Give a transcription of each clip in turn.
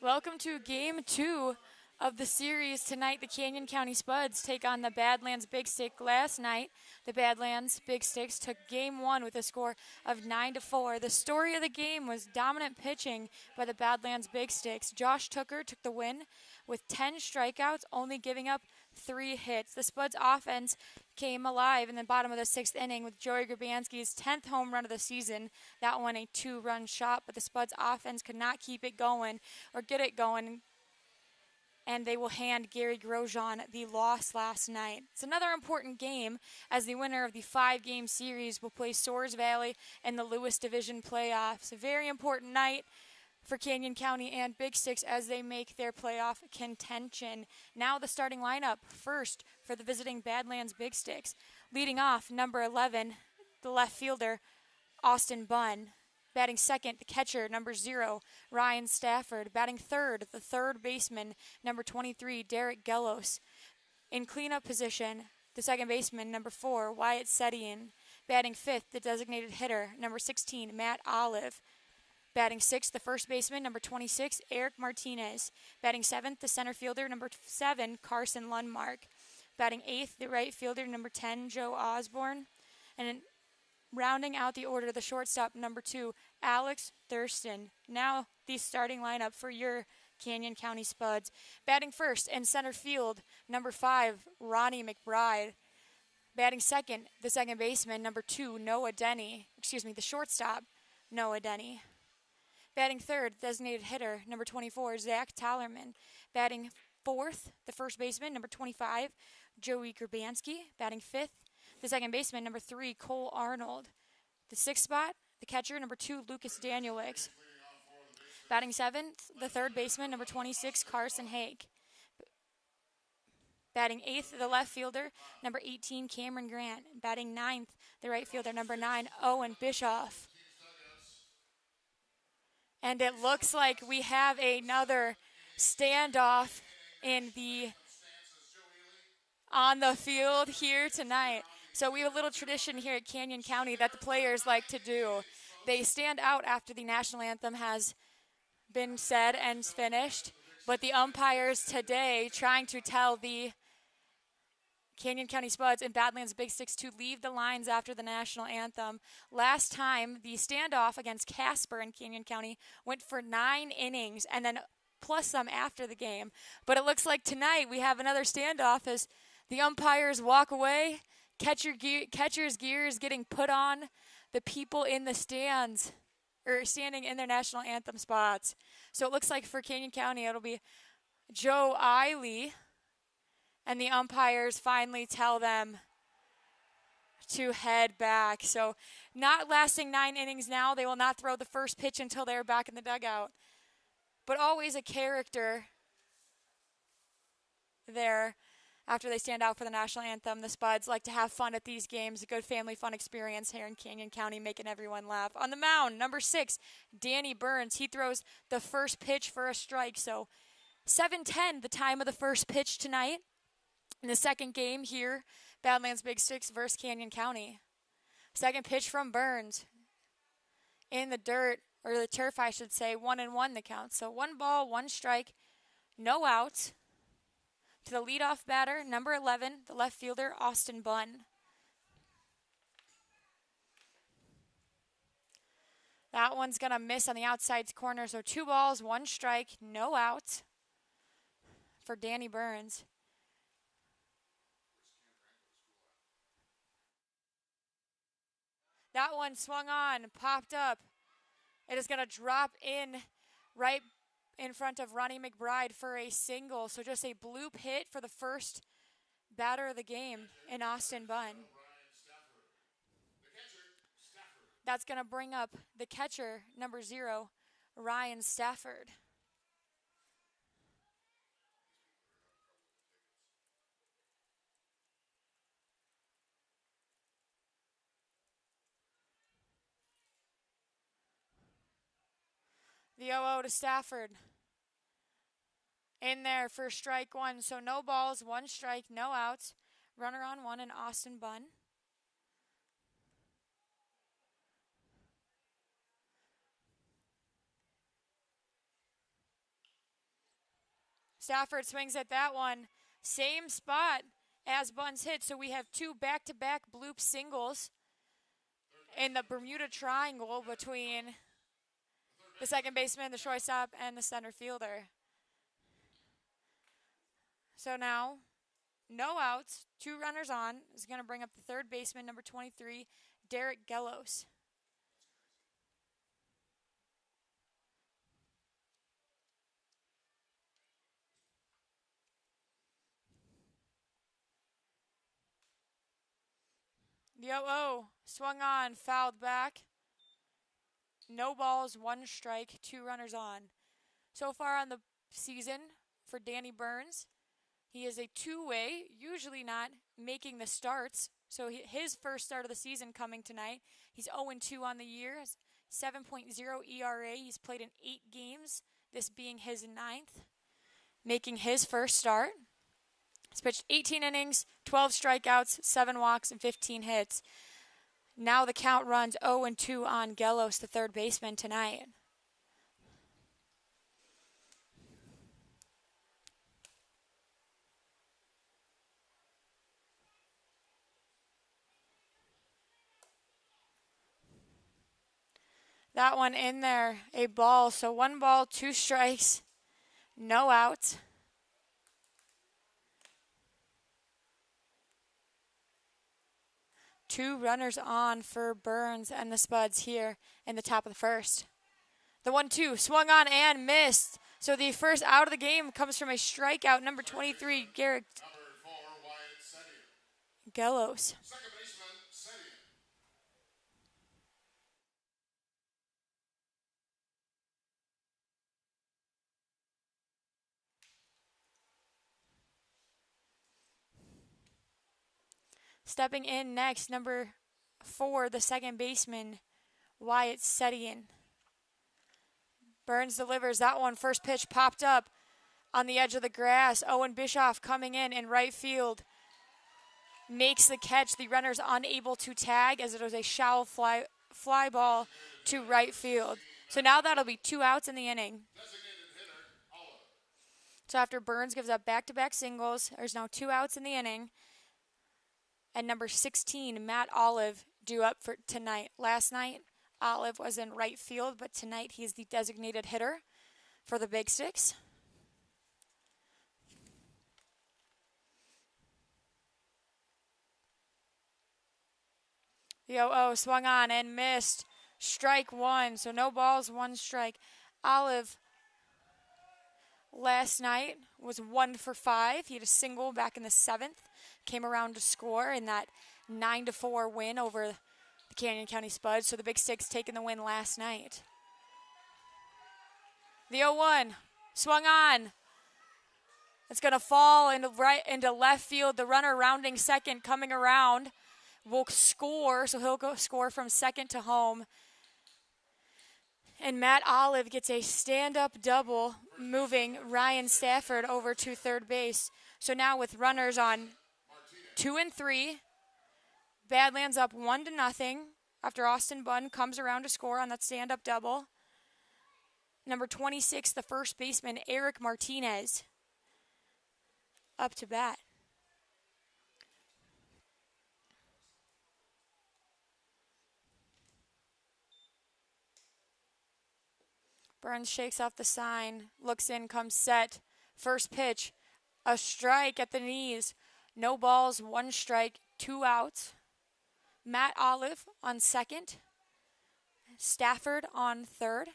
Welcome to game 2 of the series. Tonight, the Canyon County Spuds take on the Badlands Big Stick. Last night, the Badlands Big Sticks took game 1 with a score of 9-4. The story of the game was dominant pitching by the Badlands Big Sticks. Josh Tooker took the win with 10 strikeouts, only giving up 3 hits. The Spuds offense came alive in the bottom of the 6th inning with Joey Grabanski's 10th home run of the season. That one a 2-run shot, but the Spuds offense could not keep it going or get it going, and they will hand Gary Grosjean the loss last night. It's another important game as the winner of the 5-game series will play Soares Valley in the Lewis Division playoffs. A very important night for Canyon County and Big Sticks as they make their playoff contention. Now the starting lineup. First for the visiting Badlands Big Sticks. Leading off, number 11, the left fielder, Austin Bunn. Batting second, the catcher, number 0, Ryan Stafford. Batting third, the third baseman, number 23, Derek Gellos. In cleanup position, the second baseman, number 4, Wyatt Sedian. Batting fifth, the designated hitter, number 16, Matt Olive. Batting sixth, the first baseman, number 26, Eric Martinez. Batting seventh, the center fielder, number 7, Carson Lundmark. Batting eighth, the right fielder, number 10, Joe Osborne. And rounding out the order, the shortstop, number 2, Alex Thurston. Now the starting lineup for your Canyon County Spuds. Batting first in center field, number 5, Ronnie McBride. Batting second, the second baseman, number 2, the shortstop, Noah Denny. Batting third, designated hitter, number 24, Zach Tallerman. Batting fourth, the first baseman, number 25, Joey Grabanski. Batting fifth, the second baseman, number 3, Cole Arnold. The sixth spot, the catcher, number 2, Lucas Danielix. Batting seventh, the third baseman, number 26, Carson Hake. Batting eighth, the left fielder, number 18, Cameron Grant. Batting ninth, the right fielder, number 9, Owen Bischoff. And it looks like we have another standoff on the field here tonight. So we have a little tradition here at Canyon County that the players like to do. They stand out after the national anthem has been said and finished, but the umpires today trying to tell the Canyon County Spuds and Badlands Big Sticks to leave the lines after the national anthem. Last time, the standoff against Casper in Canyon County went for 9 innings and then plus some after the game. But it looks like tonight we have another standoff as the umpires walk away, catcher's gear is getting put on the people in the stands, or standing in their national anthem spots. So it looks like for Canyon County it'll be Joe Eiley, and the umpires finally tell them to head back. So not lasting 9 innings now. They will not throw the first pitch until they're back in the dugout. But always a character there after they stand out for the national anthem. The Spuds like to have fun at these games. A good family fun experience here in Canyon County, making everyone laugh. On the mound, number 6, Danny Burns. He throws the first pitch for a strike. So 7:10, the time of the first pitch tonight. In the second game here, Badlands Big Sticks versus Canyon County. Second pitch from Burns. In the dirt, or the turf I should say, 1-1 the count. So 1 ball, 1 strike, no outs. To the leadoff batter, number 11, the left fielder, Austin Bunn. That one's going to miss on the outside corner. So 2 balls, 1 strike, no outs for Danny Burns. That one swung on, popped up. It is going to drop in right in front of Ronnie McBride for a single. So just a bloop hit for the first batter of the game in Austin Bunn. That's going to bring up the catcher, number 0, Ryan Stafford. The 0-0 to Stafford. In there for strike 1. So no balls, 1 strike, no outs. Runner on 1 in Austin Bunn. Stafford swings at that one. Same spot as Buns hit, so we have two back-to-back bloop singles in the Bermuda Triangle between the second baseman, the shortstop, and the center fielder. So now, no outs, 2 runners on, is going to bring up the third baseman, number 23, Derek Gellos. The 0-0 swung on, fouled back. No balls, 1 strike, 2 runners on. So far on the season for Danny Burns, he is a two-way, usually not making the starts. So his first start of the season coming tonight. He's 0-2 on the year, 7.0 ERA. He's played in 8 games, this being his 9th, making his first start. He's pitched 18 innings, 12 strikeouts, 7 walks, and 15 hits. Now the count runs 0-2 on Gellos, the third baseman, tonight. That one in there, a ball. So 1 ball, 2 strikes, no outs. Two runners on for Burns and the Spuds here in the top of the first. The 1-2 swung on and missed. So the first out of the game comes from a strikeout, number 23, Garrett Gellos. Second baseman, Sedian. Stepping in next, number 4, the second baseman, Wyatt Sedian. Burns delivers that one. First pitch popped up on the edge of the grass. Owen Bischoff coming in right field. Makes the catch. The runner's unable to tag as it was a shallow fly ball to right field. So now that'll be 2 outs in the inning. So after Burns gives up back-to-back singles, there's now 2 outs in the inning. And number 16, Matt Olive, due up for tonight. Last night, Olive was in right field, but tonight he's the designated hitter for the Big Sticks. The 0-0 swung on and missed. Strike 1, so no balls, 1 strike. Olive last night was 1 for 5. He had a single back in the 7th. Came around to score in that 9-4 win over the Canyon County Spuds. So the Big Sticks taking the win last night. The 0-1 swung on. It's going to fall into left field. The runner rounding second, coming around, will score. So he'll go score from second to home. And Matt Olive gets a stand-up double, moving Ryan Stafford over to third base. So now with runners on 2 and 3, Badlands up 1-0 after Austin Bunn comes around to score on that stand-up double. Number 26, the first baseman, Eric Martinez, up to bat. Burns shakes off the sign, looks in, comes set. First pitch, a strike at the knees. No balls, 1 strike, 2 outs. Matt Olive on second. Stafford on third.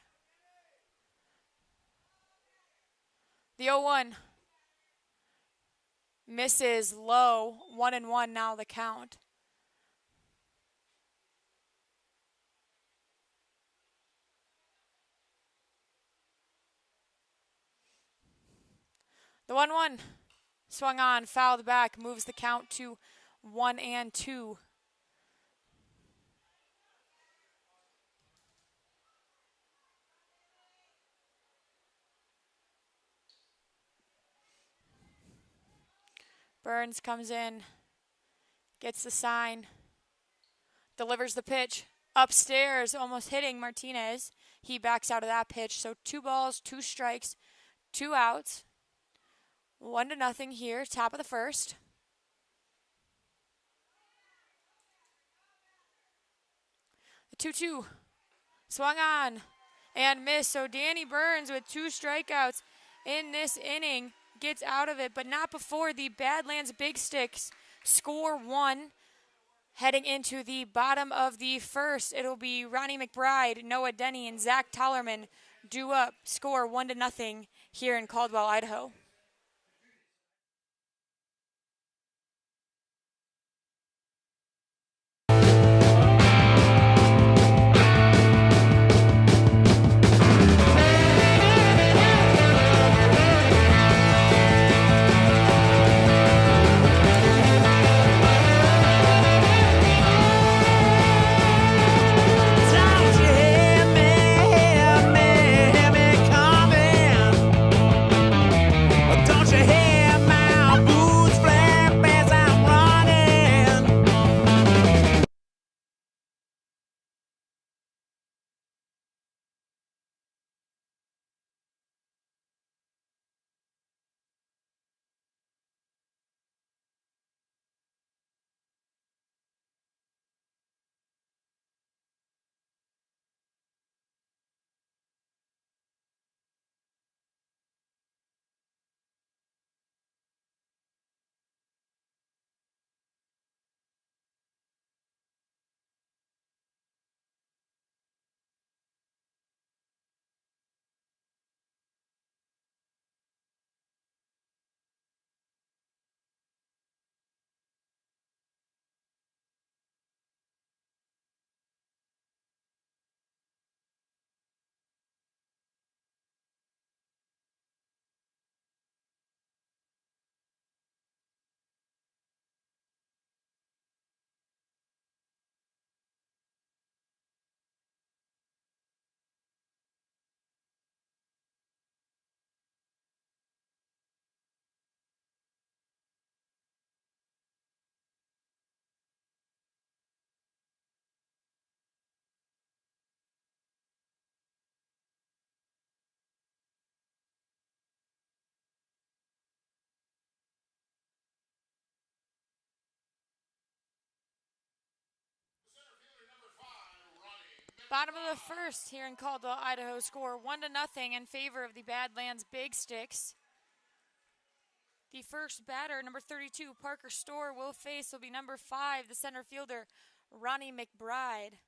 The 0-1 misses low. 1-1 now the count. The 1-1 swung on, fouled back, moves the count to 1-2. Burns comes in, gets the sign, delivers the pitch upstairs, almost hitting Martinez. He backs out of that pitch, so 2 balls, 2 strikes, 2 outs. 1-0 here, top of the first. The 2-2 swung on and missed. So Danny Burns with 2 strikeouts in this inning gets out of it, but not before the Badlands Big Sticks score 1. Heading into the bottom of the first, it'll be Ronnie McBride, Noah Denny, and Zach Tollerman due up, score 1-0 here in Caldwell, Idaho. Bottom of the first here in Caldwell, Idaho, score 1-0 in favor of the Badlands Big Sticks. The first batter, number 32, Parker Storr, will be number 5, the center fielder, Ronnie McBride.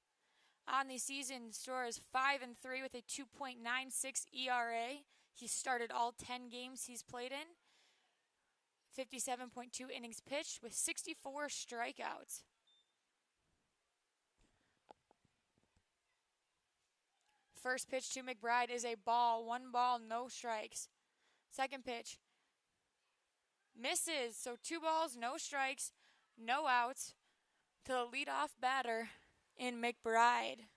On the season, Storr is 5-3 with a 2.96 ERA. He started all 10 games he's played in. 57.2 innings pitched with 64 strikeouts. First pitch to McBride is a ball. 1 ball, no strikes. Second pitch misses. So 2 balls, no strikes, no outs to the leadoff batter in McBride.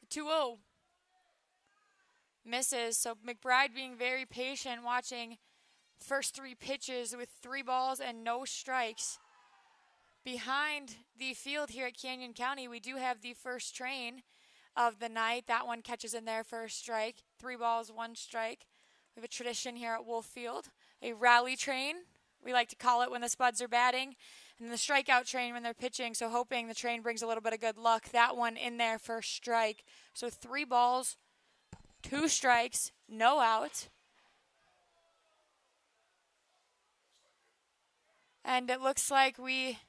2-0 misses. So McBride being very patient, watching first 3 pitches with 3 balls and no strikes. Behind the field here at Canyon County, we do have the first train of the night. That one catches in there for a strike. 3 balls, 1 strike. We have a tradition here at Wolf Field, a rally train, we like to call it when the Spuds are batting, and the strikeout train when they're pitching, so hoping the train brings a little bit of good luck. That one in there for a strike. So 3 balls, 2 strikes, no out. And it looks like we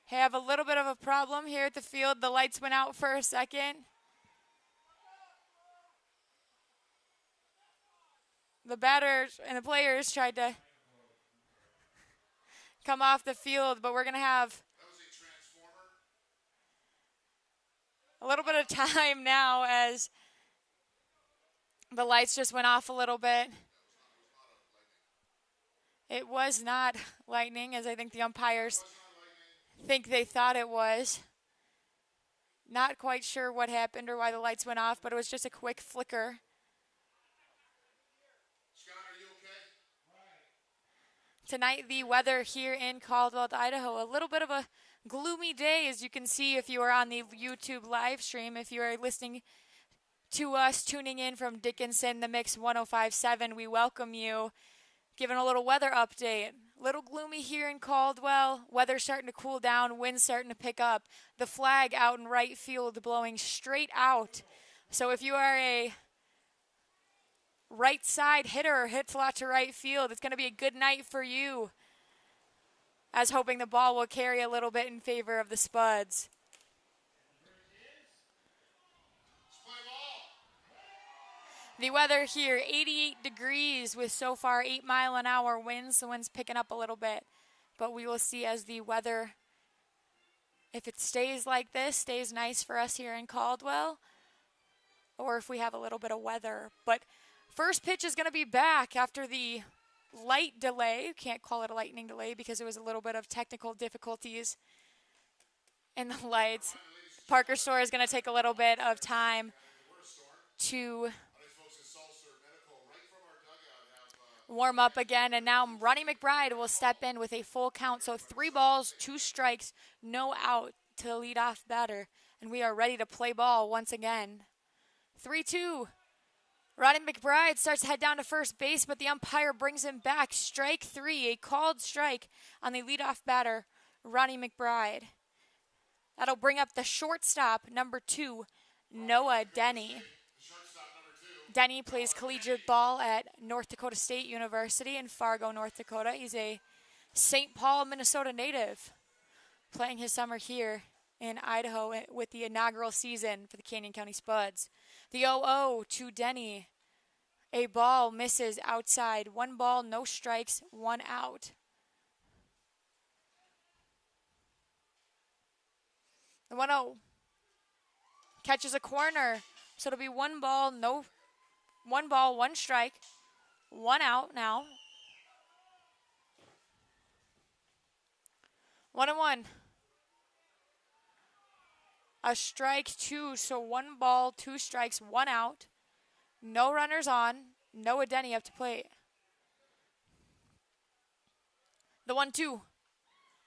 have a little bit of a problem here at the field. The lights went out for a second. The batters and the players tried to come off the field, but we're going to have a little bit of time now as the lights just went off a little bit. It was not lightning, as I think the umpires think they thought it was. Not quite sure what happened or why the lights went off, but it was just a quick flicker. Tonight, the weather here in Caldwell, Idaho, a little bit of a gloomy day, as you can see if you are on the YouTube live stream. If you are listening to us tuning in from Dickinson, the Mix 105.7. We welcome you. Giving a little weather update. A little gloomy here in Caldwell. Weather starting to cool down. Wind starting to pick up. The flag out in right field blowing straight out. So if you are a right side hitter, hits a lot to right field, it's going to be a good night for you. As hoping the ball will carry a little bit in favor of the Spuds. The weather here, 88 degrees with so far 8-mile-an-hour winds. The wind's picking up a little bit. But we will see as the weather, if it stays like this, stays nice for us here in Caldwell, or if we have a little bit of weather. But first pitch is going to be back after the light delay. Can't call it a lightning delay because it was a little bit of technical difficulties in the lights. Parker Store is going to take a little bit of time to warm up again, and now Ronnie McBride will step in with a full count. So 3 balls, 2 strikes, no out to the leadoff batter, and we are ready to play ball once again. 3-2. Ronnie McBride starts to head down to first base, but the umpire brings him back. Strike 3, a called strike on the leadoff batter, Ronnie McBride. That'll bring up the shortstop, number 2, Noah Denny. Denny plays collegiate ball at North Dakota State University in Fargo, North Dakota. He's a St. Paul, Minnesota native, playing his summer here in Idaho with the inaugural season for the Canyon County Spuds. The 0-0 to Denny. A ball misses outside. 1 ball, no strikes, 1 out. The 1-0 catches a corner, so it'll be 1 ball, 1 strike, 1 out now. 1-1. A strike 2, so 1 ball, 2 strikes, 1 out. No runners on. Noah Denny up to plate. The 1-2.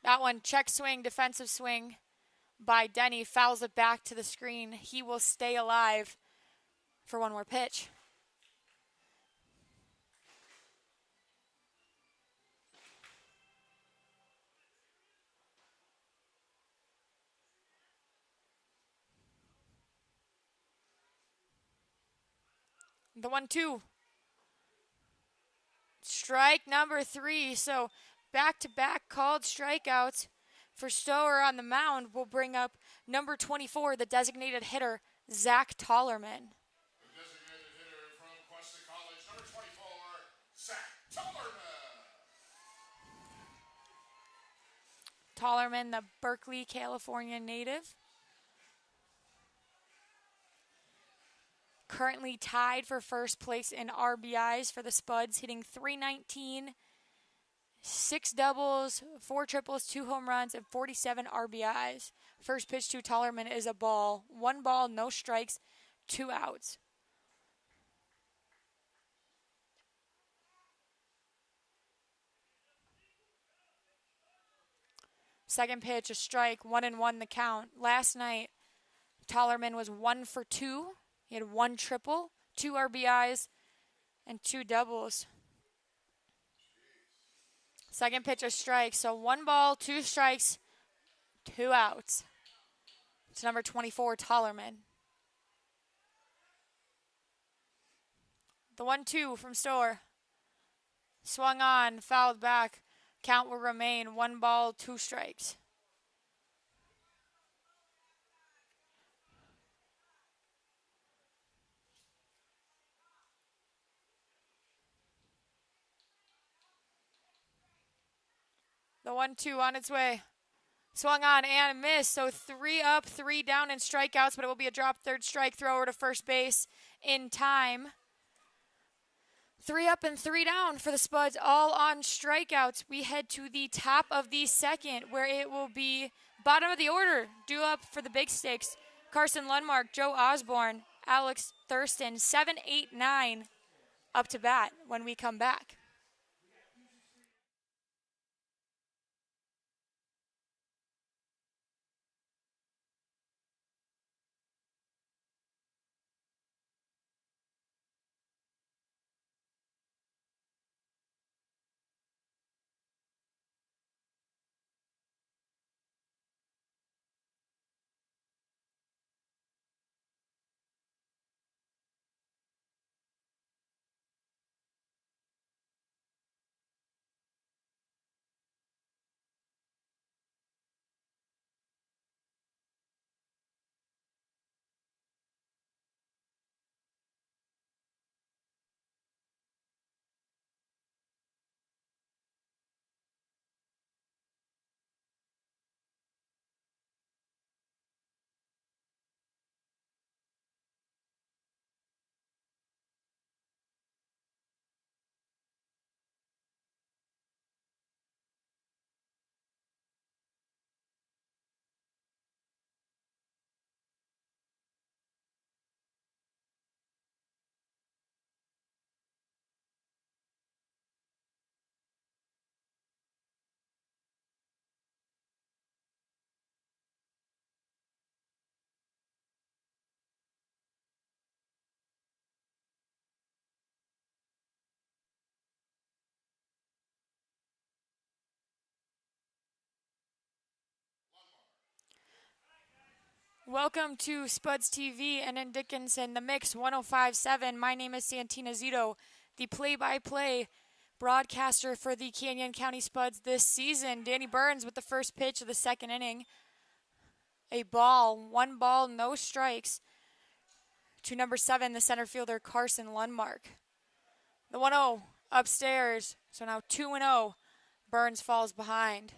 That one, check swing, defensive swing by Denny. Fouls it back to the screen. He will stay alive for 1 more pitch. The 1-2. Strike number 3. So back-to-back called strikeouts for Stower on the mound will bring up number 24, the designated hitter, Zach Tollerman. The designated hitter from Cuesta College, number 24, Zach Tollerman. Tollerman, the Berkeley, California native. Currently tied for first place in RBIs for the Spuds, hitting .319, 6 doubles, 4 triples, 2 home runs, and 47 RBIs. First pitch to Tollerman is a ball. 1 ball, no strikes, 2 outs. Second pitch, a strike, 1-1 the count. Last night, Tollerman was 1 for 2. He had 1 triple, 2 RBIs, and 2 doubles. Second pitch, a strike. So 1 ball, 2 strikes, 2 outs. It's number 24, Tollerman. The 1-2 from Stower. Swung on, fouled back. Count will remain 1 ball, 2 strikes. The 1-2 on its way. Swung on and missed. So 3 up, 3 down in strikeouts, but it will be a drop third strike thrower to first base in time. 3 up and 3 down for the Spuds, all on strikeouts. We head to the top of the second, where it will be bottom of the order. Due up for the big stakes. Carson Lundmark, Joe Osborne, Alex Thurston, 7, 8, 9 up to bat when we come back. Welcome to Spuds TV and in Dickinson, the Mix 105.7. My name is Santina Zito, the play-by-play broadcaster for the Canyon County Spuds this season. Danny Burns with the first pitch of the second inning. One ball, no strikes to number 7, the center fielder Carson Lundmark. The 1-0 upstairs, so now 2-0. Burns falls behind.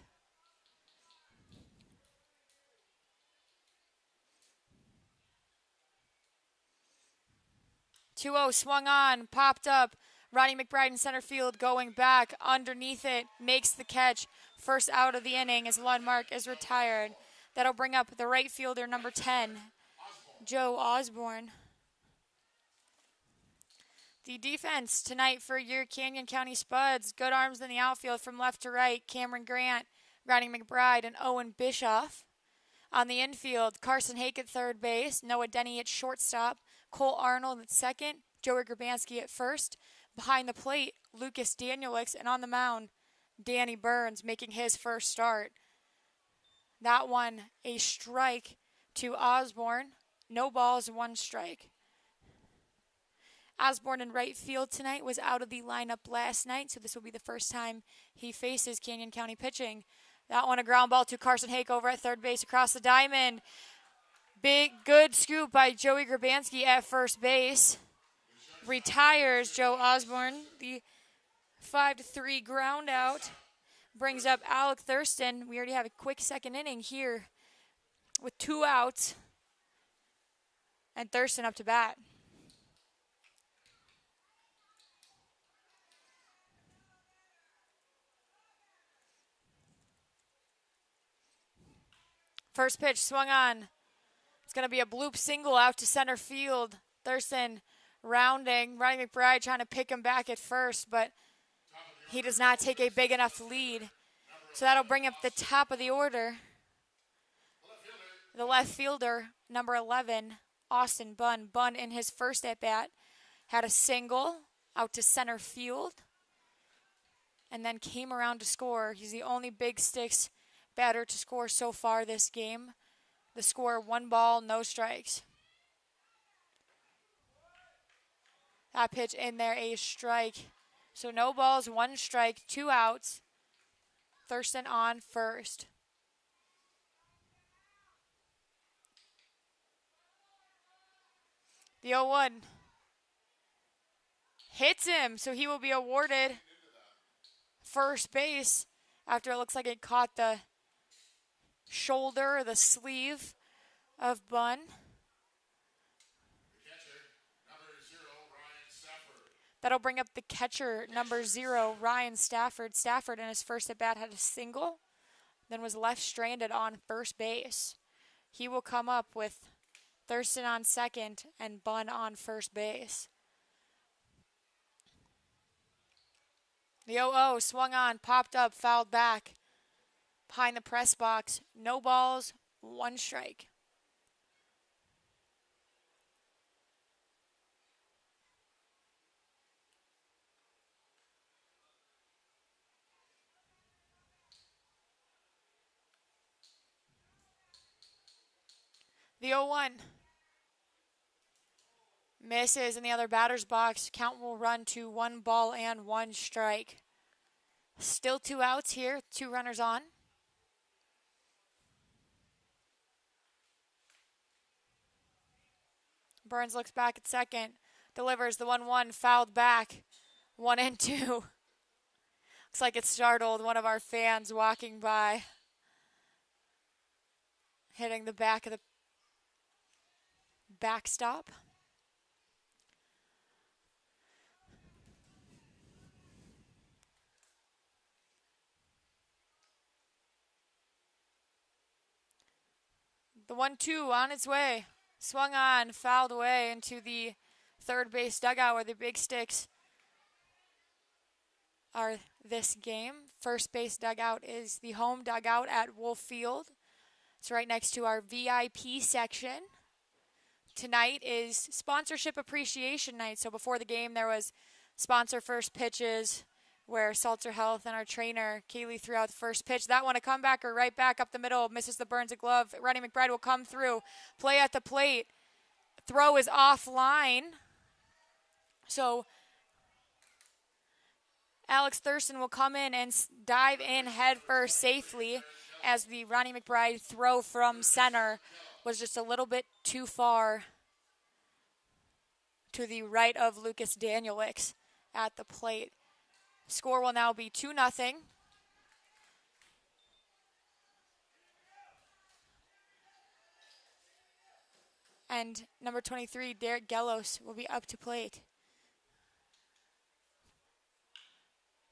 2-0 swung on, popped up. Ronnie McBride in center field going back underneath it, makes the catch. First out of the inning as Lundmark is retired. That'll bring up the right fielder, number 10, Joe Osborne. The defense tonight for your Canyon County Spuds. Good arms in the outfield from left to right. Cameron Grant, Ronnie McBride, and Owen Bischoff. On the infield, Carson Hake at third base, Noah Denny at shortstop, Cole Arnold at second, Joey Grabanski at first. Behind the plate, Lucas Danielix, and on the mound, Danny Burns making his first start. That one, a strike to Osborne. No balls, one strike. Osborne in right field tonight was out of the lineup last night, so this will be the first time he faces Canyon County pitching. That one, a ground ball to Carson Hake over at third base across the diamond. Good scoop by Joey Grabanski at first base. Retires Joe Osborne. The 5-3 ground out brings up Alec Thurston. We already have a quick second inning here with 2 outs. And Thurston up to bat. First pitch swung on. It's going to be a bloop single out to center field. Thurston rounding. Ronnie McBride trying to pick him back at first, but he does not take a big enough lead. So that'll bring up the top of the order. The left fielder, number 11, Austin Bunn. Bunn in his first at-bat had a single out to center field and then came around to score. He's the only Big Sticks batter to score so far this game. The score, 1 ball, no strikes. That pitch in there, a strike. So no balls, 1 strike, 2 outs. Thurston on first. The 0-1 hits him, so he will be awarded first base after it looks like it caught the shoulder or the sleeve of Bunn. That'll bring up the catcher, number 0, Ryan Stafford. Stafford in his first at-bat had a single, then was left stranded on first base. He will come up with Thurston on second and Bunn on first base. The 0-0 swung on, popped up, fouled back. Behind the press box, no balls, 1 strike. The 0-1 misses in the other batter's box. Count will run to 1 ball and 1 strike. Still 2 outs here, 2 runners on. Burns looks back at second, delivers the 1-1, fouled back, 1-2. Looks like it startled one of our fans walking by, hitting the back of the backstop. The 1-2 on its way. Swung on, fouled away into the third base dugout where the Big Sticks are this game. First base dugout is the home dugout at Wolf Field. It's right next to our VIP section. Tonight is sponsorship appreciation night. So before the game there was sponsor first pitches, where Salter Health and our trainer, Kaylee, threw out the first pitch. That one, a comebacker right back up the middle, misses the Burns a glove. Ronnie McBride will come through, play at the plate. Throw is offline. So Alex Thurston will come in and dive in head first safely as the Ronnie McBride throw from center was just a little bit too far to the right of Lucas Danielix at the plate. Score will now be 2-0. And number 23, Derek Gellos, will be up to plate.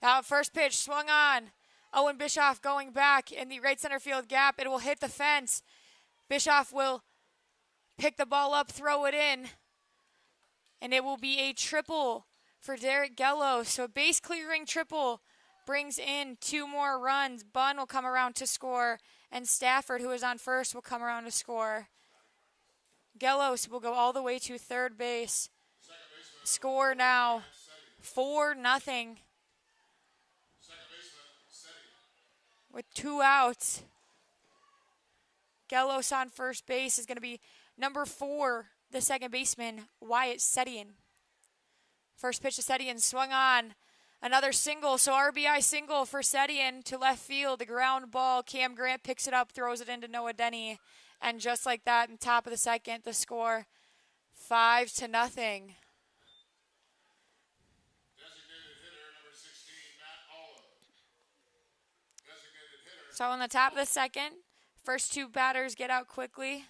Now first pitch swung on. Owen Bischoff going back in the right center field gap. It will hit the fence. Bischoff will pick the ball up, throw it in. And it will be a triple for Derek Gellos. So a base clearing triple brings in 2 more runs. Bunn will come around to score. And Stafford, who is on first, will come around to score. Gellos will go all the way to third base. Score now 4-0. With 2 outs. Gellos on first base is going to be number 4, the second baseman, Wyatt Setian. First pitch to Setian, swung on. Another single, so RBI single for Setian to left field. The ground ball, Cam Grant picks it up, throws it into Noah Denny. And just like that, in top of the second, the score 5-0. Designated hitter number 16, Matt Olive. Designated hitter. So in the top of the second, first 2 batters get out quickly.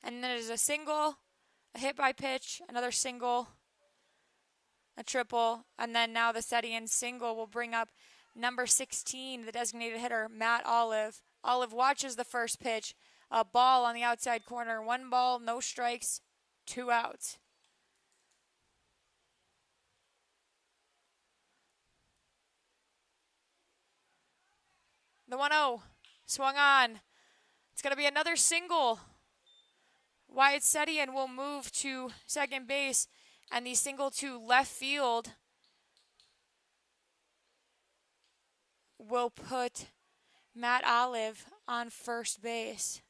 And then there's a single, a hit by pitch, another single, a triple, and then now the Setian single will bring up number 16, the designated hitter, Matt Olive. Olive watches the first pitch. A ball on the outside corner. 1 ball, no strikes, 2 outs. The 1-0 swung on. It's going to be another single. Wyatt Setian will move to second base, and the single to left field will put Matt Olive on first base.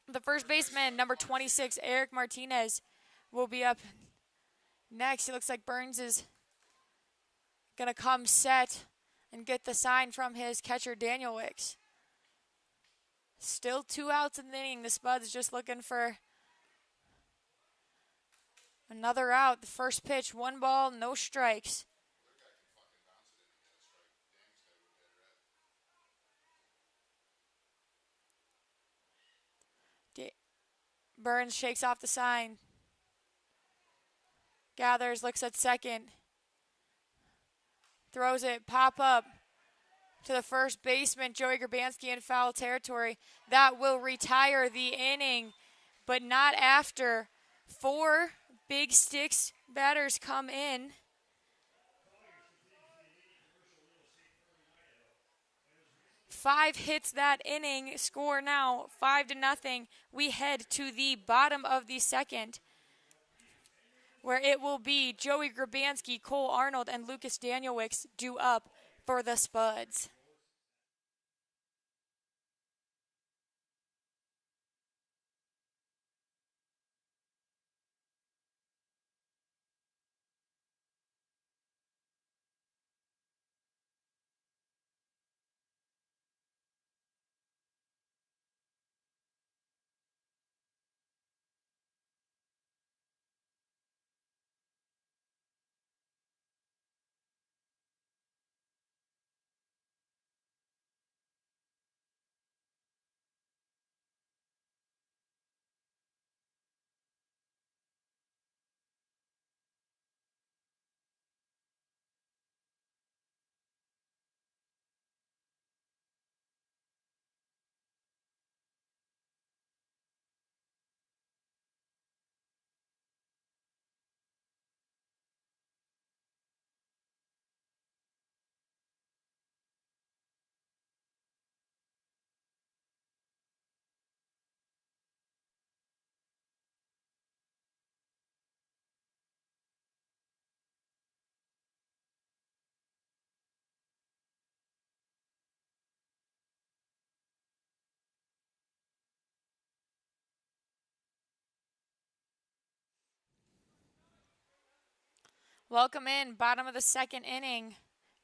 The first baseman, number 26, Eric Martinez, will be up next. It looks like Burns is going to come set and get the sign from his catcher, Daniel Wicks. Still 2 outs in the inning. The Spuds just looking for another out. The first pitch, 1 ball, no strikes. Burns shakes off the sign. Gathers, looks at second. Throws it, pop up to the first baseman, Joey Grabanski, in foul territory. That will retire the inning, but not after 4 big sticks batters come in. Five hits that inning. Score now 5-0. We head to the bottom of the second, where it will be Joey Grabanski, Cole Arnold, and Lucas Danielwicks due up for the Spuds. Welcome in, bottom of the second inning.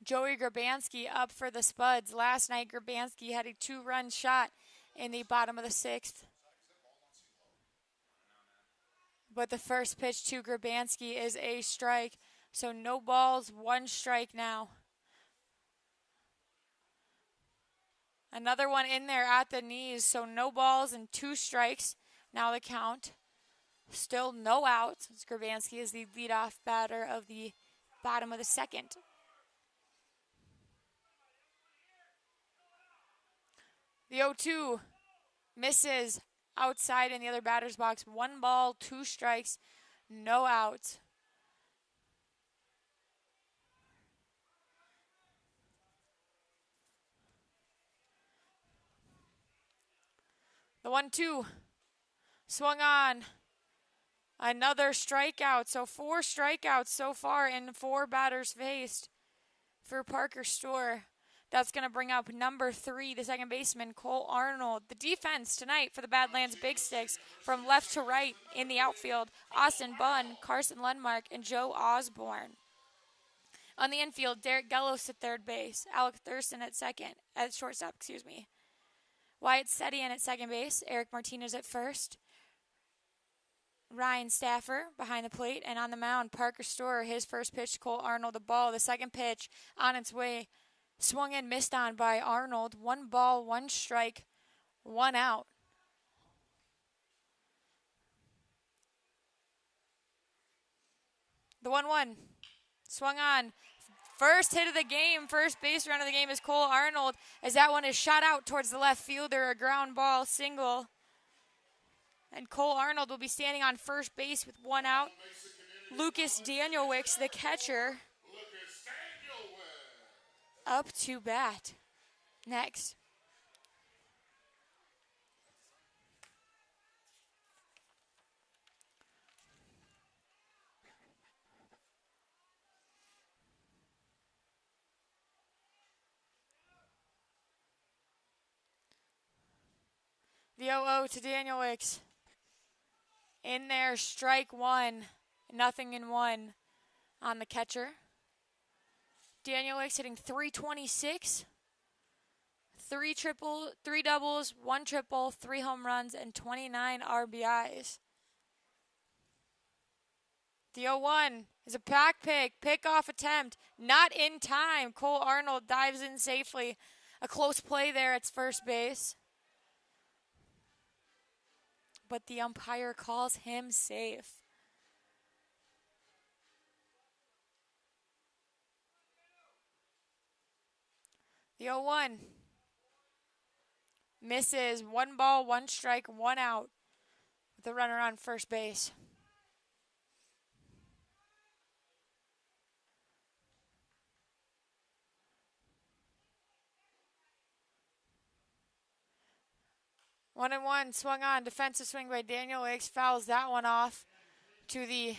Joey Grabanski up for the Spuds. Last night, Grabanski had a 2-run shot in the bottom of the sixth. But the first pitch to Grabanski is a strike. So no balls, 1 strike now. Another one in there at the knees. So no balls and 2 strikes. Now the count. Still no outs. Grabanski is the leadoff batter of the bottom of the second. The 0-2 misses outside in the other batter's box. 1 ball, 2 strikes, no outs. The 1-2 swung on. Another strikeout. So 4 strikeouts so far in 4 batters faced for Parker Store. That's going to bring up number 3, the second baseman, Cole Arnold. The defense tonight for the Badlands Big Sticks from left to right in the outfield, Austin Bunn, Carson Lundmark, and Joe Osborne. On the infield, Derek Gellos at third base, Alec Thurston at shortstop. Wyatt Sedian at second base, Eric Martinez at first, Ryan Staffer behind the plate, and on the mound, Parker Store, his first pitch, Cole Arnold, the ball. The second pitch on its way, swung and missed on by Arnold. 1 ball, 1 strike, 1 out. The 1-1 swung on. First hit of the game, first base run of the game is Cole Arnold, as that one is shot out towards the left fielder, a ground ball single. And Cole Arnold will be standing on first base with 1 out. Lucas Danielwicks, the catcher, up to bat. Next. The 0-0 to Danielwicks. In there, strike 1. 0-1 on the catcher. Danielwicks hitting .326. 3 doubles, 1 triple, 3 home runs, and 29 RBIs. The 0-1 is a pickoff attempt, not in time. Cole Arnold dives in safely. A close play there at first base. But the umpire calls him safe. The 0-1 misses. 1 ball, 1 strike, 1 out with the runner on first base. One and one, swung on, defensive swing by Danielwicks, fouls that one off to the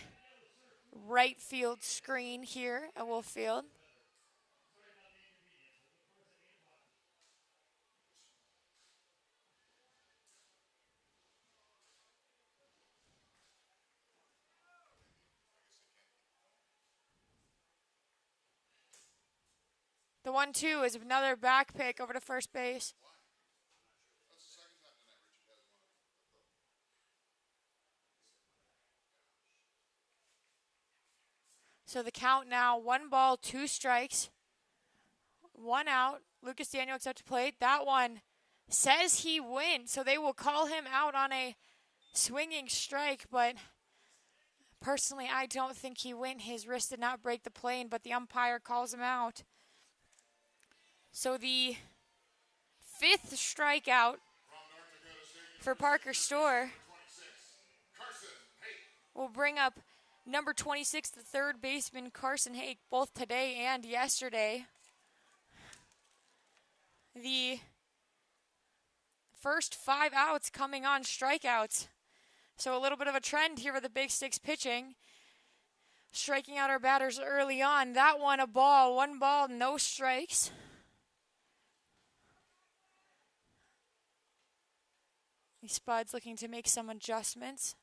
right field screen here at Wolf Field. The 1-2 is another back pick over to first base. So the count now, 1 ball, 2 strikes, 1 out. Lucas Danielwicks up to plate. That one says he went, so they will call him out on a swinging strike, but personally I don't think he went. His wrist did not break the plane, but the umpire calls him out. So the 5th strikeout for Parker Store will bring up number 26, the third baseman, Carson Hake, both today and yesterday. The first 5 outs coming on strikeouts. So a little bit of a trend here with the Big Sticks pitching. Striking out our batters early on. That one a ball, 1 ball, no strikes. The Spuds looking to make some adjustments.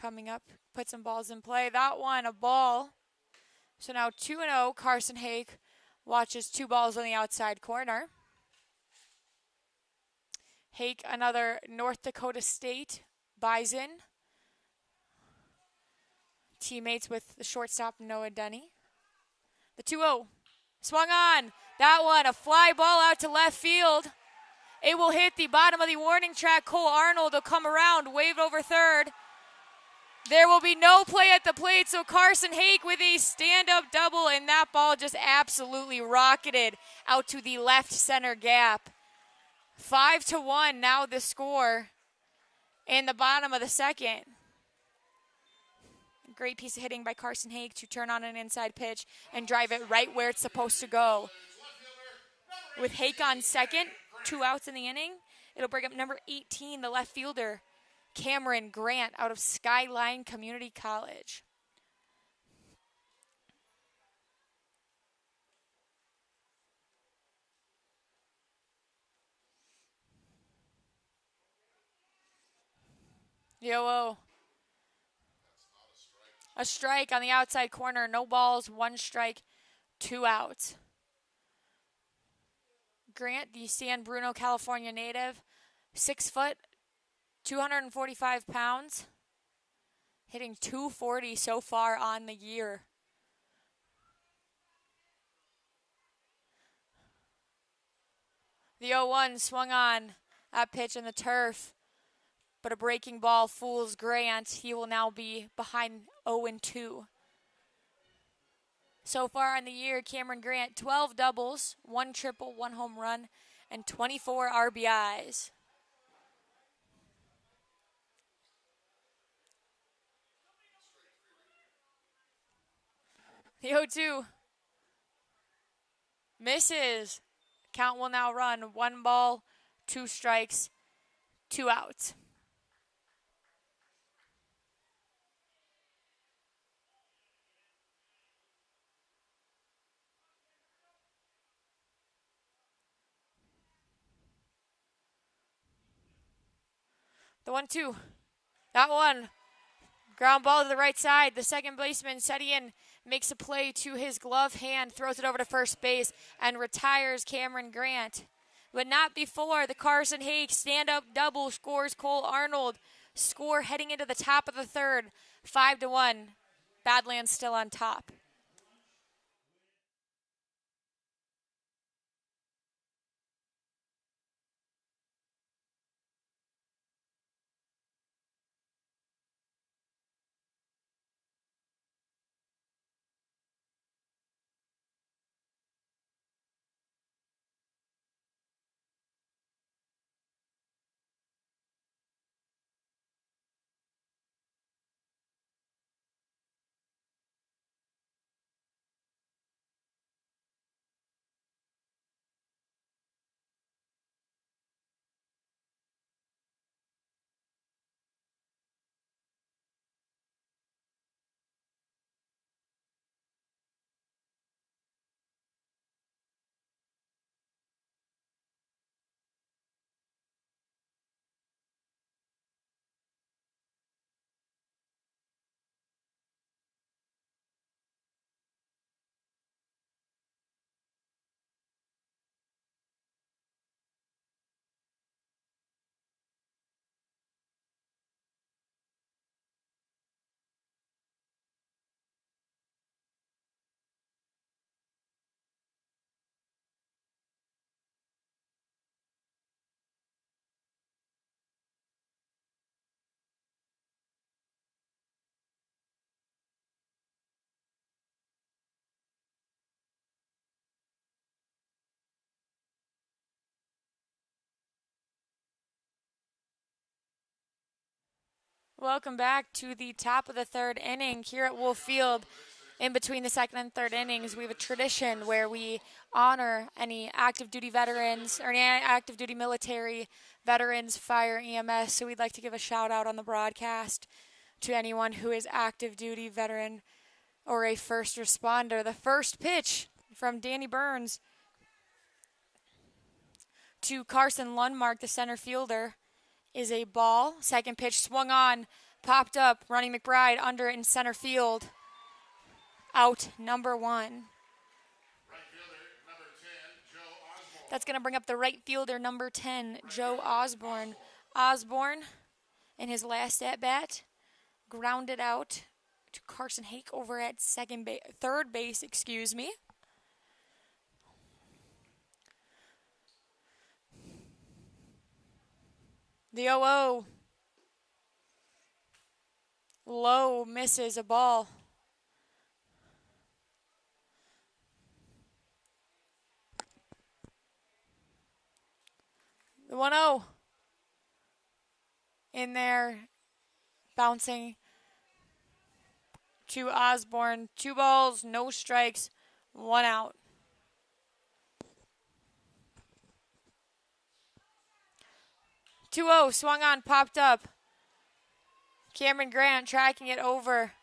coming up. Put some balls in play. That one, a ball. So now 2-0. Carson Hake watches 2 balls on the outside corner. Hake, another North Dakota State Bison. Teammates with the shortstop Noah Denny. The 2-0. Swung on. That one, a fly ball out to left field. It will hit the bottom of the warning track. Cole Arnold will come around, wave over third. There will be no play at the plate, so Carson Hake with a stand-up double, and that ball just absolutely rocketed out to the left center gap. 5-1 now the score in the bottom of the second. Great piece of hitting by Carson Hake to turn on an inside pitch and drive it right where it's supposed to go. With Hake on second, 2 outs in the inning, it'll bring up number 18, the left fielder, Cameron Grant out of Skyline Community College. Yo-oh. A strike on the outside corner. No balls, 1 strike, 2 outs. Grant, the San Bruno, California native, 6 foot, 245 pounds, hitting .240 so far on the year. The 0-1 swung on that pitch in the turf, but a breaking ball fools Grant. He will now be behind 0-2. So far in the year, Cameron Grant, 12 doubles, 1 triple, 1 home run, and 24 RBIs. The 0-2 misses. Count will now run 1 ball, 2 strikes, 2 outs. The 1-2. That one. Ground ball to the right side. The second baseman, Setian, makes a play to his glove hand, throws it over to first base, and retires Cameron Grant. But not before the Carson Hake stand-up double scores Cole Arnold. Score heading into the top of the third. 5-1. Badlands still on top. Welcome back to the top of the third inning here at Wolf Field. In between the second and third innings, we have a tradition where we honor any active duty veterans or any active duty military veterans, fire, EMS. So we'd like to give a shout out on the broadcast to anyone who is active duty veteran or a first responder. The first pitch from Danny Burns to Carson Lundmark, the center fielder, is a ball. Second pitch swung on Popped up, running McBride under it in center field. Out number 1. Right fielder, number 10, Joe Osborne. That's going to bring up the right fielder, number 10, Joe Osborne. Osborne, in his last at-bat, grounded out to Carson Hake over at third base, excuse me. The 0-0. Low misses a ball. The 1-0. In there, bouncing to Osborne. 2 balls, no strikes, 1 out. Two-0, swung on, popped up. Cameron Grant tracking it over.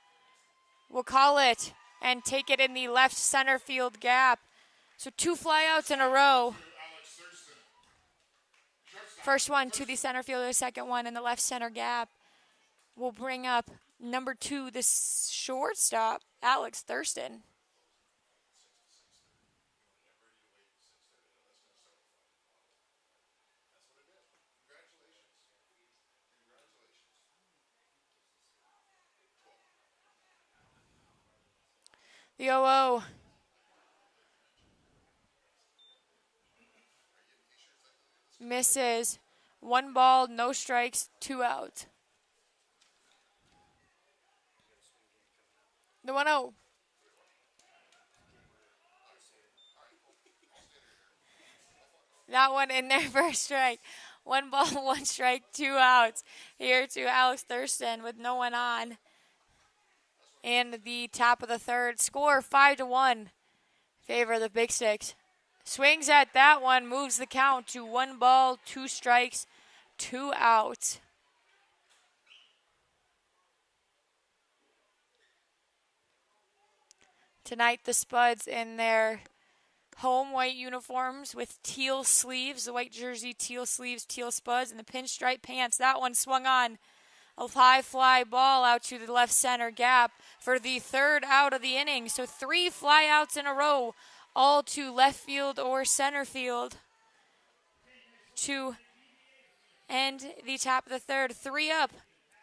We'll call it and take it in the left center field gap. So 2 flyouts in a row. First one to the center fielder, second one in the left center gap. We'll bring up number 2, the shortstop, Alex Thurston. The 0-0. Misses. 1 ball, no strikes, 2 outs. The 1-0. That one in there for a strike. 1 ball, 1 strike, 2 outs. Here to Alex Thurston with no one on. And the top of the third. Score 5-1. Favor of the Big Six. Swings at that one, moves the count to 1 ball, 2 strikes, 2 outs. Tonight the Spuds in their home white uniforms with teal sleeves, the white jersey, teal sleeves, teal Spuds, and the pinstripe pants. That one swung on. A high fly ball out to the left center gap for the 3rd out of the inning. So 3 flyouts in a row, all to left field or center field to end the top of the 3rd. 3 up,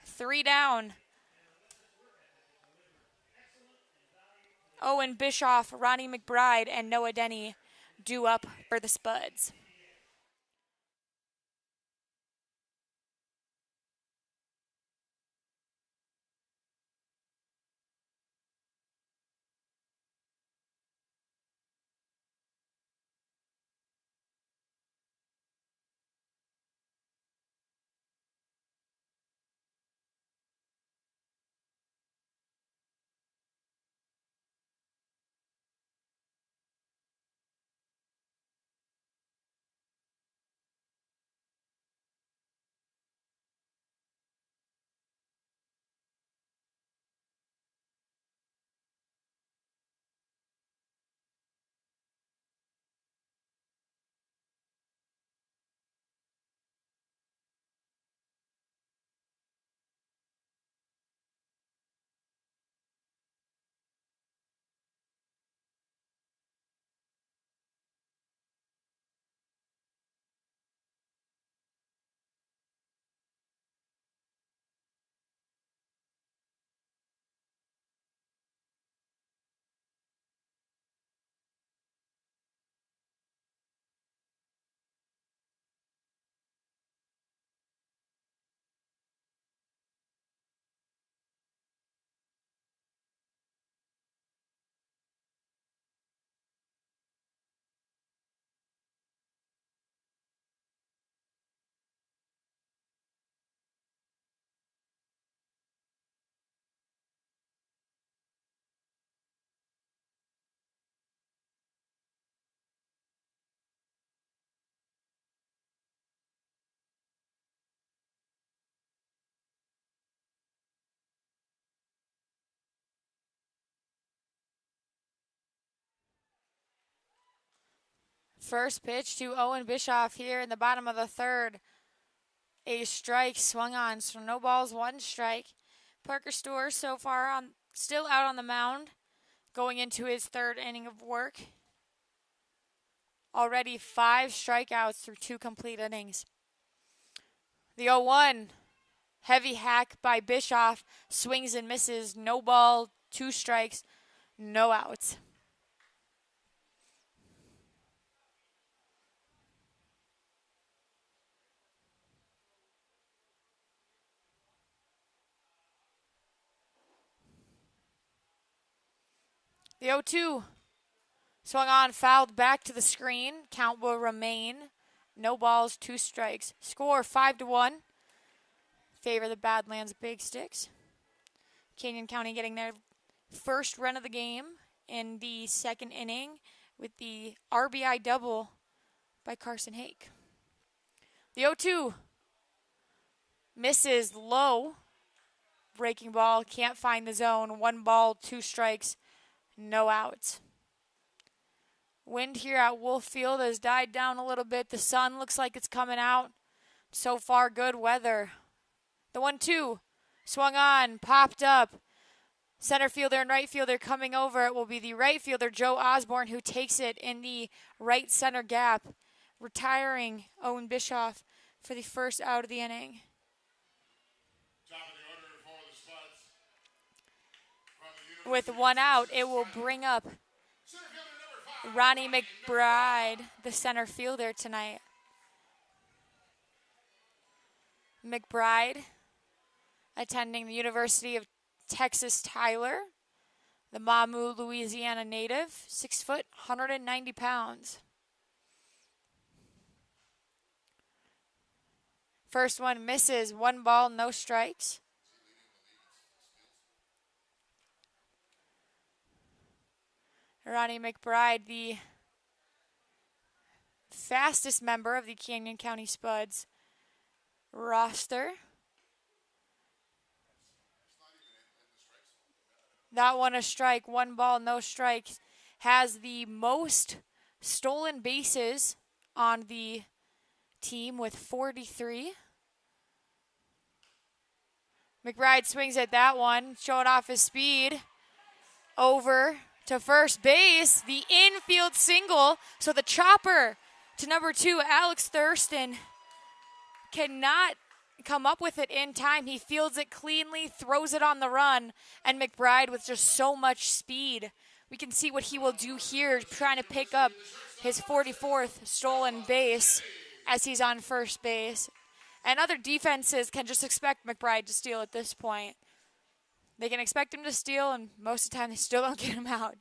3 down. Owen Bischoff, Ronnie McBride, and Noah Denny due up for the Spuds. First pitch to Owen Bischoff here in the bottom of the 3rd. A strike swung on, so no balls, 1 strike. Parker Storrs so far still out on the mound, going into his third inning of work. Already 5 strikeouts through 2 complete innings. The 0-1, heavy hack by Bischoff, swings and misses, no ball, 2 strikes, no outs. The 0-2, swung on, fouled back to the screen. Count will remain. No balls, 2 strikes. Score 5-1. Favor the Badlands Big Sticks. Canyon County getting their first run of the game in the second inning with the RBI double by Carson Hake. The 0-2 misses low. Breaking ball, can't find the zone. 1 ball, 2 strikes, no outs. Wind here at Wolf Field has died down a little bit. The sun looks like it's coming out. So far, good weather. The 1-2 swung on, popped up. Center fielder and right fielder coming over. It will be the right fielder, Joe Osborne, who takes it in the right center gap, retiring Owen Bischoff for the first out of the inning. Top of the order for the Spuds. From the With 1 out, it will bring up center fielder number 5, Ronnie McBride, the center fielder tonight. McBride attending the University of Texas Tyler, the Mamou, Louisiana native, 6 foot, 190 pounds. First one misses, 1 ball, no strikes. Ronnie McBride, the fastest member of the Canyon County Spuds roster. That one a strike, 1 ball, no strikes. Has the most stolen bases on the team with 43. McBride swings at that one, showing off his speed. Over to first base, the infield single. So the chopper to number 2, Alex Thurston, cannot come up with it in time. He fields it cleanly, throws it on the run, and McBride with just so much speed. We can see what he will do here, trying to pick up his 44th stolen base as he's on first base. And other defenses can just expect McBride to steal at this point. They can expect him to steal, and most of the time they still don't get him out.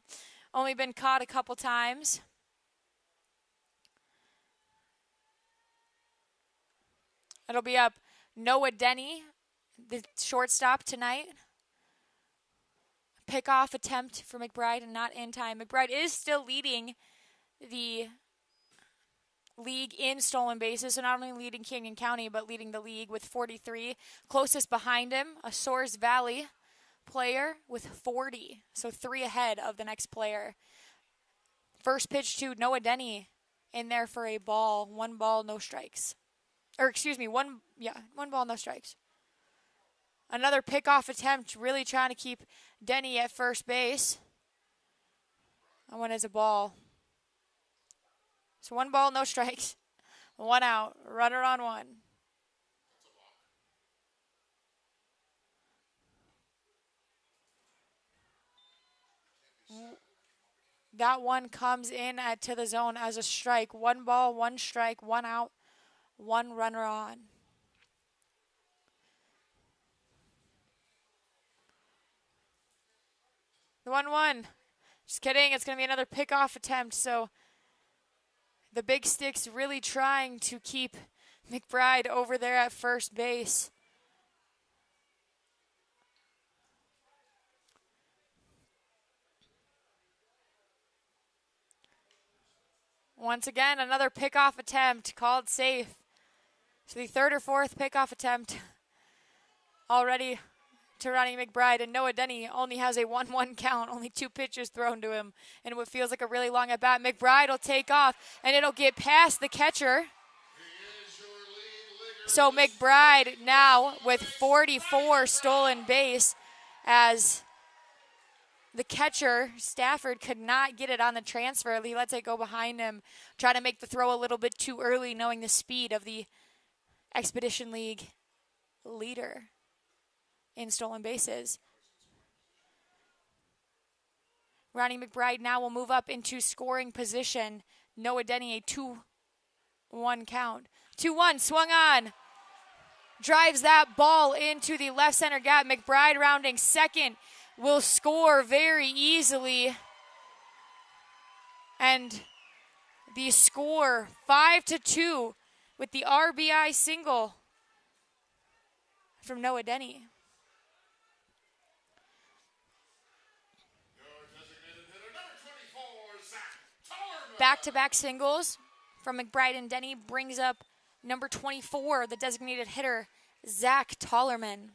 Only been caught a couple times. It'll be up Noah Denny, the shortstop tonight. Pickoff attempt for McBride and not in time. McBride is still leading the league in stolen bases, so not only leading Canyon County, but leading the league with 43. Closest behind him, a Soares Valley player with 40, so 3 ahead of the next player. First pitch to Noah Denny in there for a ball, 1 ball, no strikes. Or excuse me, 1 ball, no strikes. Another pickoff attempt, really trying to keep Denny at first base. That one is a ball. So 1 ball, no strikes. 1 out, runner on 1. That one comes in to the zone as a strike. 1 ball, 1 strike, 1 out, 1 runner on. The 1-1. Just kidding. It's going to be another pickoff attempt. So the Big Sticks really trying to keep McBride over there at first base. Once again, another pickoff attempt called safe. So the 3rd or 4th pickoff attempt already to Ronnie McBride, and Noah Denny only has a 1-1 count, only 2 pitches thrown to him, and what feels like a really long at-bat. McBride will take off, and it'll get past the catcher. He is your lead So McBride now with 44 stolen base as the catcher, Stafford, could not get it on the transfer. He lets it go behind him, trying to make the throw a little bit too early, knowing the speed of the Expedition League leader in stolen bases. Ronnie McBride now will move up into scoring position. Noah Denny, a 2-1 count. 2-1, swung on. Drives that ball into the left center gap. McBride rounding second will score very easily. And the score 5-2 with the RBI single from Noah Denny. Back-to-back singles from McBride and Denny brings up number 24, the designated hitter, Zach Tollerman.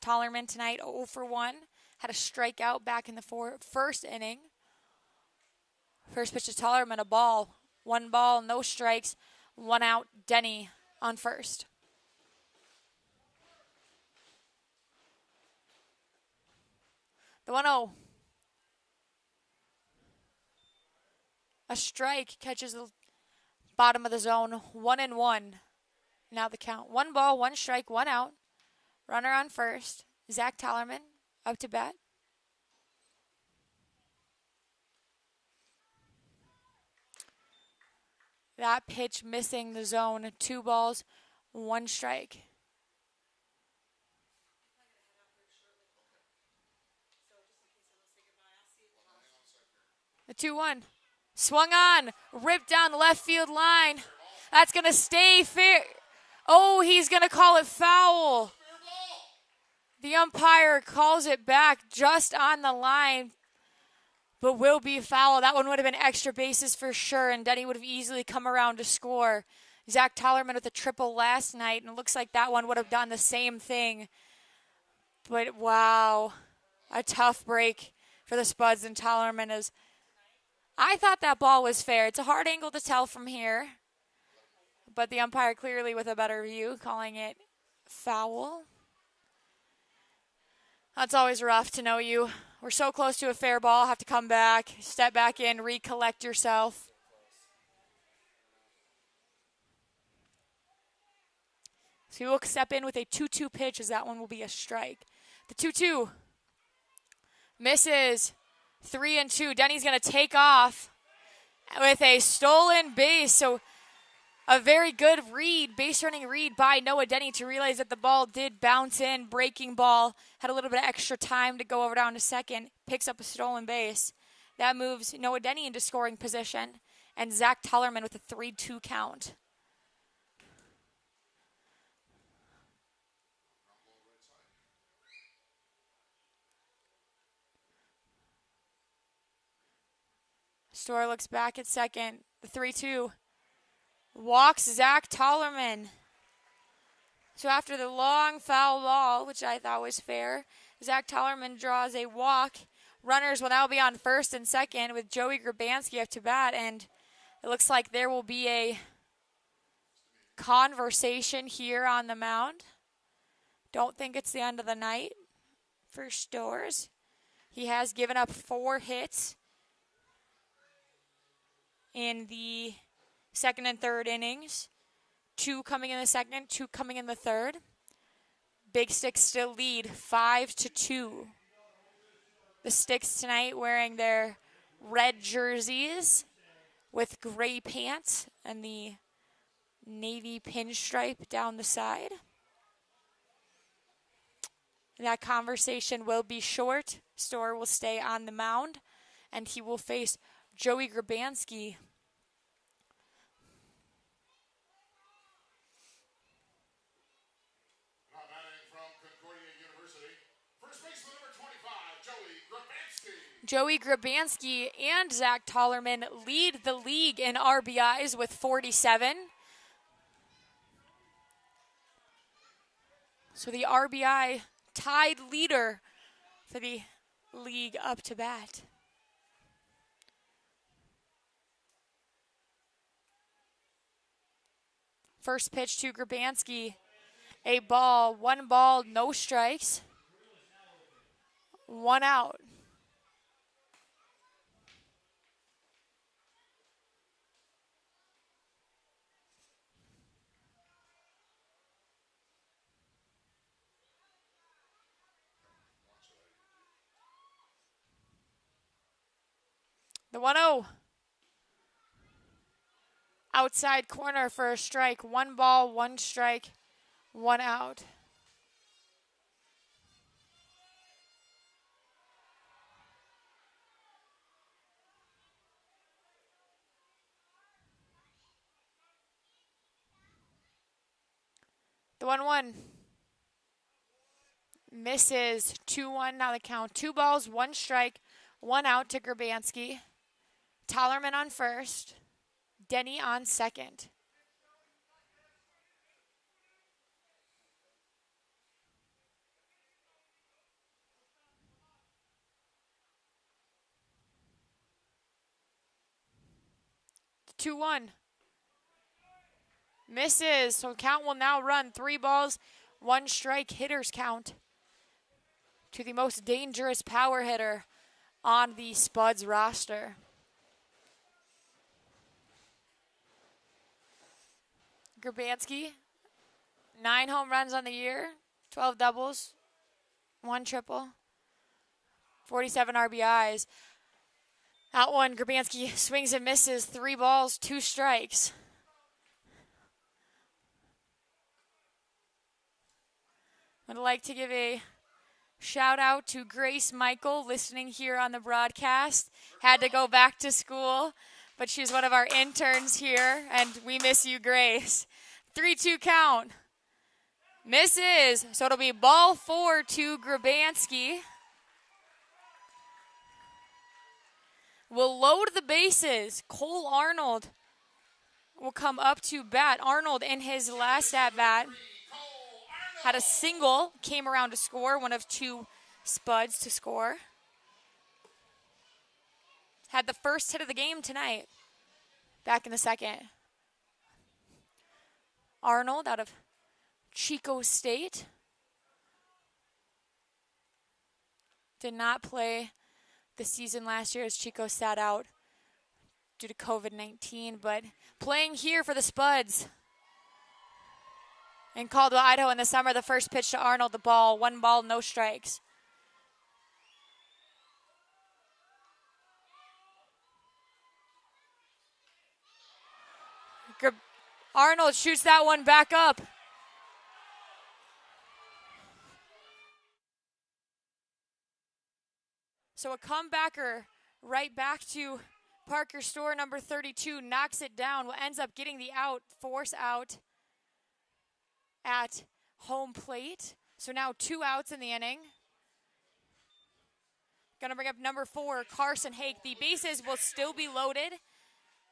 Tollerman tonight 0 for 1. Had a strikeout back in the first inning. First pitch to Tollerman, a ball. 1 ball, no strikes, 1 out. Denny on first. The 1-0. A strike catches the bottom of the zone. 1-1. Now the count. 1 ball, 1 strike, 1 out. Runner on first. Zach Tollerman up to bat. That pitch missing the zone. 2 balls, 1 strike. The 2-1. Swung on. Ripped down the left field line. That's going to stay fair. Oh, he's going to call it foul. The umpire calls it back just on the line, but will be foul. That one would have been extra bases for sure, and Denny would have easily come around to score. Zach Tollerman with a triple last night, and it looks like that one would have done the same thing. But wow, a tough break for the Spuds, and Tollerman is... I thought that ball was fair. It's a hard angle to tell from here, but the umpire clearly with a better view calling it foul. That's always rough to know you. We're so close to a fair ball, have to come back, step back in, recollect yourself. So you will step in with a 2-2 pitch as that one will be a strike. The 2-2 misses. 3-2. Denny's going to take off with a stolen base. So a very good read, base running read by Noah Denny to realize that the ball did bounce in. Breaking ball. Had a little bit of extra time to go over down to second. Picks up a stolen base. That moves Noah Denny into scoring position. And Zach Tollerman with a 3-2 count. Storer looks back at second. The 3-2. Walks Zach Tollerman. So after the long foul ball, which I thought was fair, Zach Tollerman draws a walk. Runners will now be on first and second with Joey Grabanski up to bat. And it looks like there will be a conversation here on the mound. Don't think it's the end of the night for Storers. He has given up 4 hits in the second and third innings. 2 coming in the second, 2 coming in the third. Big Sticks still lead 5-2. The Sticks tonight wearing their red jerseys with gray pants and the navy pinstripe down the side. That conversation will be short. Storer will stay on the mound, and he will face Joey Grabanski. Now batting from Concordia University, first baseman number 25, Joey Grabanski. Joey Grabanski and Zach Tollerman lead the league in RBIs with 47. So the RBI tied leader for the league up to bat. First pitch to Grabansky. A ball, 1 ball, no strikes. 1 out. The 1-0. Outside corner for a strike. 1 ball, 1 strike, 1 out. The 1-1. Misses. 2-1 now the count. 2 balls, 1 strike, 1 out to Grabansky. Tollerman on first. Denny on second. The 2-1. Misses. So count will now run 3 balls, 1 strike, hitters count to the most dangerous power hitter on the Spuds roster. Grabansky, 9 home runs on the year, 12 doubles, 1 triple, 47 RBIs. That one, Grabansky swings and misses, 3 balls, 2 strikes. I'd like to give a shout out to Grace Michael listening here on the broadcast. Had to go back to school, but she's one of our interns here, and we miss you, Grace. 3-2 count. Misses, so it'll be ball 4 to Grabansky. Will load the bases. Cole Arnold will come up to bat. Arnold in his last at-bat had a single, came around to score, one of 2 Spuds to score. Had the first hit of the game tonight, back in the second. Arnold out of Chico State. Did not play the season last year as Chico sat out due to COVID-19, but playing here for the Spuds. In Caldwell, Idaho in the summer, the first pitch to Arnold, the ball, 1 ball, no strikes. Arnold shoots that one back up. So a comebacker right back to Parker Store, number 32, knocks it down, ends up getting the out, force out at home plate. So now 2 outs in the inning. Gonna bring up number 4, Carson Hake. The bases will still be loaded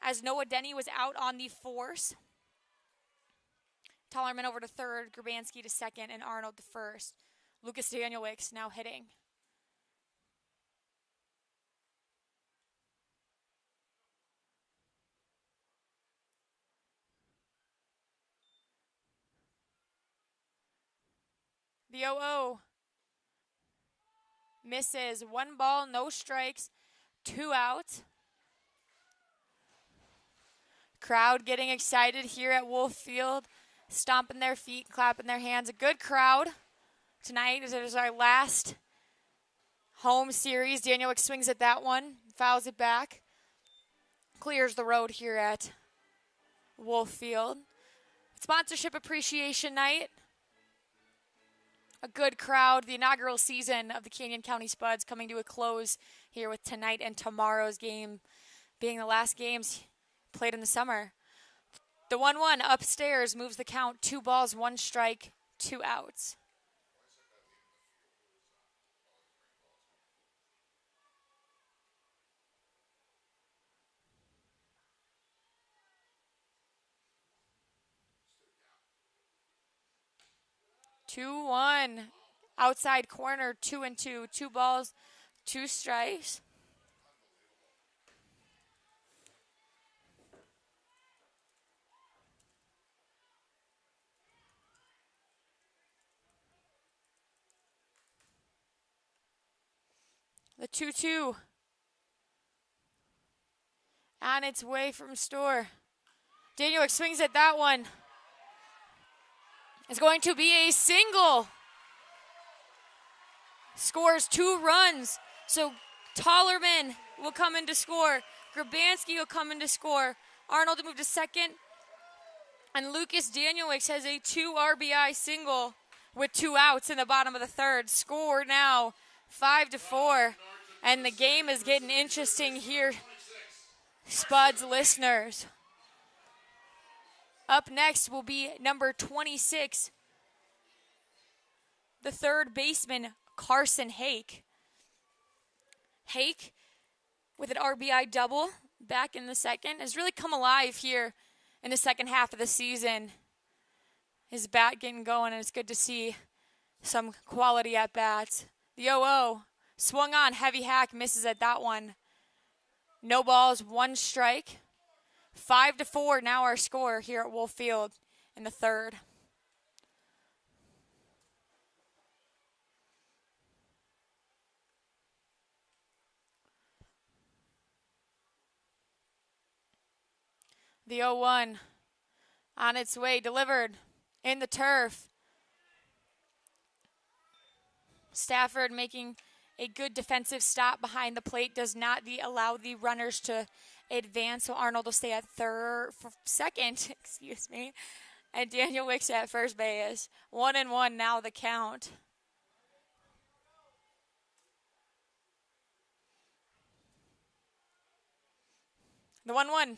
as Noah Denny was out on the force. Tollerman over to third, Grabansky to second, and Arnold to first. Lucas Danielwick's now hitting. The 0-0 misses. 1 ball, no strikes, 2 outs. Crowd getting excited here at Wolf Field, stomping their feet, clapping their hands. A good crowd tonight as it is our last home series. Danielwick swings at that one, fouls it back, clears the road here at Wolf Field. Sponsorship appreciation night. A good crowd. The inaugural season of the Canyon County Spuds coming to a close here with tonight and tomorrow's game being the last games played in the summer. The 1-1 upstairs moves the count. 2 balls, 1 strike, 2 outs. Two, 1. Outside corner, 2-2. 2 balls, 2 strikes. The 2-2 on its way from store. Daniel swings at that one. It's going to be a single. Scores 2 runs. So Tollerman will come in to score. Grabansky will come in to score. Arnold to move to second. And Lucas Danielewicz has a 2 RBI single with 2 outs in the bottom of the third. Score now 5-4. And the game is getting interesting here, Spuds listeners. Up next will be number 26, the third baseman, Carson Hake. Hake, with an RBI double back in the second, has really come alive here in the second half of the season. His bat getting going, and it's good to see some quality at bats. The 0-0 swung on, heavy hack, misses at that one. No balls, 1 strike. 5-4 now our score here at Wolf Field in the third. The 0-1 on its way, delivered in the turf. Stafford making a good defensive stop behind the plate, does not allow the runners to advance, so Arnold will stay at second, excuse me, and Danielewicz at first base. 1-1 now the count. The 1-1.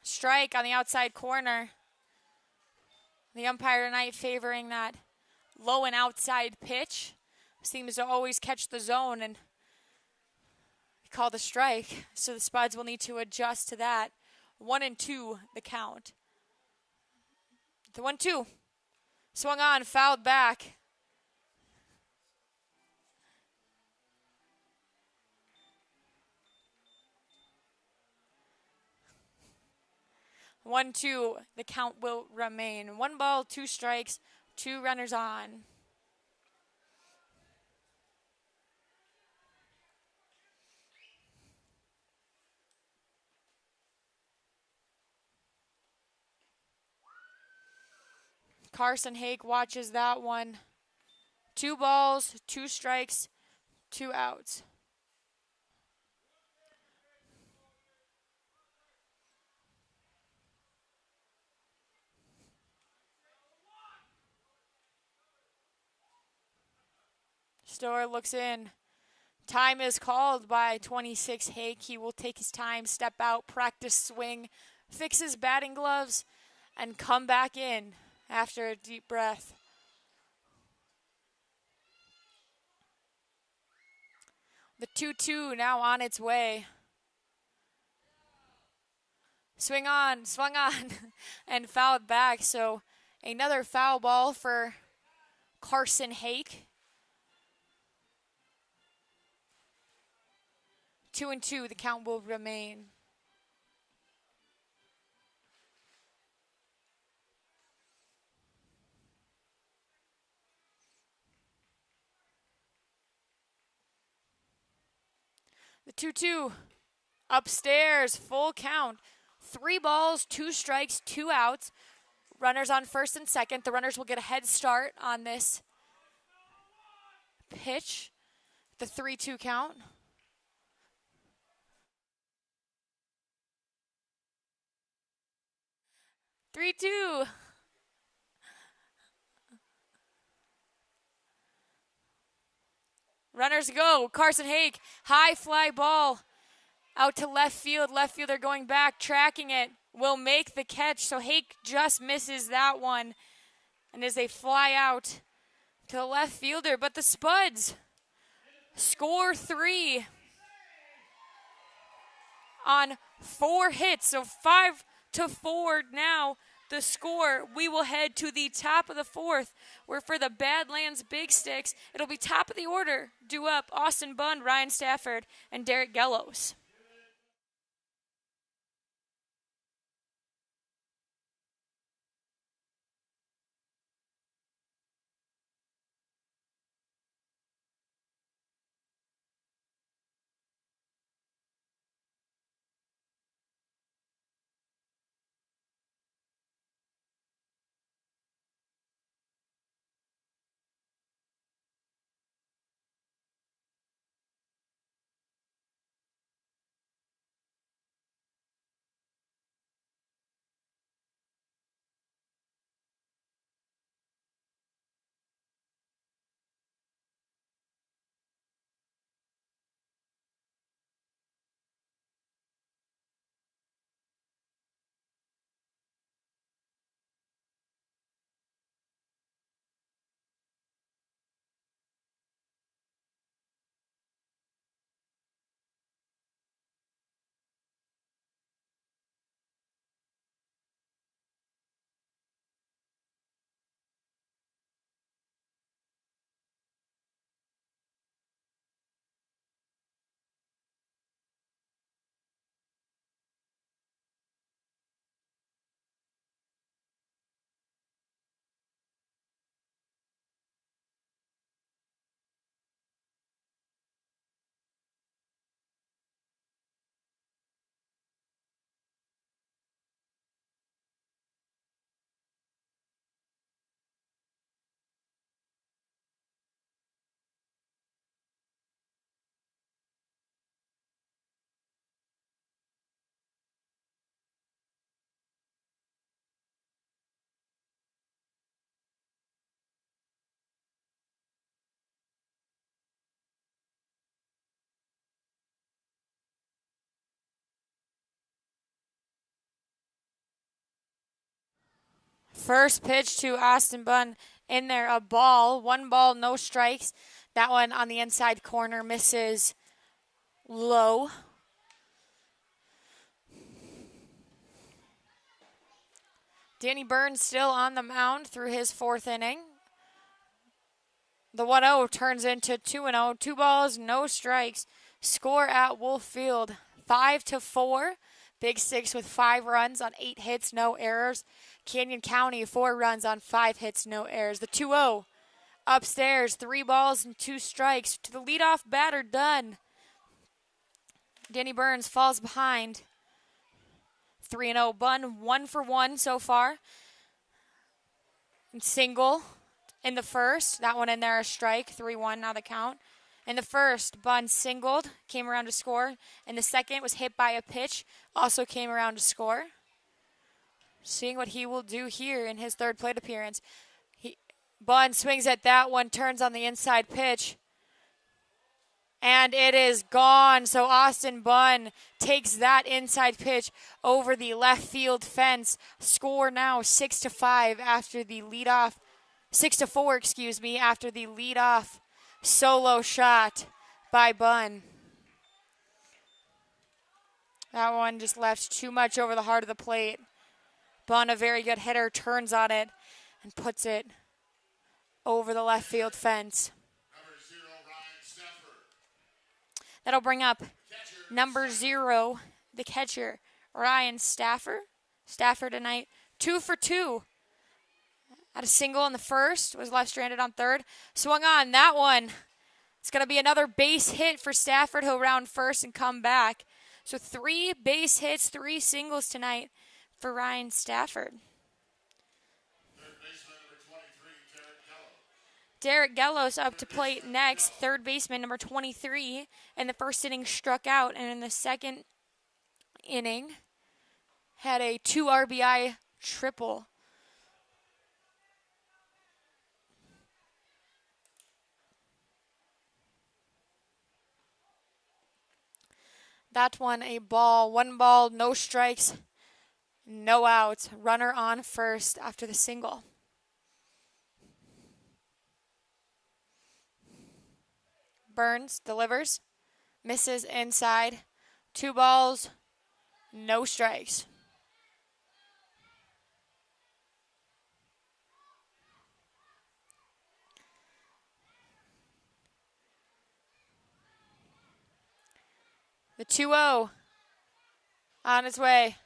Strike on the outside corner. The umpire tonight favoring that low and outside pitch. Seems to always catch the zone and call the strike. So the Spuds will need to adjust to that. 1-2 the count. The 1-2. Swung on, fouled back. One, 2, the count will remain. 1 ball, 2 strikes, 2 runners on. Carson Hake watches that one. 2 balls, 2 strikes, 2 outs. Storer looks in. Time is called by 26 Hake. He will take his time, step out, practice swing, fix his batting gloves, and come back in after a deep breath. The 2-2 now on its way. Swung on, and fouled back. So another foul ball for Carson Hake. 2-2, the count will remain. The 2-2, upstairs, full count. 3 balls, 2 strikes, 2 outs. Runners on first and second. The runners will get a head start on this pitch. The 3-2 count. Three-two. Runners go. Carson Hake, high fly ball out to left field. Left fielder going back, tracking it, will make the catch. So Hake just misses that one. And as they fly out to the left fielder. But the Spuds score 3 on 4 hits. So 5-4 now the score. We will head to the top of the 4th, where for the Badlands Big Sticks, it'll be top of the order. Due up Austin Bund, Ryan Stafford, and Derek Gellos. First pitch to Austin Bunn in there, a ball. 1 ball, no strikes. That one on the inside corner misses low. Danny Burns still on the mound through his 4th inning. The 1-0 turns into 2-0. 2 balls, no strikes. Score at Wolf Field, 5-4. Big Six with 5 runs on 8 hits, no errors. Canyon County, 4 runs on 5 hits, no errors. The 2-0 upstairs, 3 balls and 2 strikes to the leadoff batter, Dunn. Danny Burns falls behind. 3-0 Bunn, 1 for 1 so far. And single in the first. That one in there, a strike. 3-1 now the count. In the first, Bunn singled, came around to score. In the second, was hit by a pitch, also came around to score. Seeing what he will do here in his 3rd plate appearance. Bunn swings at that one, turns on the inside pitch. And it is gone. So Austin Bunn takes that inside pitch over the left field fence. Score now 6-5 after the leadoff. 6-4, excuse me, after the leadoff solo shot by Bunn. That one just left too much over the heart of the plate. Bunn, a very good hitter, turns on it and puts it over the left field fence. That'll bring up number 0, the catcher, Ryan Stafford. Stafford tonight, 2 for 2. Had a single in the first, was left stranded on third. Swung on that one. It's going to be another base hit for Stafford. He'll round first and come back. So 3 base hits, 3 singles tonight for Ryan Stafford. Derek Gallos up to plate next, 3rd baseman, number 23. In the first inning, struck out, and in the second inning, had a 2 RBI triple. That one a ball. 1 ball, no strikes, no outs. Runner on first after the single. Burns delivers, misses inside. 2 balls, no strikes. The 2-0 on its way.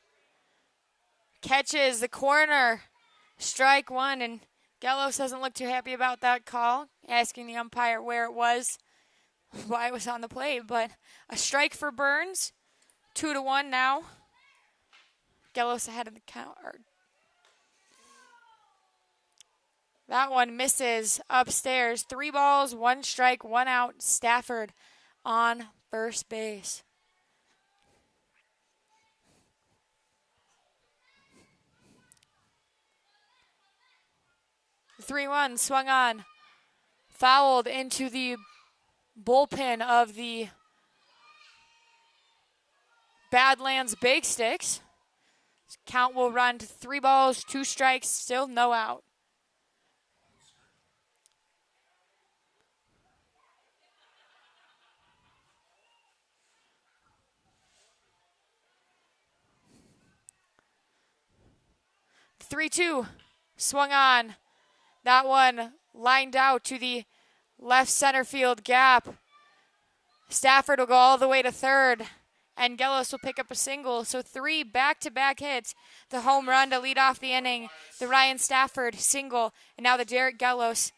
Catches the corner. Strike 1, and Gallos doesn't look too happy about that call, asking the umpire where it was, why it was on the plate. But a strike for Burns. 2-1 now. Gallos ahead of the count. That one misses upstairs. 3 balls, 1 strike, 1 out. Stafford on first base. The 3-1 swung on. Fouled into the bullpen of the Badlands Big Sticks. Count will run to 3 balls, 2 strikes, still no out. The 3-2 swung on. That one lined out to the left center field gap. Stafford will go all the way to third, and Gallos will pick up a single. So 3 back-to-back hits. The home run to lead off the inning. The Ryan Stafford single, and now the Derek Gallos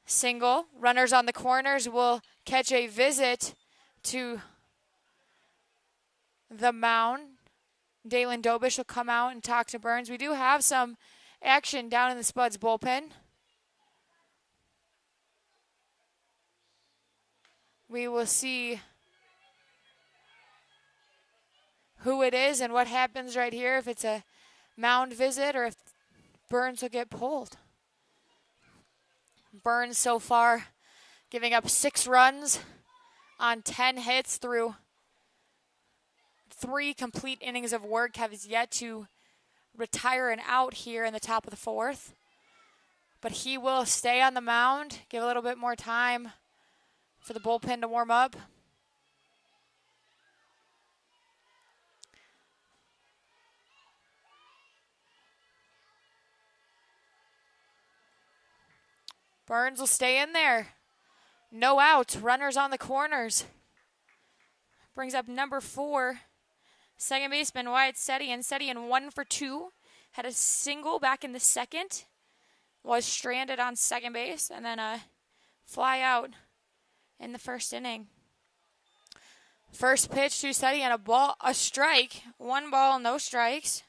single. Runners on the corners will catch a visit to the mound. Dalen Dobish will come out and talk to Burns. We do have some action down in the Spuds bullpen. We will see who it is and what happens right here, if it's a mound visit or if Burns will get pulled. Burns so far giving up 6 runs on 10 hits through 3 complete innings of work, has yet to retire an out here in the top of the fourth. But he will stay on the mound, give a little bit more time for the bullpen to warm up. Burns will stay in there. No outs, runners on the corners. Brings up number 4, second baseman Wyatt Sedian. Sedian 1 for 2. Had a single back in the second. Was stranded on second base. And then a fly out in the first inning. First pitch to Sedian, a strike. 1 ball, no strikes.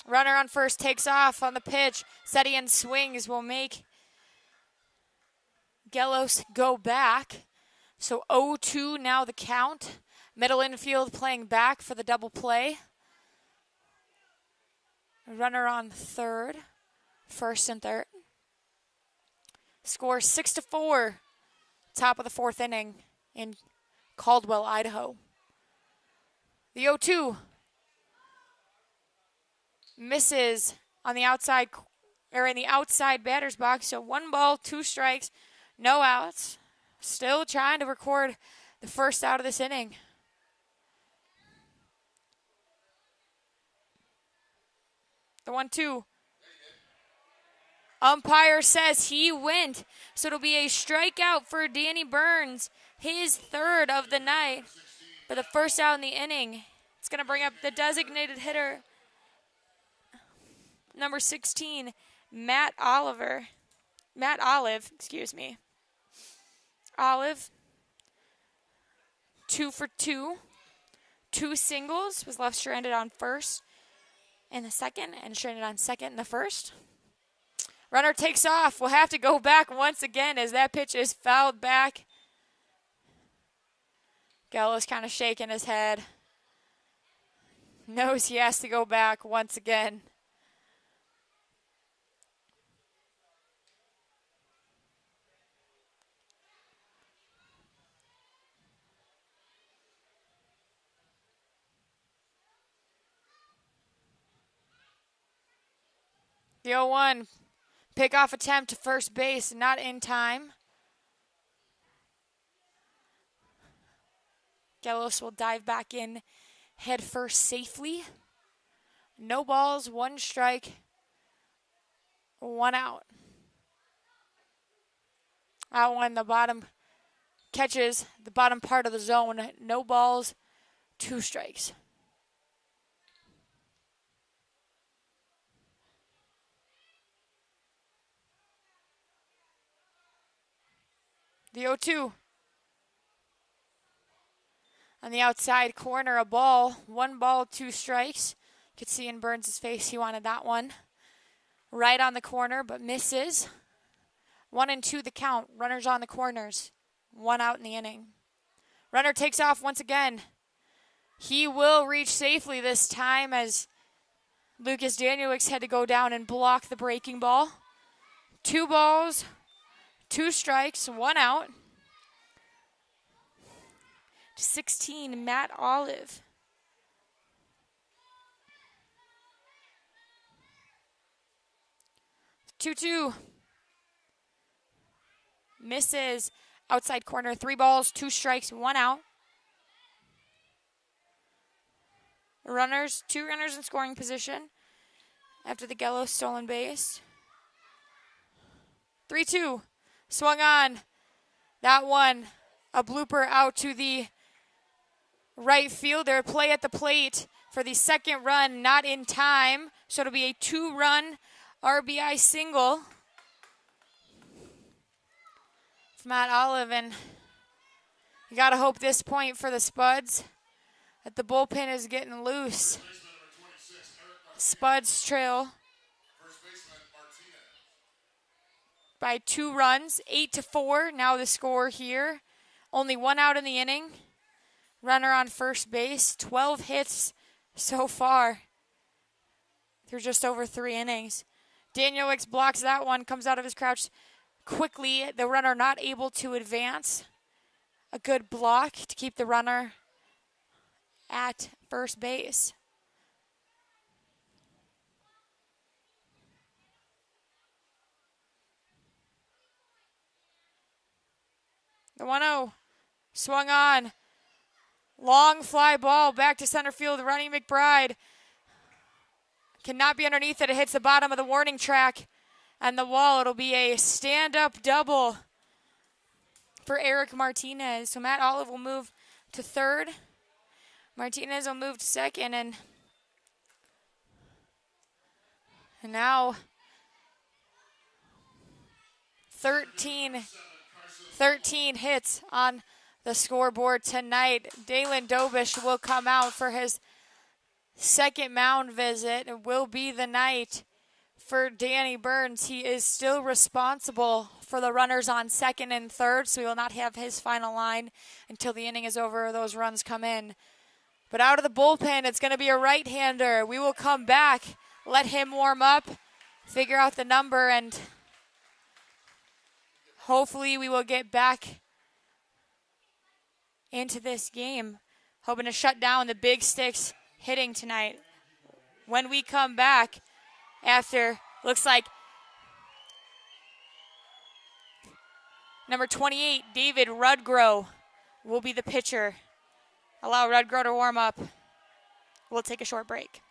Runner on first takes off on the pitch. Sedian swings will make Gelos go back. So 0-2 now the count. Middle infield playing back for the double play. Runner on third, first and third. Score 6-4. Top of the fourth inning in Caldwell, Idaho. The 0-2. Misses on the outside, or in the outside batter's box. So 1 ball, 2 strikes, no outs. Still trying to record the first out of this inning. The 1-2. Umpire says he went. So it'll be a strikeout for Danny Burns. His third of the night for the first out in the inning. It's going to bring up the designated hitter, number 16, Matt Olive, Olive, 2 for 2. 2 singles, was left stranded on first in the second and stranded on second in the first. Runner takes off. We'll have to go back once again as that pitch is fouled back. Gallo's kind of shaking his head. Knows he has to go back once again. The 0-1 pickoff attempt to first base, not in time. Gelos will dive back in head first safely. No balls, 1 strike, 1 out. That one, the bottom catches the bottom part of the zone. No balls, 2 strikes. The 0-2. On the outside corner, a ball. 1 ball, 2 strikes. You could see in Burns' face he wanted that one. Right on the corner, but misses. 1-2 the count. Runners on the corners. 1 out in the inning. Runner takes off once again. He will reach safely this time as Lucas Danielix had to go down and block the breaking ball. 2 balls, 2 strikes, 1 out. 16, Matt Olive. Two. Misses outside corner. 3 balls, 2 strikes, 1 out. Runners, 2 runners in scoring position after the Gelos stolen base. 3-2. Swung on. That one, a blooper out to the right fielder. Play at the plate for the second run, not in time. So it'll be a 2-run RBI single from Matt Olive. And you got to hope this point for the Spuds that the bullpen is getting loose. Spuds trail by 2 runs, 8-4. Now the score here. Only 1 out in the inning. Runner on first base. 12 hits so far through just over 3 innings. Danielix blocks that one, comes out of his crouch quickly. The runner not able to advance. A good block to keep the runner at first base. The 1-0 swung on. Long fly ball back to center field. Ronnie McBride cannot be underneath it. It hits the bottom of the warning track and the wall. It'll be a stand-up double for Eric Martinez. So Matt Olive will move to third. Martinez will move to second, and now 13 hits on the scoreboard tonight. Dalen Dobish will come out for his second mound visit. It will be the night for Danny Burns. He is still responsible for the runners on second and third, so he will not have his final line until the inning is over or those runs come in. But out of the bullpen, it's going to be a right-hander. We will come back, let him warm up, figure out the number, and hopefully we will get back into this game, hoping to shut down the big sticks hitting tonight. When we come back, after looks like number 28, David Rudgrow, will be the pitcher. Allow Rudgrow to warm up. We'll take a short break.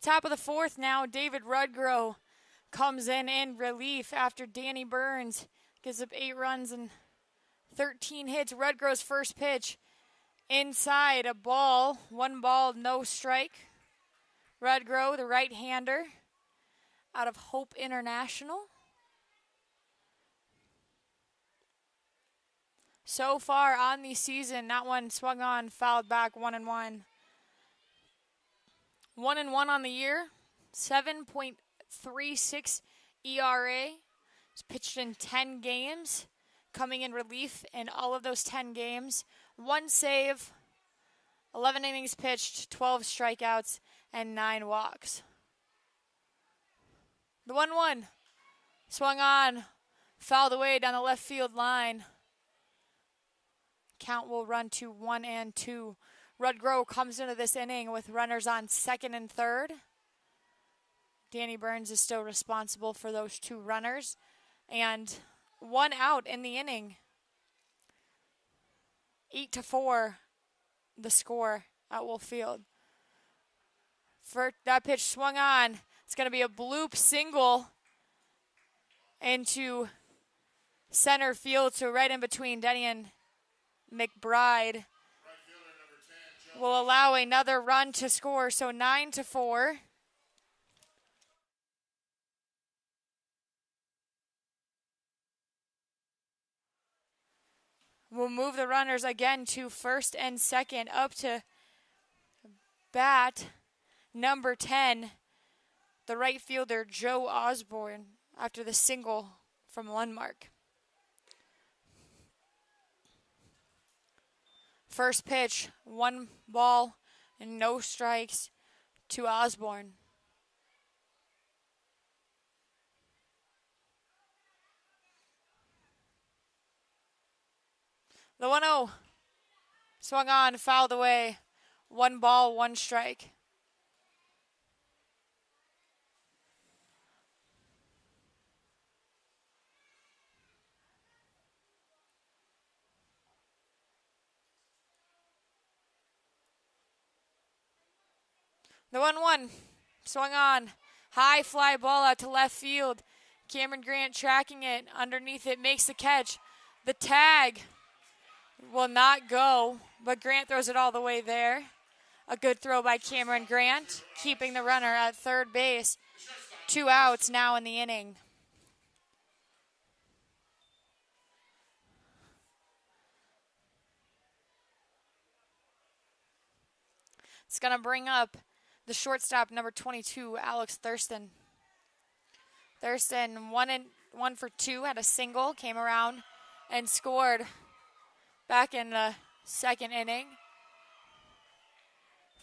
Top of the fourth now, David Rudgrow comes in relief after Danny Burns gives up 8 runs and 13 hits. Rudgrow's first pitch inside, a ball, 1 ball, no strike. Rudgrow, the right-hander out of Hope International. So far on the season, not one swung on, fouled back, 1-1. 1-1 on the year, 7.36 ERA. He's pitched in 10 games, coming in relief in all of those 10 games. 1 save, 11 innings pitched, 12 strikeouts, and 9 walks. The 1-1 swung on, fouled away down the left field line. Count will run to 1-2. Rudgrow comes into this inning with runners on second and third. Danny Burns is still responsible for those 2 runners. And 1 out in the inning. 8-4 the score at Wolf Field. That pitch swung on. It's going to be a bloop single into center field, so right in between Denny and McBride. Will allow another run to score, so 9-4. We'll move the runners again to first and second, up to bat number 10, the right fielder Joe Osborne, after the single from Lundmark. First pitch, 1 ball and no strikes to Osborne. The 1-0 swung on, fouled away. 1 ball, 1 strike. The 1-1 swung on, high fly ball out to left field. Cameron Grant tracking it, underneath it, makes the catch. The tag will not go, but Grant throws it all the way there. A good throw by Cameron Grant, keeping the runner at third base. 2 outs now in the inning. It's going to bring up the shortstop, number 22, Alex Thurston. Thurston, 1 for 2, had a single, came around and scored back in the second inning.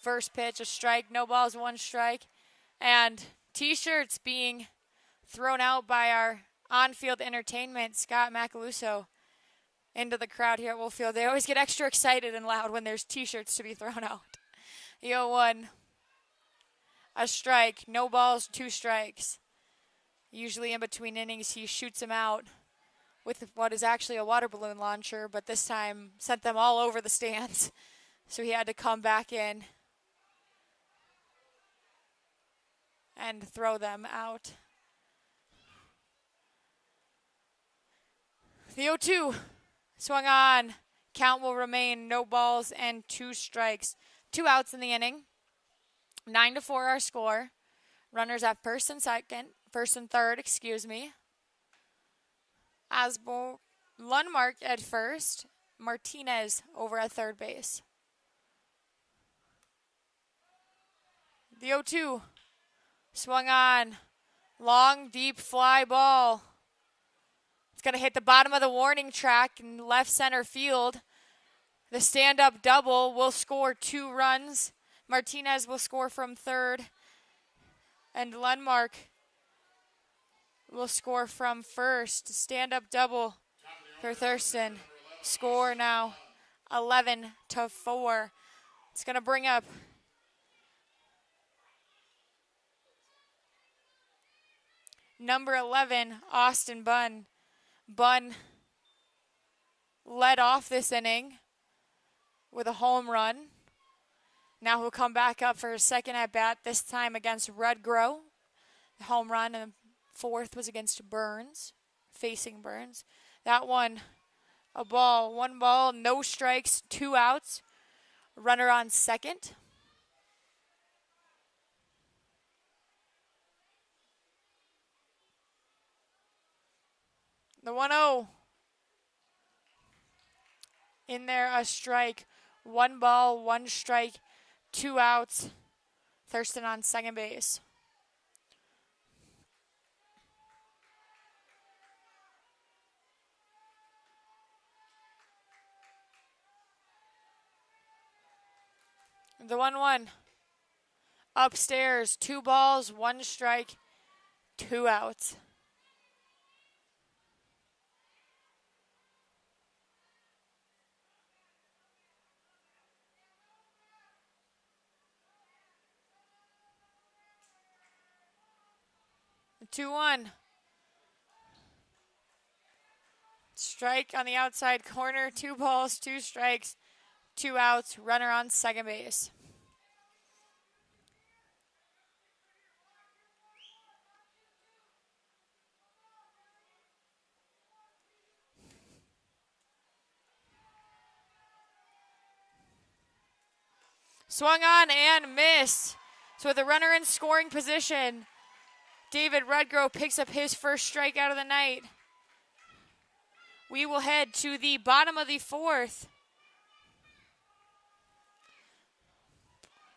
First pitch, a strike, no balls, 1 strike. And T-shirts being thrown out by our on-field entertainment, Scott Macaluso, into the crowd here at Wolf Field. They always get extra excited and loud when there's T-shirts to be thrown out. 0-1, a strike, no balls, 2 strikes. Usually in between innings, he shoots them out with what is actually a water balloon launcher, but this time sent them all over the stands. So he had to come back in and throw them out. The 0-2 swung on. Count will remain, no balls and 2 strikes. 2 outs in the inning. 9-4 our score. Runners at first and third, Osborne, Lundmark at first. Martinez over at third base. The 0-2 swung on. Long, deep fly ball. It's going to hit the bottom of the warning track in left center field. The stand-up double will score 2 runs. Martinez will score from third. And Lundmark will score from first. Stand-up double for Thurston. Score now 11-4. It's going to bring up number 11, Austin Bunn. Bunn led off this inning with a home run. Now he'll come back up for his second at-bat, this time against Rudgrow. The home run, and the fourth was against Burns, facing Burns. That one, a ball, 1 ball, no strikes, 2 outs. Runner on second. The 1-0. In there, a strike. 1 ball, 1 strike, 2 outs. Thurston on second base. The 1-1. Upstairs, 2 balls, 1 strike, 2 outs. 2-1. Strike on the outside corner. 2 balls, 2 strikes, 2 outs. Runner on second base. Swung on and missed. So with a runner in scoring position, David Redgrove picks up his first strikeout of the night. We will head to the bottom of the 4th,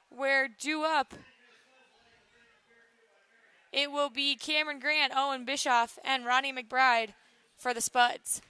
where due up, it will be Cameron Grant, Owen Bischoff, and Ronnie McBride for the Spuds.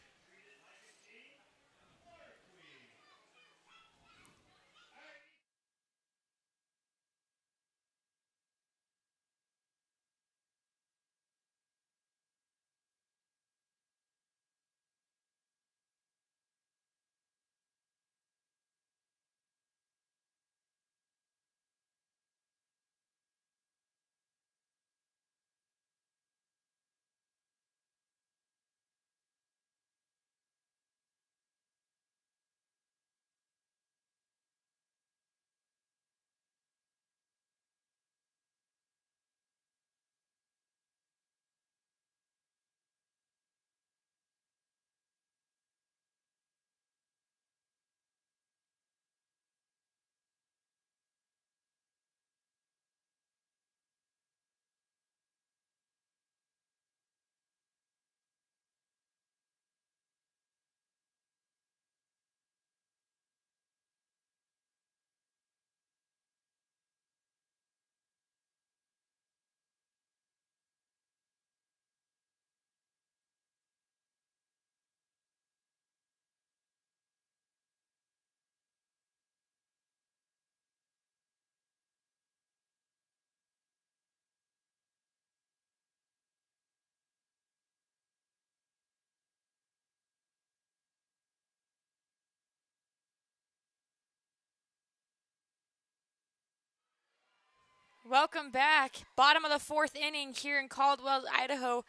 Welcome back. Bottom of the 4th inning here in Caldwell, Idaho.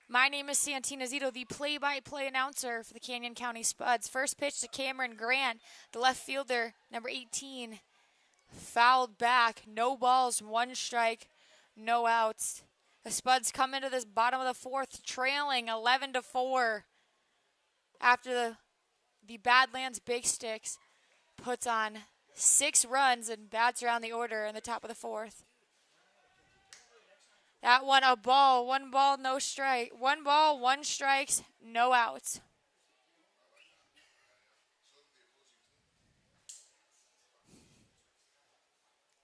My name is Santina Zito, the play-by-play announcer for the Canyon County Spuds. First pitch to Cameron Grant, the left fielder, number 18. Fouled back. No balls, 1 strike, no outs. The Spuds come into this bottom of the 4th trailing 11-4 after the Badlands Big Sticks puts on 6 runs and bats around the order in the top of the 4th. That one a ball, 1 ball, no strike. 1 ball, 1 strikes, no outs.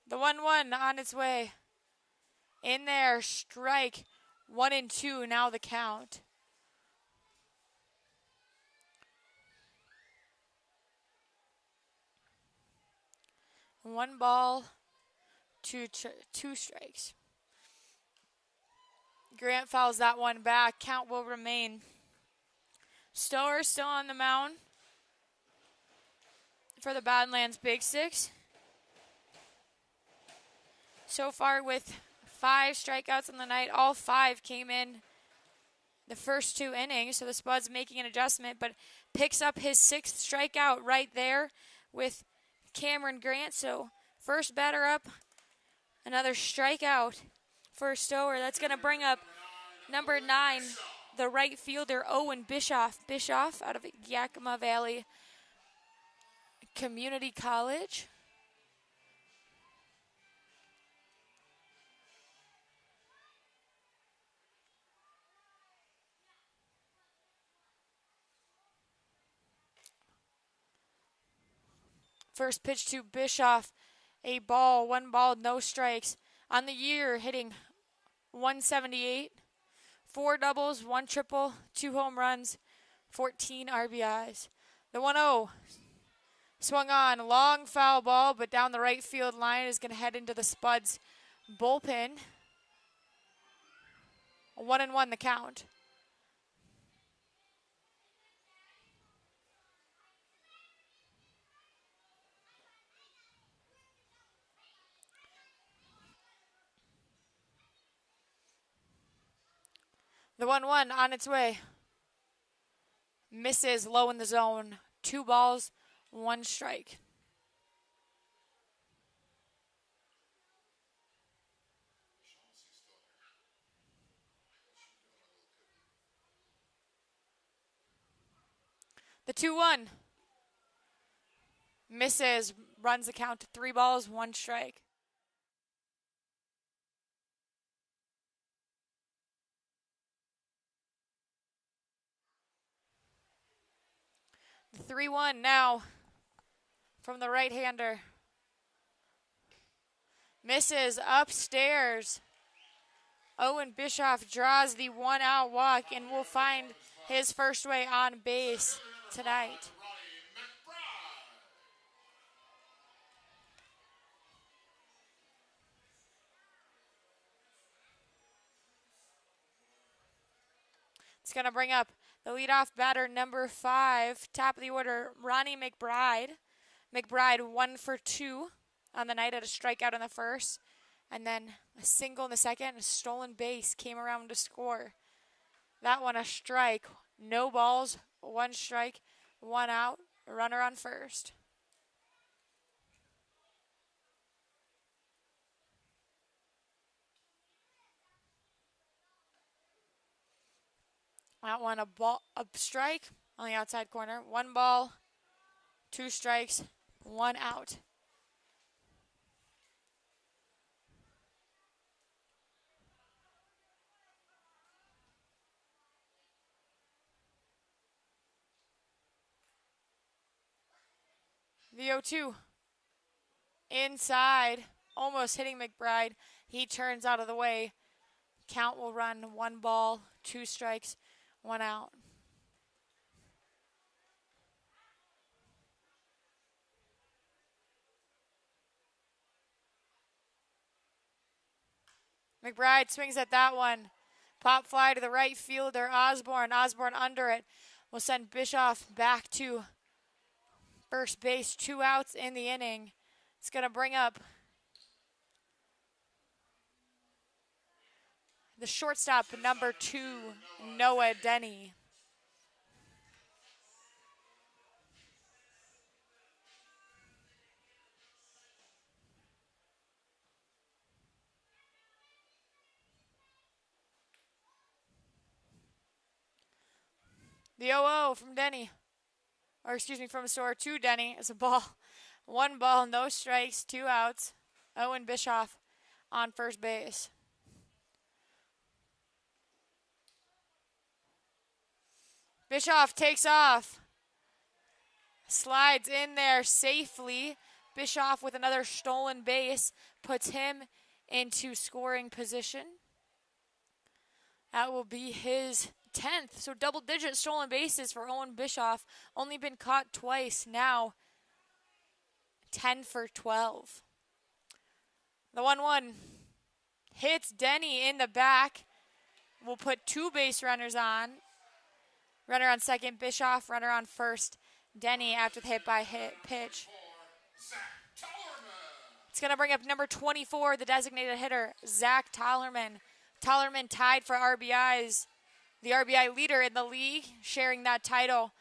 The 1-1 on its way. In there, strike 1-2, now the count. One ball, two strikes. Grant fouls that one back. Count will remain. Stower still on the mound for the Badlands Big Six. So far with 5 strikeouts on the night, all 5 came in the first 2 innings, so the Spuds making an adjustment, but picks up his 6th strikeout right there with Cameron Grant. So first batter up, another strikeout for Stower. That's going to bring up number 9, the right fielder, Owen Bischoff. Bischoff out of Yakima Valley Community College. First pitch to Bischoff, a ball, 1 ball, no strikes. On the year, hitting 178, 4 doubles, 1 triple, 2 home runs, 14 RBIs. The 1-0 swung on, long foul ball, but down the right field line is going to head into the Spuds bullpen. 1-1 the count. The 1-1 on its way. Misses low in the zone. 2 balls, 1 strike. The 2-1. Misses, runs the count to 3 balls, 1 strike. The 3-1 now from the right-hander. Misses upstairs. Owen Bischoff draws the 1-out walk and will find his first way on base tonight. It's going to bring up the leadoff batter, number 5, top of the order, Ronnie McBride. McBride 1 for 2 on the night at a strikeout in the first, and then a single in the second. A stolen base came around to score. That one a strike. No balls, 1 strike, 1 out, runner on first. That one a strike on the outside corner. 1 ball, 2 strikes, 1 out. The 0-2. Inside, almost hitting McBride. He turns out of the way. Count will run 1 ball, 2 strikes, 1 out. McBride swings at that one. Pop fly to the right fielder, Osborne. Osborne under it. Will send Bischoff back to first base. 2 outs in the inning. It's going to bring up the shortstop, number 2, Noah Denny. The 0-0 from Denny. Or excuse me, from Sora to Denny. It's a ball. 1 ball, no strikes, 2 outs. Owen Bischoff on first base. Bischoff takes off. Slides in there safely. Bischoff with another stolen base puts him into scoring position. That will be his 10th. So double-digit stolen bases for Owen Bischoff. Only been caught twice. Now 10 for 12. The 1-1 hits Denny in the back. We'll put 2 base runners on. Runner on second, Bischoff. Runner on first, Denny, after the hit by pitch. It's going to bring up number 24, the designated hitter, Zach Tollerman. Tollerman tied for RBIs, the RBI leader in the league, sharing that title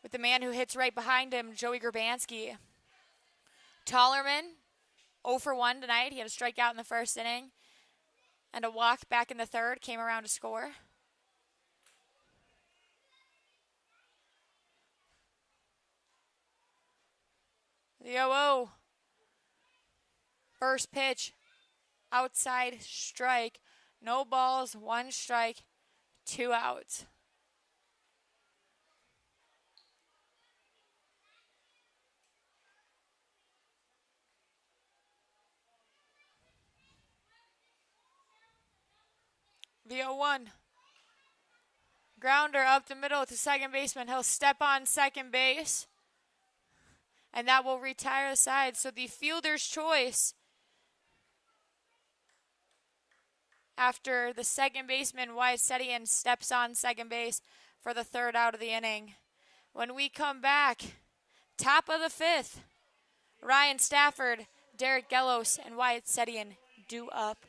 with the man who hits right behind him, Joey Grabansky. Tollerman, 0 for 1 tonight. He had a strikeout in the first inning and a walk back in the third, came around to score. The 0-0. First pitch, outside strike. No balls, 1 strike, 2 outs. The 0-1. Grounder up the middle to second baseman. He'll step on second base. And that will retire the side. So the fielder's choice after the second baseman, Wyatt Setian, steps on second base for the 3rd out of the inning. When we come back, top of the 5th, Ryan Stafford, Derek Gellos, and Wyatt Setian due up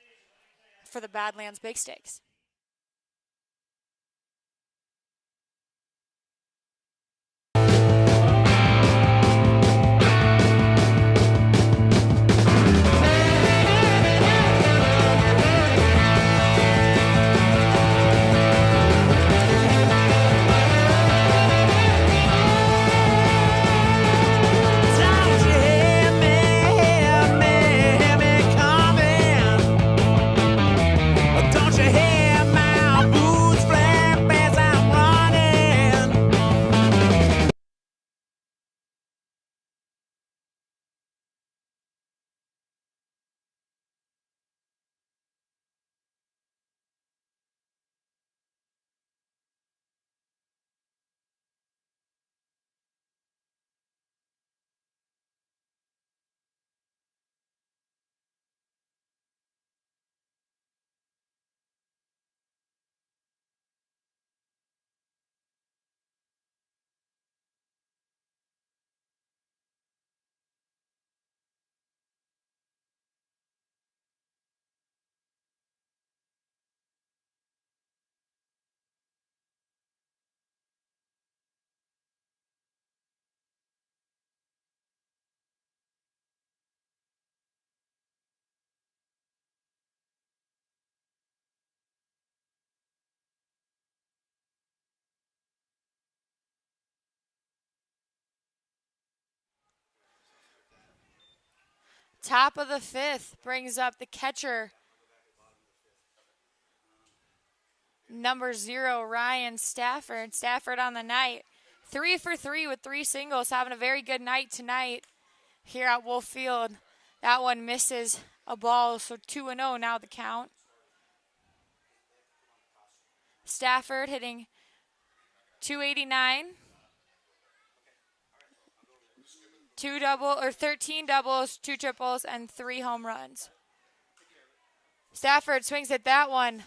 for the Badlands Big Stakes. Top of the fifth brings up the catcher, number 0, Ryan Stafford. Stafford on the night. 3 for 3 with 3 singles, having a very good night tonight here at Wolf Field. That one misses a ball, so 2-0 now the count. Stafford hitting .289, 13 doubles, 2 triples, and 3 home runs. Stafford swings at that one.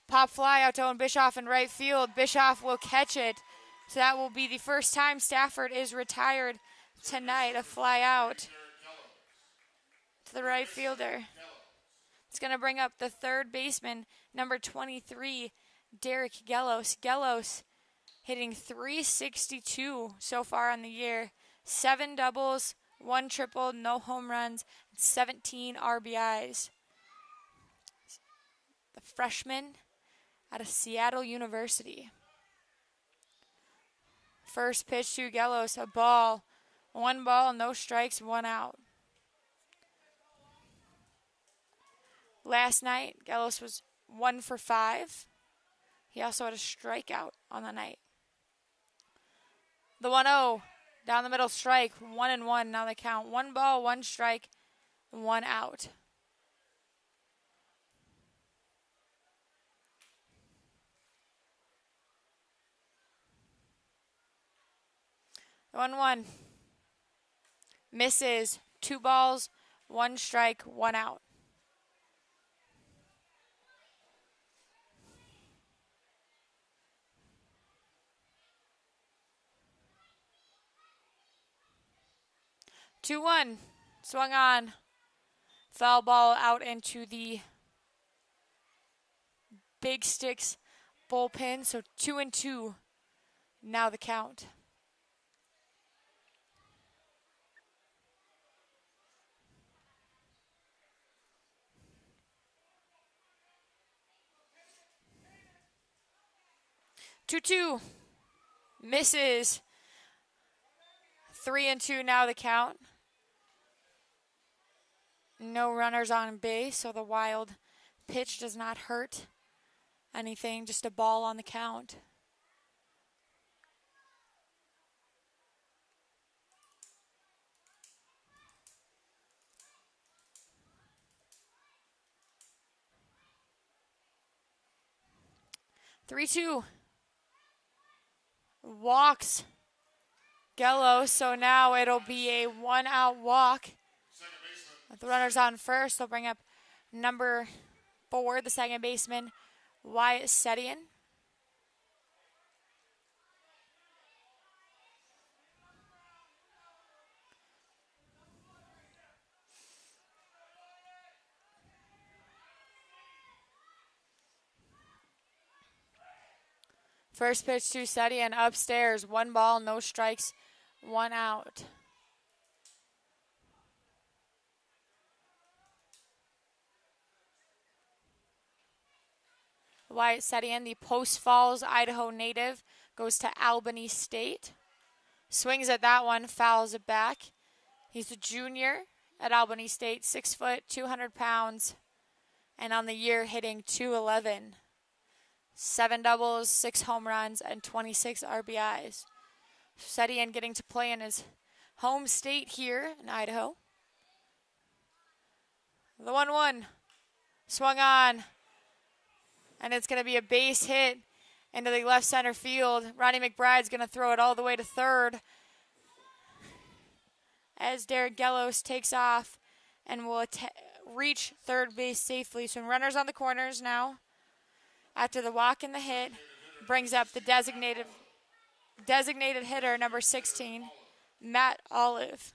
Pop fly out to Owen Bischoff in right field. Bischoff will catch it. So that will be the first time Stafford is retired tonight. A fly out to the right fielder. It's going to bring up the third baseman, number 23, Derek Gellos. Gellos hitting .362 so far on the year. 7 doubles, 1 triple, no home runs, 17 RBIs. The freshman out of Seattle University. First pitch to Gellos, a ball. 1 ball, no strikes, 1 out. Last night, Gellos was 1 for 5. He also had a strikeout on the night. The 1-0, down the middle strike, 1-1 now the count. 1 ball, 1 strike, 1 out. The 1-1 misses. 2 balls, 1 strike, 1 out. Two-1, swung on, foul ball out into the Big Sticks bullpen. So 2-2, now the count. Two, misses. 3-2 now the count. No runners on base, so the wild pitch does not hurt anything, just a ball on the count. Three-two. Walks Gellos, so now it'll be a 1-out walk. With the runners on first, they'll bring up number 4, the second baseman, Wyatt Sedian. First pitch to Sedian upstairs, 1 ball, no strikes, 1 out. Wyatt Sedian, the Post Falls, Idaho native, goes to Albany State. Swings at that one, fouls it back. He's a junior at Albany State, 6 foot, 200 pounds, and on the year hitting .211. 7 doubles, 6 home runs, and 26 RBIs. Sedian getting to play in his home state here in Idaho. The 1-1 swung on, and it's going to be a base hit into the left center field. Ronnie McBride's going to throw it all the way to third as Derek Gellos takes off and will reach third base safely. So runners on the corners now. After the walk and the hit, brings up the designated hitter, number 16, Matt Olive.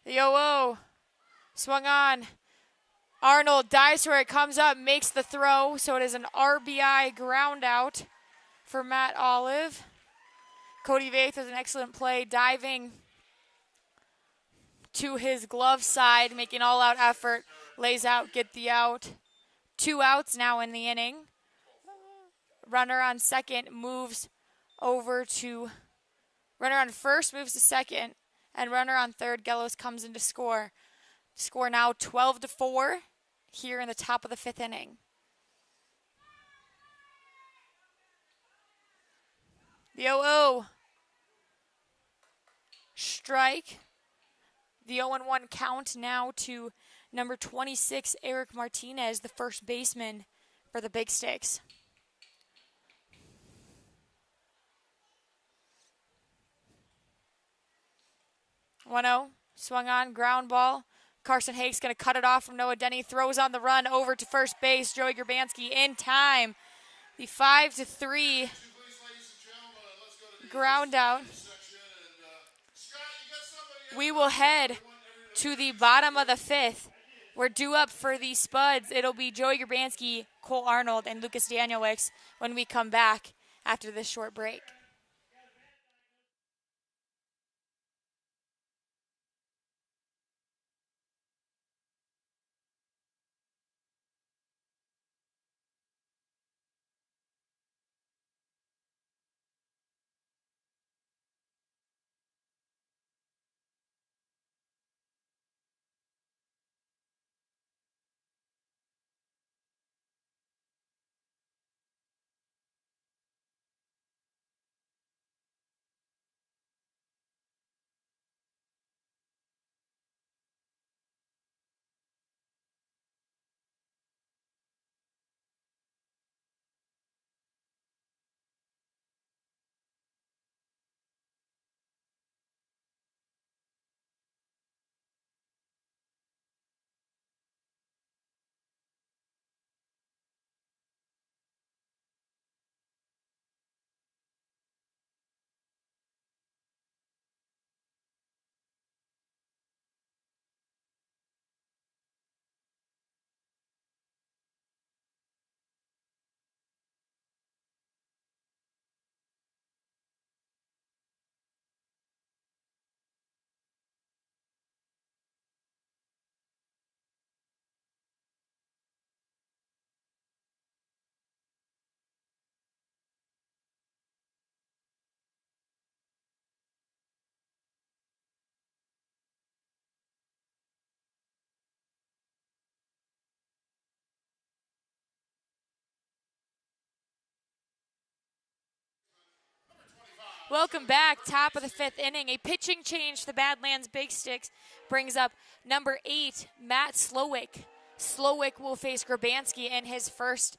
The 0-0 swung on. Arnold dives where it comes up, makes the throw, so it is an RBI ground out for Matt Olive. Cody Vaith with an excellent play, diving to his glove side, making all-out effort. Lays out, get the out. 2 outs now in the inning. Runner on second moves over to, runner on first moves to second, and runner on third, Gellos comes in to score. Score now 12-4 here in the top of the 5th inning. The 0-0. Strike. The 0-1 count now to number 26, Eric Martinez, the first baseman for the Big Sticks. 1-0, swung on, ground ball. Carson Hake's going to cut it off from Noah Denny, throws on the run over to first base. Joey Grabanski in time. The 5-3 ground out. We will head to the bottom of the 5th. We're due up for the Spuds. It'll be Joey Grabanski, Cole Arnold, and Lucas Danielewicz when we come back after this short break. Welcome back, top of the 5th inning. A pitching change to the Badlands Big Sticks brings up number 8, Matt Slowick. Slowick will face Grabanski in his first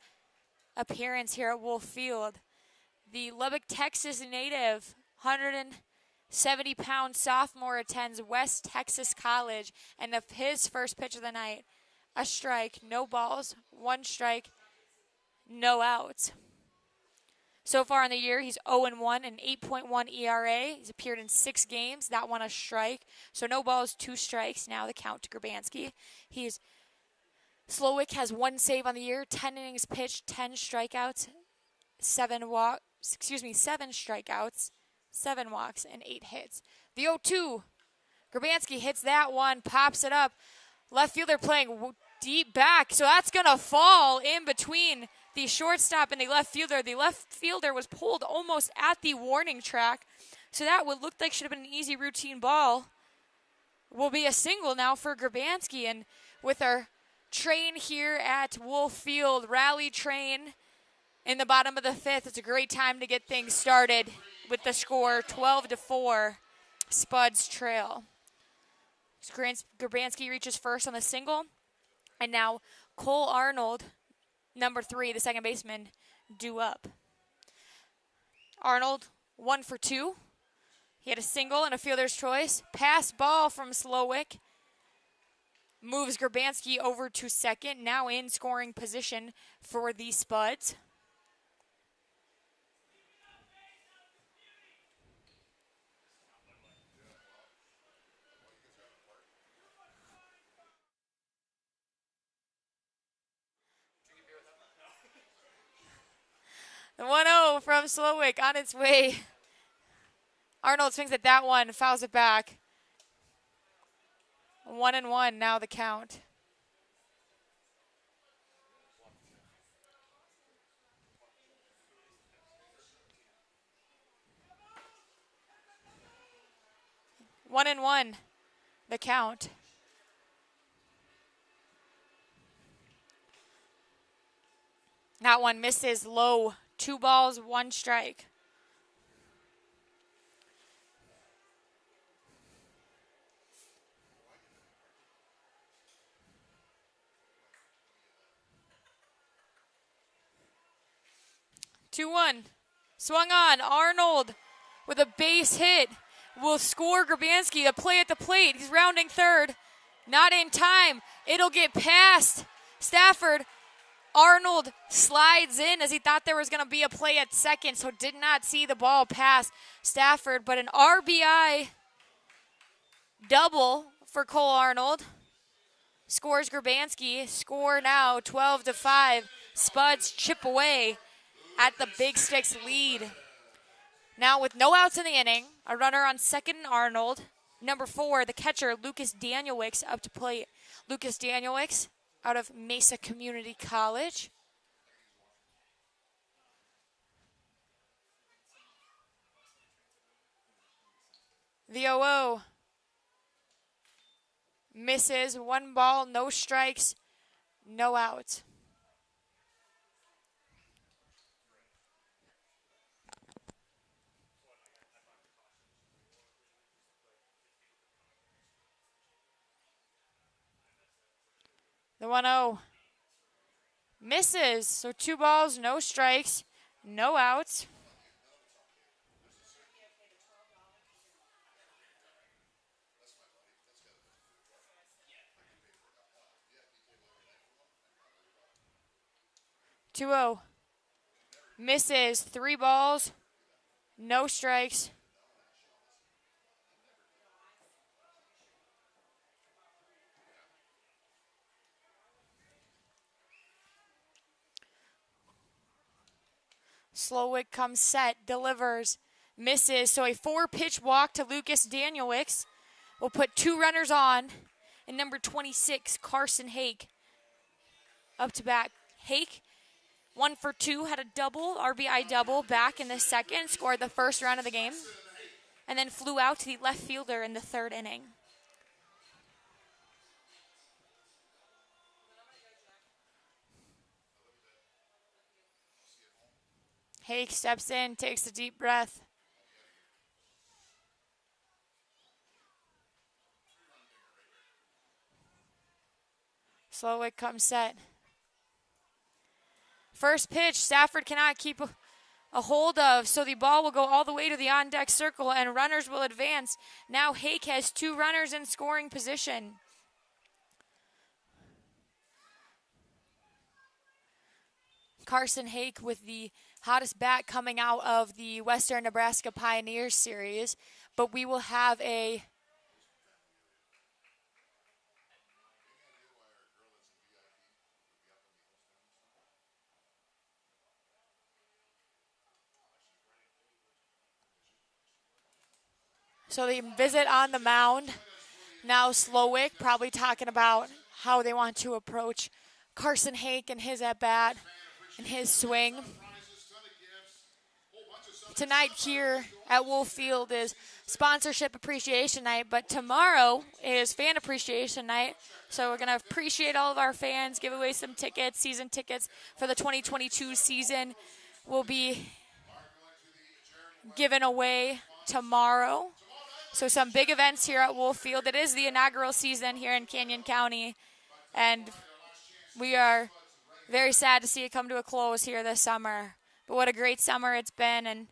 appearance here at Wolf Field. The Lubbock, Texas native, 170-pound sophomore, attends West Texas College, and his first pitch of the night, a strike, no balls, 1 strike, no outs. So far in the year, he's 0-1, an 8.1 ERA. He's appeared in 6 games, that one a strike. So no balls, 2 strikes. Now the count to Grabanski. Slowick has 1 save on the year, 10 innings pitched, 10 strikeouts, 7 strikeouts, 7 walks, and 8 hits. The 0-2, Grabanski hits that one, pops it up. Left fielder playing deep back, so that's going to fall in between the shortstop and the left fielder. The left fielder was pulled almost at the warning track, so that would look like should have been an easy routine ball. Will be a single now for Grabanski, and with our train here at Wolf Field, rally train in the bottom of the 5th, it's a great time to get things started with the score 12-4, Spuds trail. Grabanski reaches first on the single, and now Cole Arnold, number 3, the second baseman, due up. Arnold, 1 for 2. He had a single and a fielder's choice. Pass ball from Slowick. Moves Grabanski over to second, now in scoring position for the Spuds. The 1-0 from Slowick on its way. Arnold swings at that one, fouls it back. 1-1 now the count. One and one, the count. That one misses low. 2 balls, 1 strike. Two one. Swung on. Arnold with a base hit will score. Grabanski, the play at the plate. He's rounding third. Not in time. It'll get past Stafford. Arnold slides in as he thought there was going to be a play at second, so did not see the ball pass Stafford. But an RBI double for Cole Arnold. Scores Grabanski. Score now 12-5. Spuds chip away at the Big Sticks lead. Now with no outs in the inning, a runner on second and Arnold. Number 4, the catcher, Lucas Danielwicks, up to plate. Lucas Danielwicks out of Mesa Community College. The 0-0 misses. 1 ball, no strikes, no outs. The 1-0 misses. So 2 balls, no strikes, no outs. Two-0 misses. 3 balls, no strikes. Slowick comes set, delivers, misses. So a 4-pitch walk to Lucas Danielwicks will put 2 runners on. And number 26, Carson Hake, up to bat. Hake, 1 for 2, had a double, RBI double back in the second, scored the first run of the game, and then flew out to the left fielder in the 3rd inning. Hake steps in, takes a deep breath. Slowick comes set. First pitch, Stafford cannot keep a hold of, so the ball will go all the way to the on-deck circle, and runners will advance. Now Hake has 2 runners in scoring position. Carson Hake with the hottest bat coming out of the Western Nebraska Pioneers series, but we will have a so the visit on the mound. Now Slowick probably talking about how they want to approach Carson Hake and his at-bat and his swing. Tonight here at Wolf Field is sponsorship appreciation night, but tomorrow is fan appreciation night. So we're going to appreciate all of our fans, give away some tickets, season tickets for the 2022 season will be given away tomorrow. So some big events here at Wolf Field. It is the inaugural season here in Canyon County, and we are very sad to see it come to a close here this summer. But what a great summer it's been, and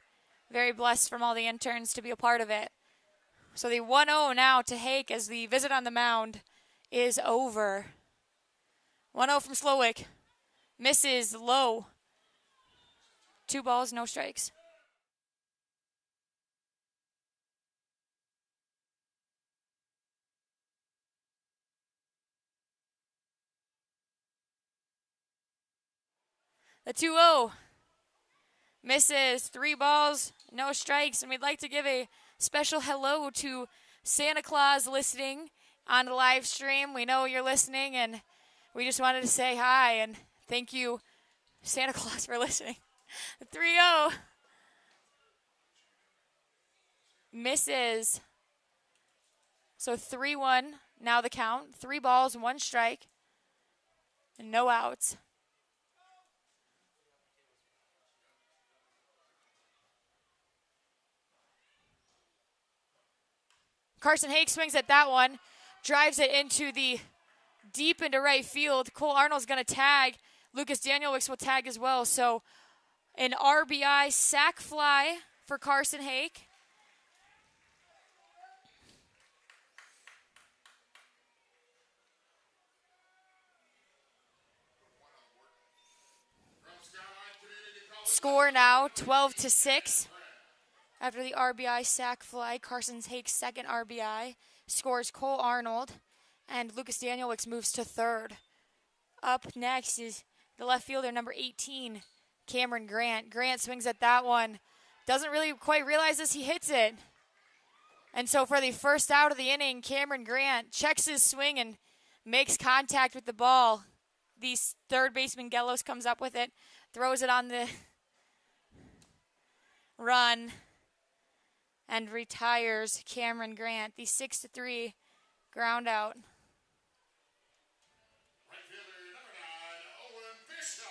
very blessed from all the interns to be a part of it. So the 1-0 now to Hake as the visit on the mound is over. 1-0 from Slowick. Misses low. 2 balls, no strikes. The 2-0 misses. 3 balls, no strikes. And we'd like to give a special hello to Santa Claus listening on the live stream. We know you're listening, and we just wanted to say hi and thank you, Santa Claus, for listening. 3-0. Misses. So 3-1 now the count. 3 balls, 1 strike, and no outs. Carson Hake swings at that one, drives it into the deep into right field. Cole Arnold's going to tag. Lucas Danielewicz will tag as well. So an RBI sac fly for Carson Hake. Score now 12-6. After the RBI sac fly, Carson Hake's second RBI scores Cole Arnold, and Lucas Danielewicz moves to third. Up next is the left fielder, number 18, Cameron Grant. Grant swings at that one. Doesn't really quite realize as he hits it. And so for the first out of the inning, Cameron Grant checks his swing and makes contact with the ball. The third baseman, Gellos, comes up with it, throws it on the run, and retires Cameron Grant. The 6-3 ground out. Right fielder, number 9, Owen Bischoff.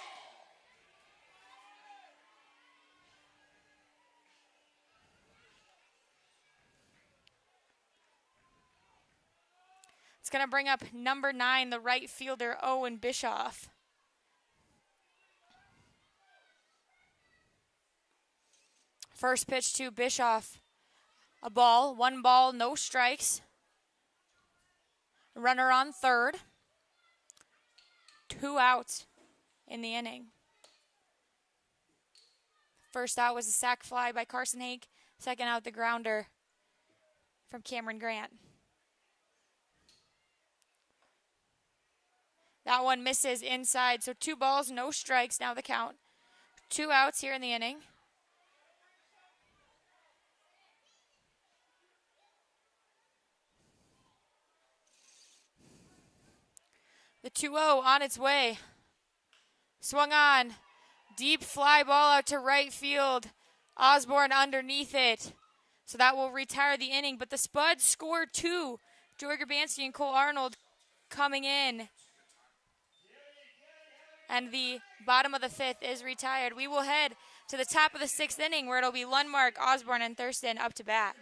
It's going to bring up number 9, the right fielder, Owen Bischoff. First pitch to Bischoff. A ball, 1 ball, no strikes. Runner on third. 2 outs in the inning. First out was a sac fly by Carson Hake. Second out, the grounder from Cameron Grant. That one misses inside, so 2 balls, no strikes, now the count. 2 outs here in the inning. The 2-0 on its way. Swung on. Deep fly ball out to right field. Osborne underneath it. So that will retire the inning. But the Spuds score 2. Joey Grabanski and Cole Arnold coming in. And the bottom of the 5th is retired. We will head to the top of the 6th inning where it'll be Lundmark, Osborne, and Thurston up to bat.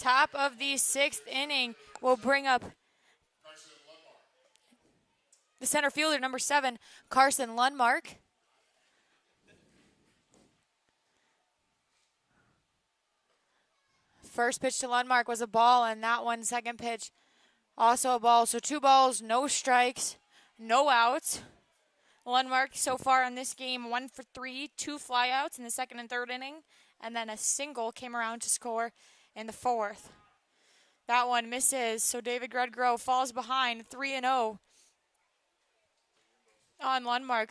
Top of the 6th inning will bring up the center fielder, number 7, Carson Lundmark. First pitch to Lundmark was a ball, and that one, second pitch, also a ball. So 2 balls, no strikes, no outs. Lundmark so far in this game, 1 for 3, 2 flyouts in the second and third inning, and then a single came around to score in the 4th. That one misses, so David Redgrove falls behind 3-0 on Lundmark.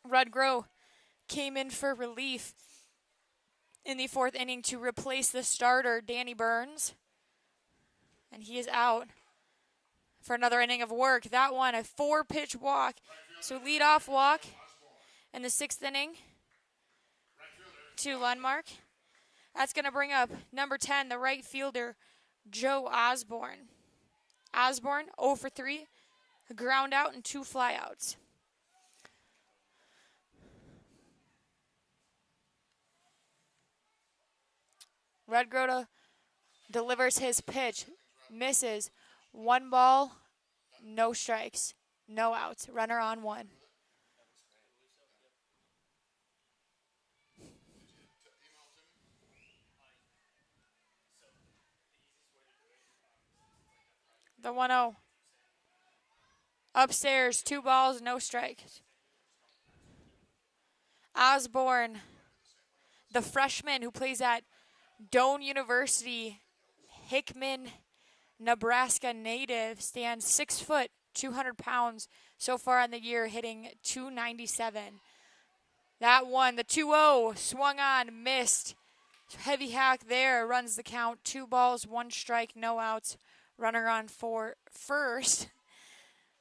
Redgrove came in for relief in the 4th inning to replace the starter, Danny Burns, and he is out for another inning of work. That one, a 4-pitch walk, so leadoff walk in the 6th inning to Lundmark. That's going to bring up number 10, the right fielder, Joe Osborne. Osborne, 0 for 3, a ground out and 2 flyouts. Redgrove delivers his pitch, misses, 1 ball, no strikes, no outs, runner on 1. The 1-0. Upstairs, 2 balls, no strikes. Osborne, the freshman who plays at Doane University, Hickman, Nebraska native, stands 6 foot, 200 pounds so far in the year, hitting .297. That one, the 2-0, swung on, missed. Heavy hack there, runs the count. 2 balls, 1 strike, no outs. Runner on for first.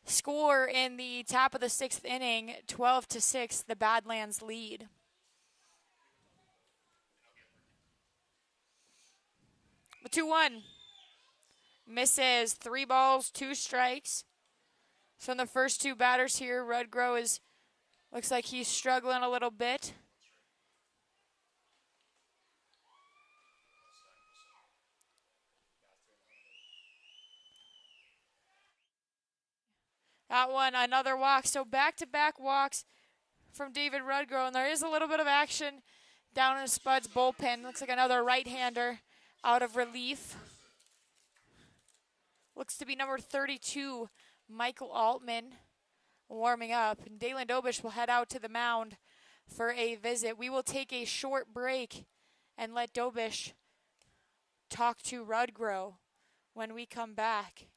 Score in the top of the 6th inning, 12-6, the Badlands lead. The 2-1 misses, 3 balls, 2 strikes. So in the first 2 batters here, Redgrove looks like he's struggling a little bit. That one, another walk. So back-to-back walks from David Redgrove. And there is a little bit of action down in the Spuds bullpen. Looks like another right-hander out of relief. Looks to be number 32, Michael Altman, warming up. And Dalen Dobish will head out to the mound for a visit. We will take a short break and let Dobish talk to Redgrove when we come back.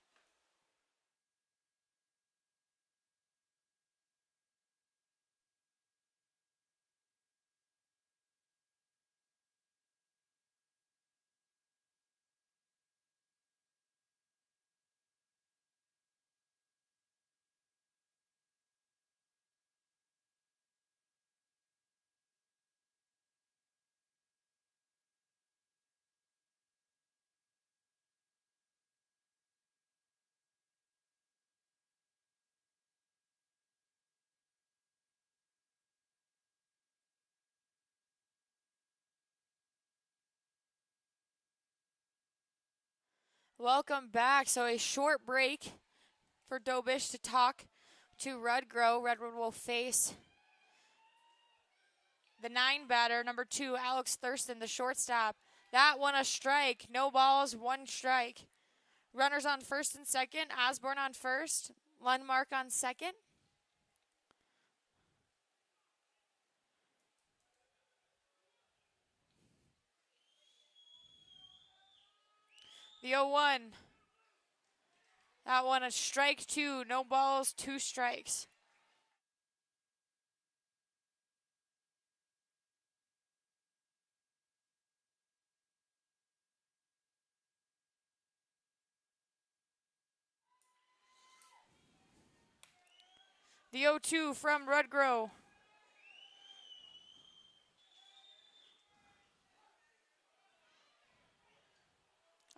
Welcome back. So a short break for Dobish to talk to Redgrove. Redgrove will face the 9 batter, number 2, Alex Thurston, the shortstop. That one a strike. No balls, 1 strike. Runners on first and second. Osborne on first. Lundmark on second. The 0-1. That one a strike 2. No balls, 2 strikes. The 0-2 from Redgrove.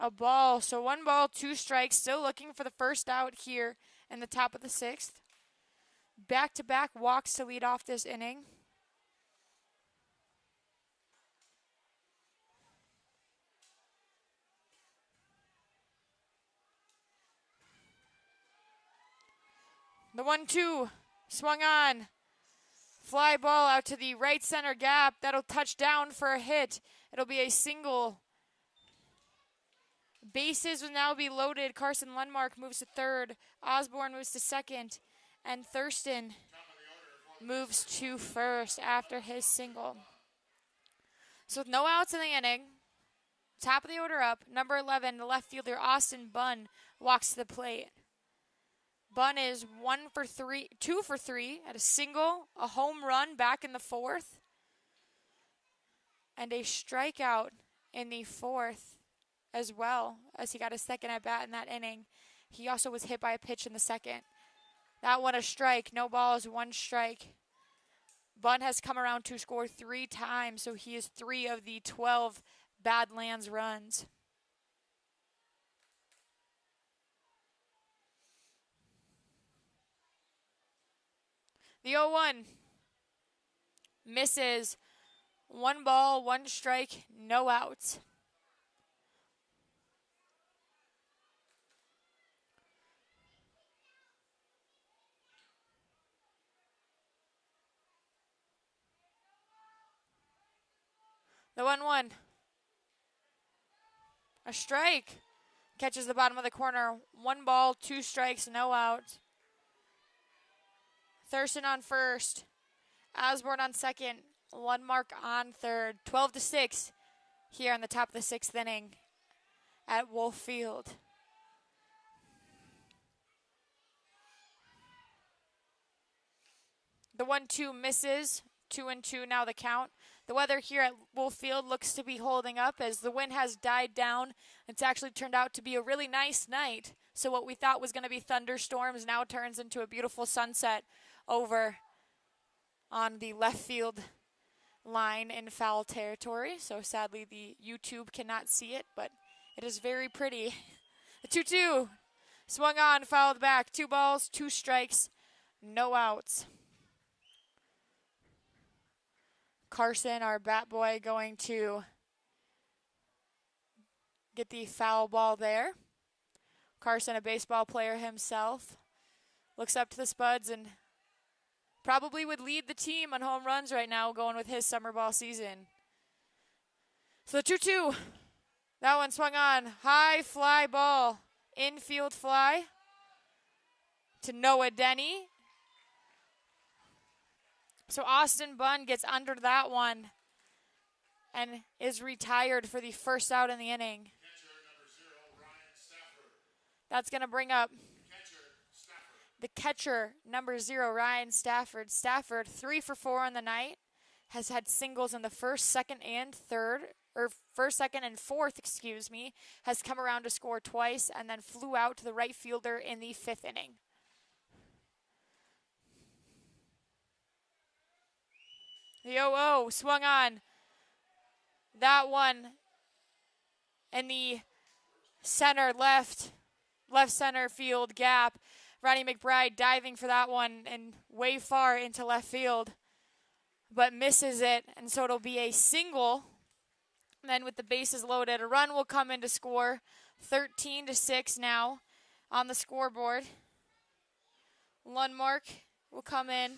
A ball. So 1 ball, 2 strikes. Still looking for the first out here in the top of the 6th. Back-to-back walks to lead off this inning. The 1-2 swung on. Fly ball out to the right center gap. That'll touch down for a hit. It'll be a single. Bases will now be loaded. Carson Lundmark moves to third. Osborne moves to second. And Thurston moves to first after his single. So with no outs in the inning, top of the order up, number 11, the left fielder Austin Bunn walks to the plate. Bunn is 2 for 3 at a single, a home run back in the fourth, and a strikeout in the fourth as well, as he got a second at bat in that inning. He also was hit by a pitch in the second. That one a strike, no balls, 1 strike. Bunn has come around to score 3 times, so he is 3 of the 12 Badlands runs. The 0-1 misses. 1 ball, 1 strike, no outs. The 1-1. A strike. Catches the bottom of the corner. 1 ball, 2 strikes, no outs. Thurston on first. Osborne on second. Lundmark on third. 12-6 here on the top of the 6th inning at Wolf Field. The 1-2 misses. 2-2 now the count. The weather here at Wolf Field looks to be holding up as the wind has died down. It's actually turned out to be a really nice night. So what we thought was going to be thunderstorms now turns into a beautiful sunset over on the left field line in foul territory. So sadly the YouTube cannot see it, but it is very pretty. The 2-2 swung on, fouled back. 2 balls, 2 strikes, no outs. Carson, our bat boy, going to get the foul ball there. Carson, a baseball player himself, looks up to the Spuds and probably would lead the team on home runs right now going with his summer ball season. So the 2-2, that one swung on. High fly ball, infield fly to Noah Denny. So Austin Bunn gets under that one and is retired for the first out in the inning. That's going to bring up the catcher, number 0, Ryan Stafford. Stafford, 3 for 4 on the night, has had singles in the first, second, and fourth, has come around to score twice, and then flew out to the right fielder in the 5th inning. The 0-0 swung on. That one in the left center field gap. Ronnie McBride diving for that one and way far into left field, but misses it, and so it'll be a single. And then with the bases loaded, a run will come in to score. 13-6 now on the scoreboard. Lundmark will come in.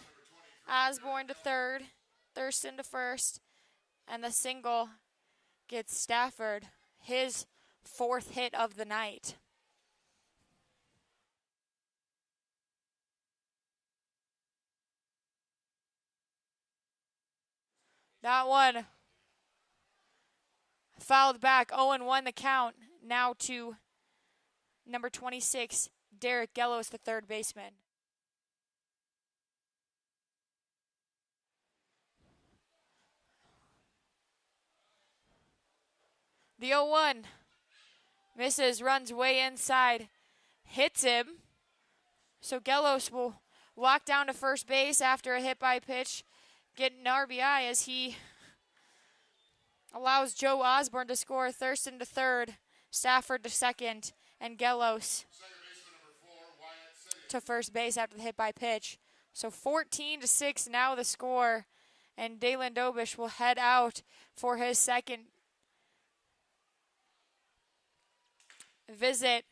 Osborne to third. Thurston to first. And the single gets Stafford his 4th hit of the night. That one fouled back. 0-1 the count. Now to number 26, Derek Gellos, the third baseman. The 0-1 misses, runs way inside, hits him. So Gellos will walk down to first base after a hit by pitch, get an RBI as he allows Joe Osborne to score. Thurston to third, Stafford to second, and Gellos to first base after the hit by pitch. So 14-6 now the score, and Dalen Dobish will head out for his second visit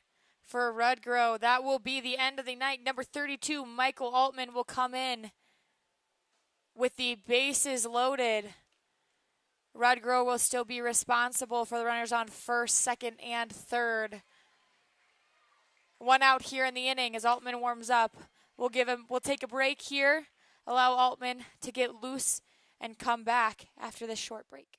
for Rudgrow. That will be the end of the night. Number 32, Michael Altman, will come in with the bases loaded. Rudgrow will still be responsible for the runners on first, second, and third. One out here in the inning as Altman warms up. We'll take a break here, allow Altman to get loose and come back after this short break.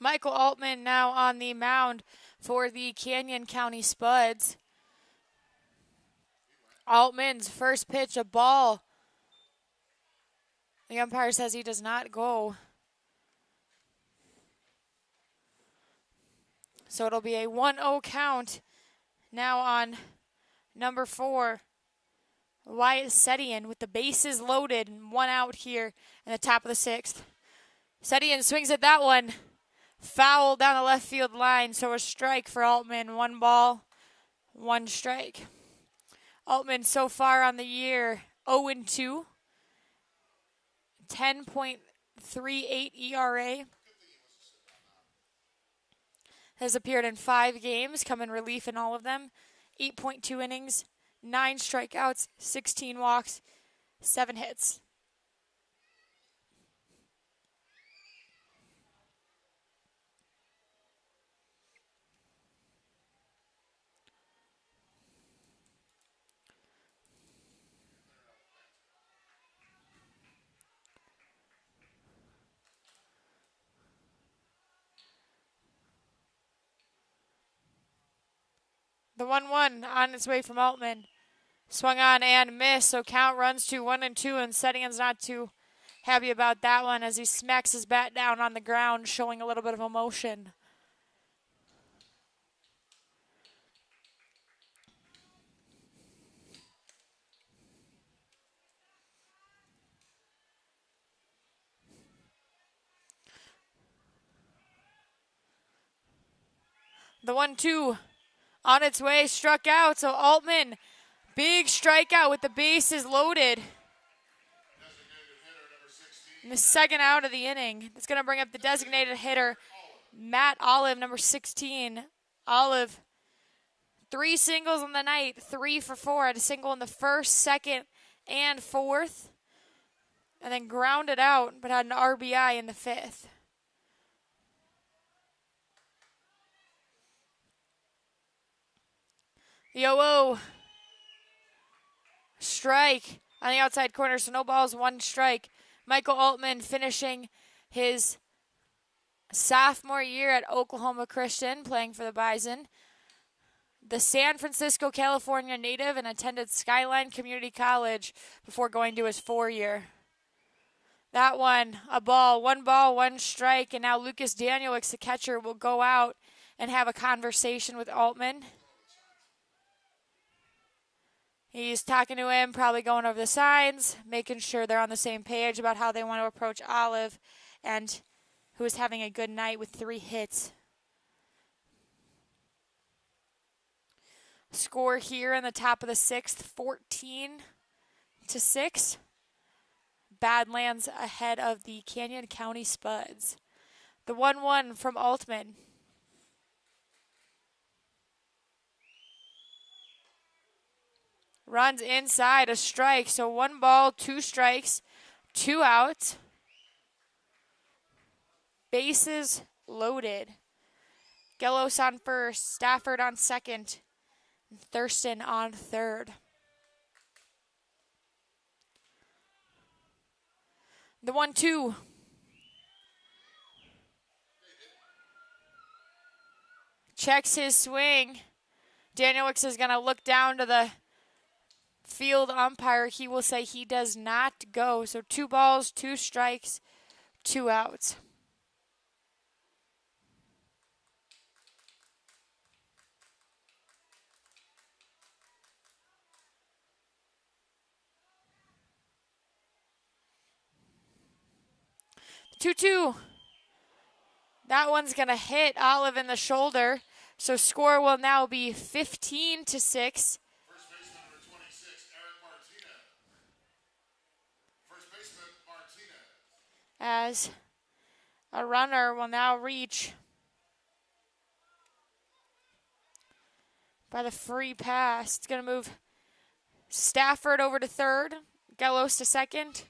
Michael Altman now on the mound for the Canyon County Spuds. Altman's first pitch, a ball. The umpire says he does not go. So it'll be a 1-0 count now on number 4, Wyatt Setian, with the bases loaded and one out here in the top of the 6th. Setian swings at that one. Foul down the left field line, so a strike for Altman. 1 ball, 1 strike. Altman so far on the year 0-2, 10.38 ERA. Has appeared in 5 games, come in relief in all of them. 8.2 innings, 9 strikeouts, 16 walks, 7 hits. The 1-1 on its way from Altman. Swung on and missed, so count runs to 1-2, and Setian's not too happy about that one as he smacks his bat down on the ground, showing a little bit of emotion. The 1-2 on its way, struck out. So Altman, big strikeout with the bases loaded. In the second out of the inning. It's going to bring up the designated hitter, Matt Olive, number 16. Olive, 3 singles on the night, 3 for 4. Had a single in the first, second, and fourth. And then grounded out, but had an RBI in the fifth. The 0-0. Strike on the outside corner, so no balls, 1 strike. Michael Altman finishing his sophomore year at Oklahoma Christian, playing for the Bison. The San Francisco, California native and attended Skyline Community College before going to his 4-year. That one, a ball, 1 strike, and now Lucas Danielix, the catcher, will go out and have a conversation with Altman. He's talking to him, probably going over the signs, making sure they're on the same page about how they want to approach Olive, and who is having a good night with 3 hits. Score here in the top of the 6th, 14-6. Badlands ahead of the Canyon County Spuds. The 1-1 from Altman. Runs inside, a strike. So 1 ball, 2 strikes, 2 outs. Bases loaded. Gellos on first, Stafford on second, and Thurston on third. The 1-2. Checks his swing. Danielix is going to look down to the field umpire. He will say he does not go. So 2 balls, 2 strikes, 2 outs. The 2-2. That one's going to hit Olive in the shoulder. So score will now be 15-6. As a runner will now reach by the free pass. It's going to move Stafford over to third, Gellos to second,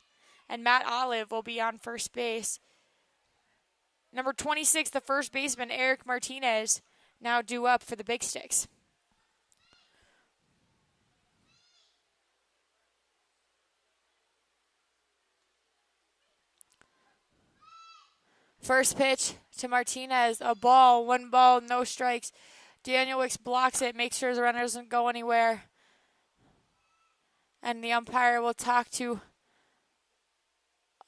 and Matt Olive will be on first base. Number 26, the first baseman, Eric Martinez, now due up for the Big Sticks. First pitch to Martinez, a ball, 1 ball, no strikes. Danielix blocks it, makes sure the runner doesn't go anywhere. And the umpire will talk to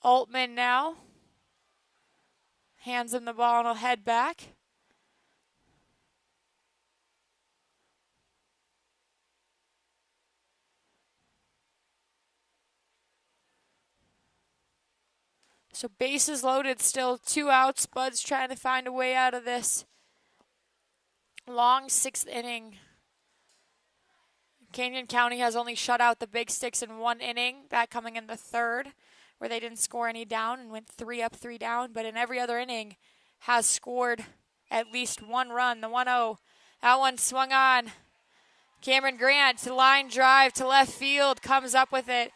Altman now. Hands him the ball and he'll head back. So bases loaded, still 2 outs. Spuds trying to find a way out of this long 6th inning. Canyon County has only shut out the Big Sticks in 1 inning, that coming in the 3rd, where they didn't score any down and went 3 up, 3 down. But in every other inning has scored at least 1 run. The 1-0, that one swung on. Cameron Grant to line drive to left field, comes up with it.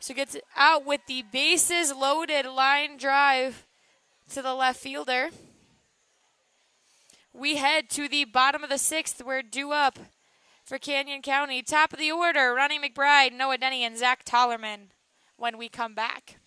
So gets out with the bases loaded line drive to the left fielder. We head to the bottom of the 6th. We're due up for Canyon County. Top of the order, Ronnie McBride, Noah Denny, and Zach Tollerman when we come back.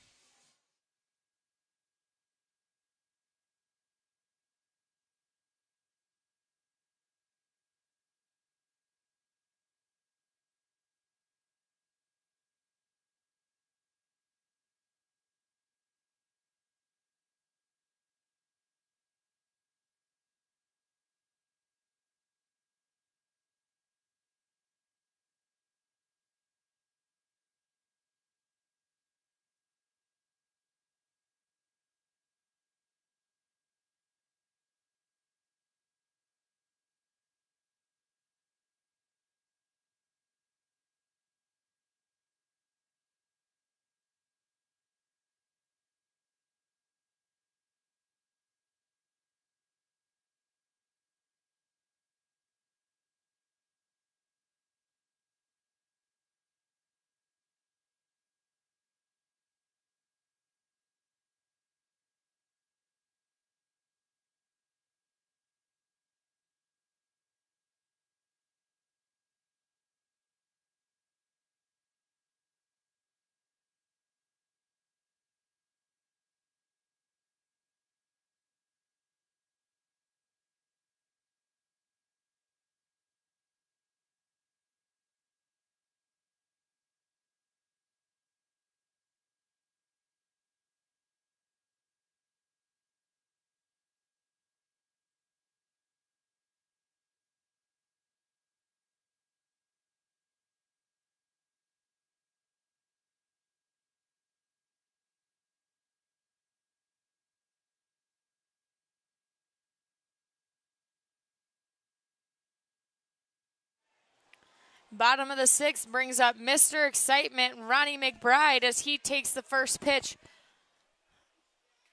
Bottom of the sixth brings up Mr. Excitement, Ronnie McBride, as he takes the first pitch.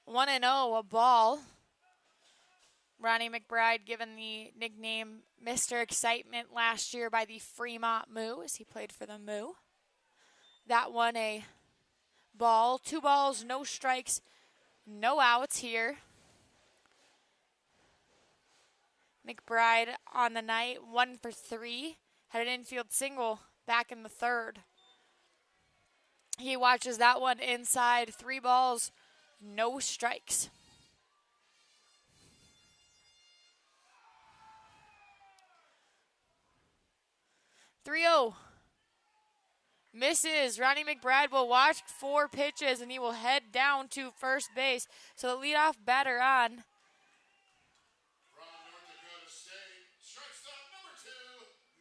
1-0, a ball. Ronnie McBride given the nickname Mr. Excitement last year by the Fremont Moo, as he played for the Moo. That one a ball. 2 balls, no strikes, no outs here. McBride on the night, 1 for 3. Had an infield single back in the third. He watches that one inside. 3 balls, no strikes. 3-0. Misses. Ronnie McBride will watch 4 pitches, and he will head down to first base. So the leadoff batter on. From North Dakota State, shortstop number 2,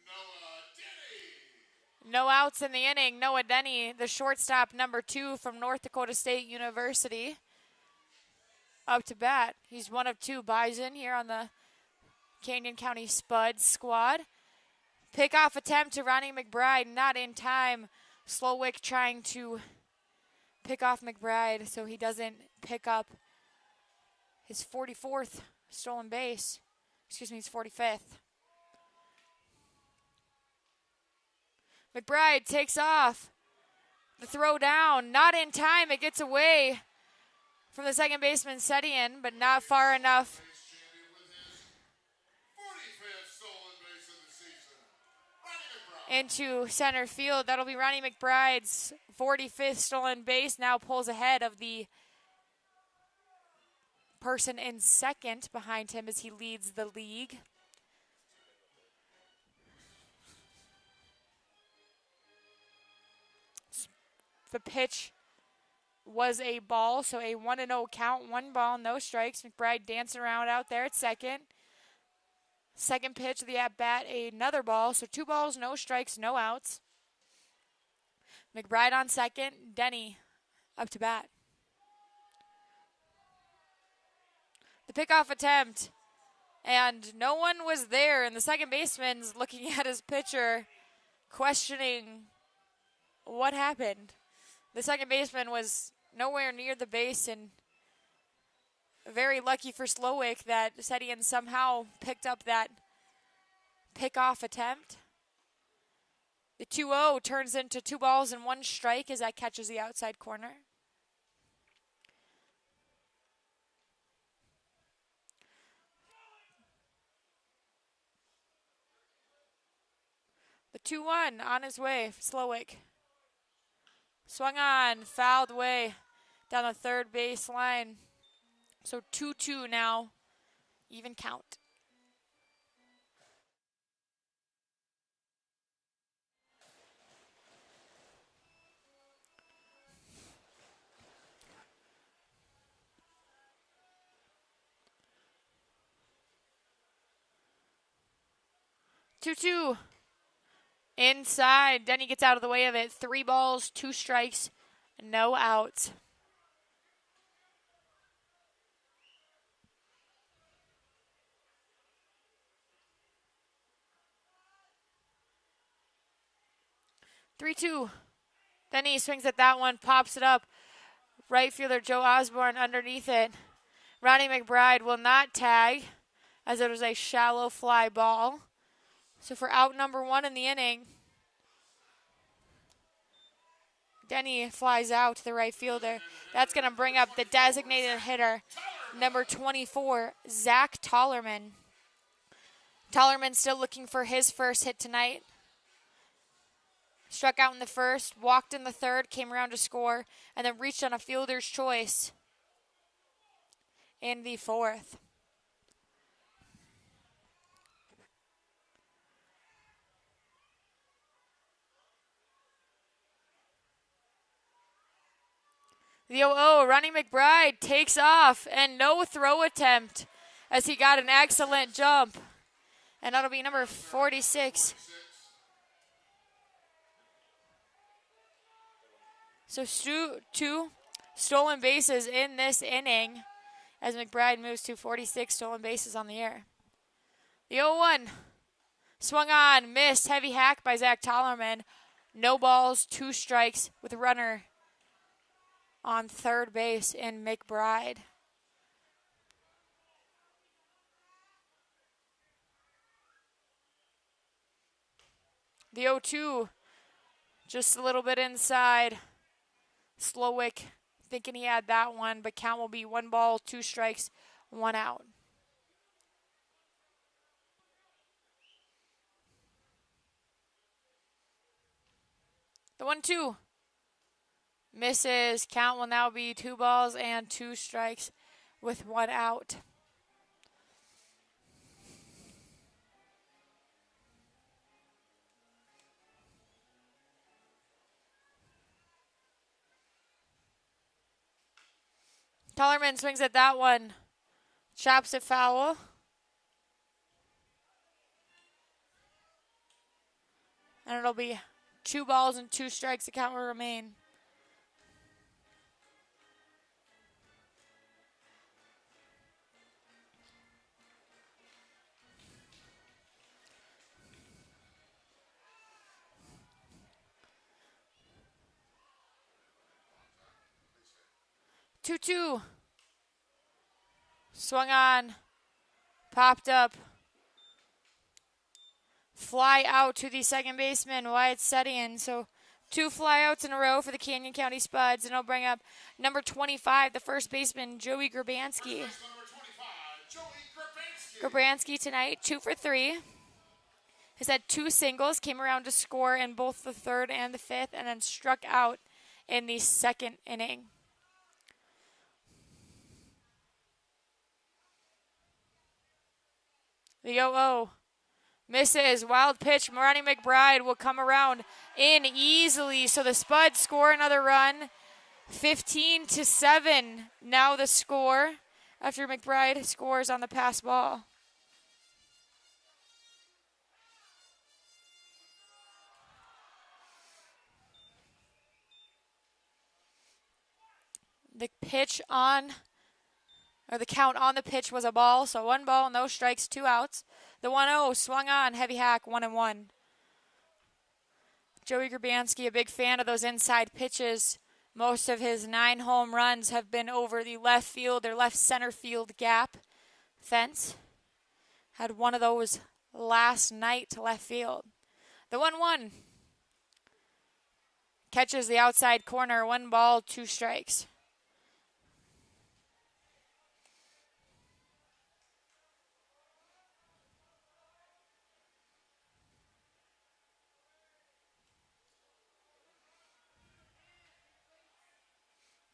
Noah Denny. No outs in the inning. Noah Denny, the shortstop number 2 from North Dakota State University. Up to bat. He's one of 2 Bison here on the Canyon County Spuds squad. Pickoff attempt to Ronnie McBride, not in time. Slowick trying to pick off McBride so he doesn't pick up his 44th stolen base. Excuse me, his 45th. McBride takes off. The throw down, not in time. It gets away from the second baseman Setian, but not far enough. Into center field. That'll be Ronnie McBride's 45th stolen base. Now pulls ahead of the person in second behind him as he leads the league. The pitch was a ball, so a 1-0 count. 1 ball, no strikes. McBride dancing around out there at second. Second pitch of the at-bat, another ball. So 2 balls, no strikes, no outs. McBride on second. Denny up to bat. The pickoff attempt. And no one was there. And the second baseman's looking at his pitcher, questioning what happened. The second baseman was nowhere near the base, and very lucky for Slowick that Setian somehow picked up that pickoff attempt. The 2-0 turns into 2 balls and 1 strike as that catches the outside corner. The 2-1 on his way, Slowick. Swung on, fouled way down the third base line. So 2-2 now, even count. Two. Inside, Denny gets out of the way of it. 3 balls, 2 strikes, no outs. Denny swings at that one, pops it up. Right fielder Joe Osborne underneath it. Ronnie McBride will not tag as it was a shallow fly ball. So for out number 1 in the inning, Denny flies out to the right fielder. That's going to bring up the designated hitter, number 24, Zach Tollerman. Tollerman still looking for his first hit tonight. Struck out in the first, walked in the third, came around to score, and then reached on a fielder's choice in the fourth. The 0-0, Ronnie McBride takes off, and no throw attempt as he got an excellent jump. And that'll be number 46. So 2 stolen bases in this inning as McBride moves to 46 stolen bases on the year. The 0-1, Swung on, missed, heavy hack by Zach Tollerman. No balls, 2 strikes with a runner on third base in McBride. The 0-2, just a little bit inside. Slowick thinking he had that one, but count will be 1 ball, 2 strikes, 1 out. The 1-2 misses. Count will now be 2 balls and 2 strikes with 1 out. Tollerman swings at that one. Chops it foul. And it'll be 2 balls and 2 strikes. The count will remain. Two. Swung on. Popped up. Fly out to the second baseman, Wyatt Setian. So 2 flyouts in a row for the Canyon County Spuds, and it'll bring up number 25, the first baseman, Joey Grabanski. Grabanski tonight, 2 for 3. Has had 2 singles, came around to score in both the 3rd and the 5th, and then struck out in the 2nd inning. The 0-0 misses. Wild pitch. Ronnie McBride will come around in easily. So the Spuds score another run. 15-7 now the score after McBride scores on the pass ball. The count on the pitch was a ball, so 1 ball, no strikes, 2 outs. The 1-0 swung on, heavy hack, 1-1. Joey Grabanski, a big fan of those inside pitches. Most of his 9 home runs have been over the left field or left center field gap fence. Had one of those last night to left field. The 1-1 catches the outside corner, 1 ball, 2 strikes.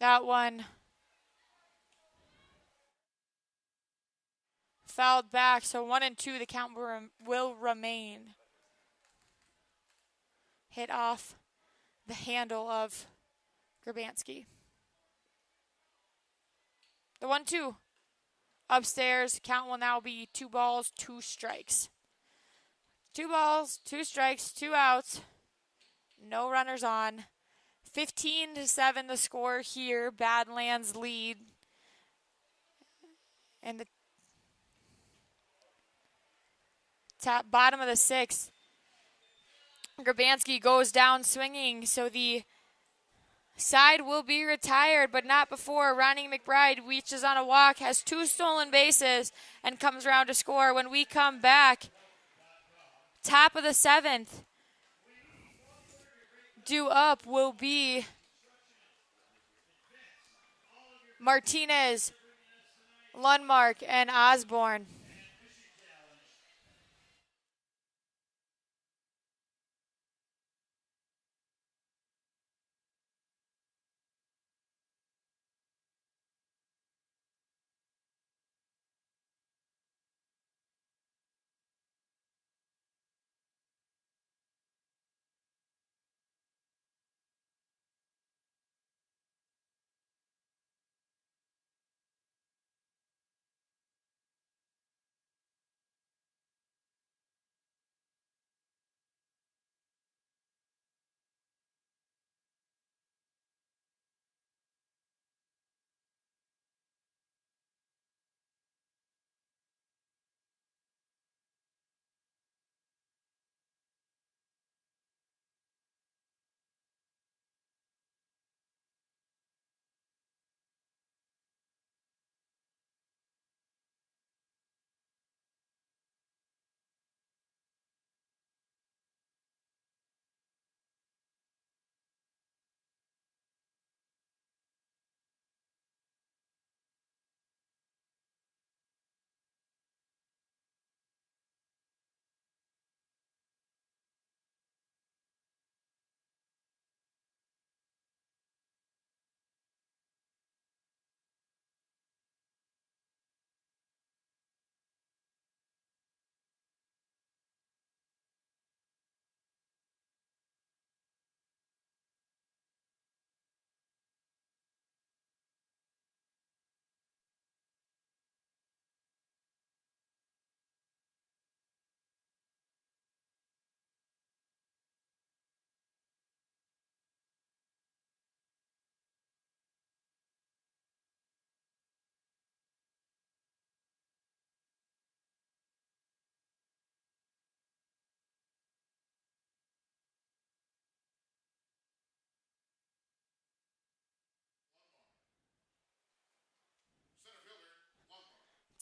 That one fouled back, so 1-2, the count will remain. Hit off the handle of Grabanski. The 1-2 upstairs, count will now be 2 balls, 2 strikes. 2 balls, 2 strikes, 2 outs, no runners on. 15-7 the score here. Badlands lead. And the bottom of the 6th. Grabanski goes down swinging, so the side will be retired, but not before Ronnie McBride reaches on a walk, has 2 stolen bases, and comes around to score. When we come back, top of the 7th, due up will be Martinez, Lundmark, and Osborne.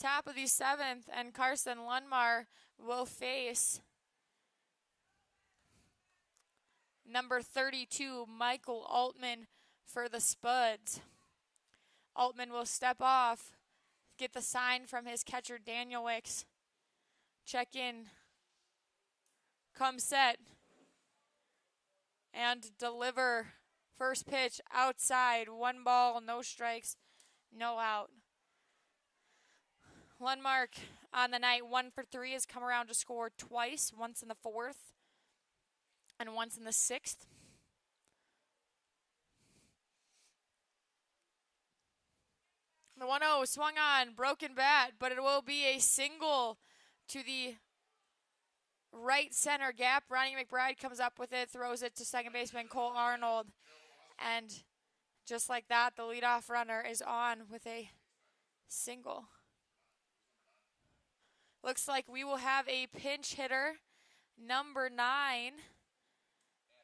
Top of the 7th, and Carson Lundmar will face number 32, Michael Altman, for the Spuds. Altman will step off, get the sign from his catcher, Daniel Wicks. Check in, come set, and deliver. First pitch outside, 1 ball, no strikes, no out. Lundmark on the night, 1 for 3, has come around to score twice, once in the 4th and once in the 6th. The 1-0 swung on, broken bat, but it will be a single to the right center gap. Ronnie McBride comes up with it, throws it to second baseman Cole Arnold. And just like that, the leadoff runner is on with a single. Looks like we will have a pinch hitter. Number 9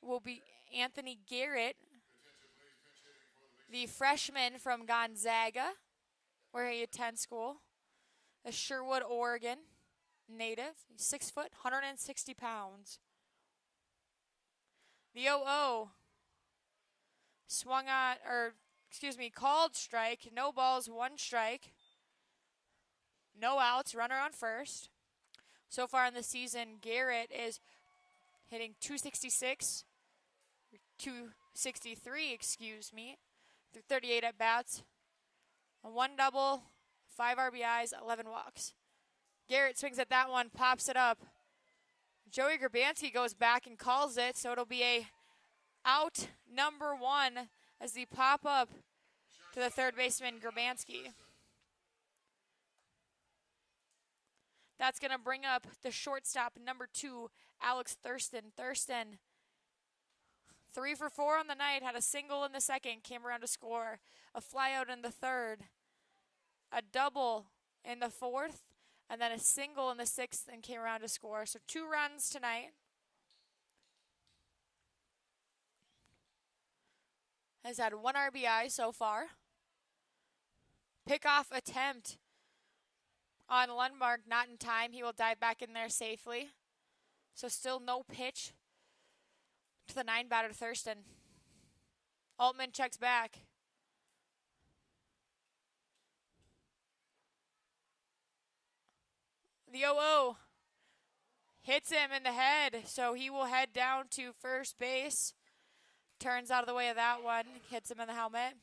will be Anthony Garrett, the freshman from Gonzaga, where he attends school. A Sherwood, Oregon native. He's 6 foot, 160 pounds. The 0-0 swung on, called strike. No balls, 1 strike. No outs, runner on first. So far in the season, Garrett is hitting 263, through 38 at-bats. 1 double, 5 RBIs, 11 walks. Garrett swings at that one, pops it up. Joey Grabanski goes back and calls it, so it'll be a out number 1 as the pop up to the third baseman, Grabanski. That's going to bring up the shortstop, number 2, Alex Thurston. Thurston, 3 for 4 on the night, had a single in the 2nd, came around to score. A flyout in the 3rd, a double in the 4th, and then a single in the 6th and came around to score. So 2 runs tonight. Has had 1 RBI so far. Pickoff attempt on Lundmark, not in time. He will dive back in there safely. So still no pitch to the 9-batter Thurston. Altman checks back. The 0-0 hits him in the head, so he will head down to first base. Turns out of the way of that one, hits him in the helmet.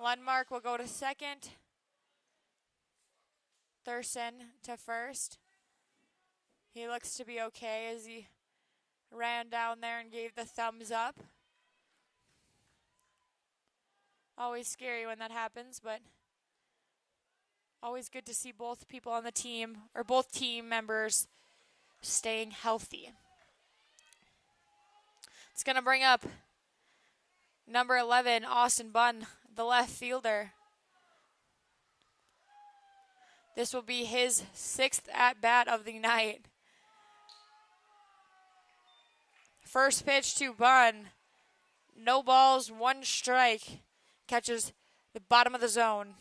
Lundmark will go to second. Thurston to first. He looks to be okay as he ran down there and gave the thumbs up. Always scary when that happens, but always good to see both people on the team, or both team members, staying healthy. It's going to bring up number 11, Austin Bunn, the left fielder. This will be his 6th at-bat of the night. First pitch to Bunn. No balls, 1 strike. Catches the bottom of the zone.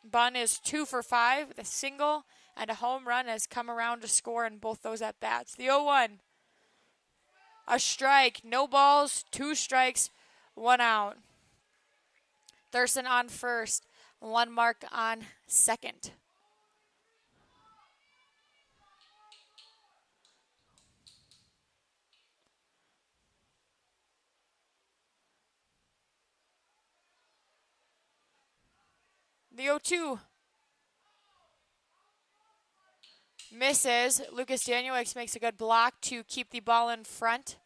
Bunn is 2 for 5 with a single and a home run, has come around to score in both those at-bats. The 0-1. A strike, no balls, 2 strikes, 1 out. Thurston on first, Lundmark on second. The 0-2 misses. Lucas Danielix makes a good block to keep the ball in front.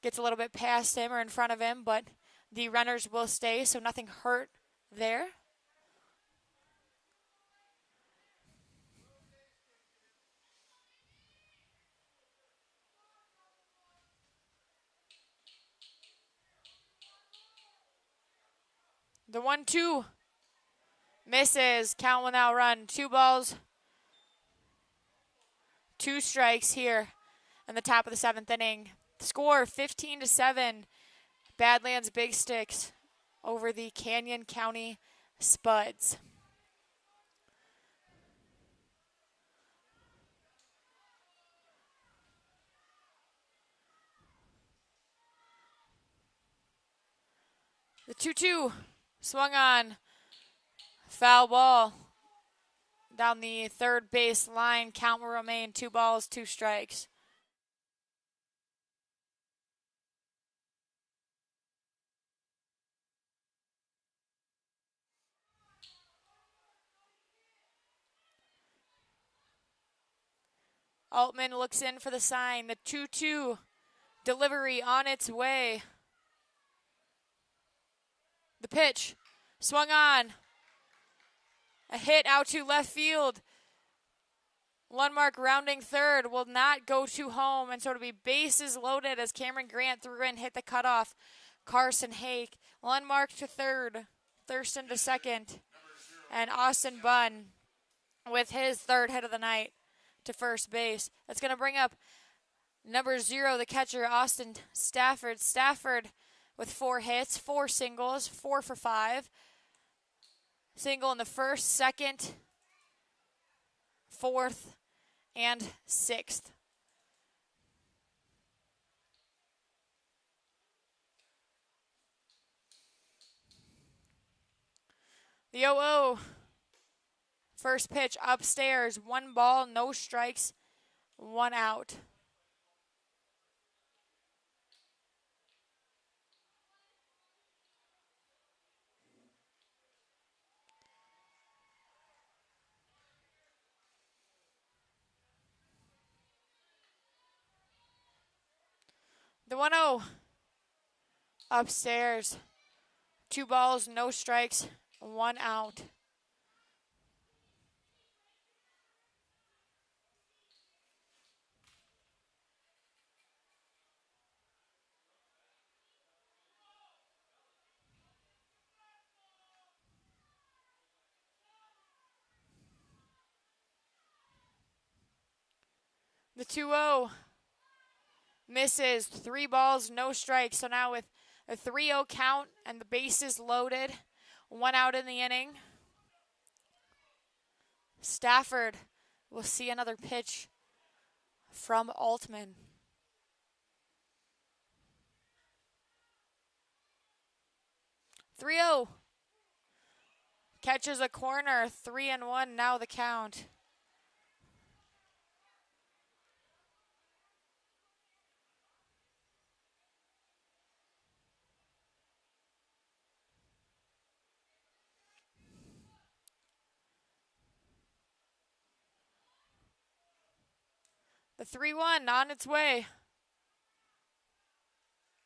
Gets a little bit past him or in front of him, but the runners will stay, so nothing hurt there. The 1-2 misses. Count without run. 2 balls, 2 strikes here in the top of the 7th inning. Score 15-7. Badlands Big Sticks over the Canyon County Spuds. The 2-2 swung on. Foul ball down the third base line. Count will remain 2 balls, 2 strikes. Altman looks in for the sign. The 2-2 delivery on its way. The pitch swung on. A hit out to left field. Lundmark rounding third will not go to home, and so it'll be bases loaded as Cameron Grant threw in, hit the cutoff. Carson Hake. Lundmark to third. Thurston to second. And Austin Bunn with his third hit of the night to first base. That's going to bring up number 0, the catcher, Austin Stafford. Stafford with 4 hits, 4 singles, 4 for 5. Single in the first, second, fourth, and 6th. The 0-0. First pitch upstairs. 1 ball, no strikes, 1 out. The 1-0. Upstairs. 2 balls, no strikes, 1 out. The 2-0 misses. 3 balls, no strikes. So now with a 3-0 count and the bases loaded, 1 out in the inning, Stafford will see another pitch from Altman. .3-0. Catches a corner, 3-1, now the count. The 3-1 on its way.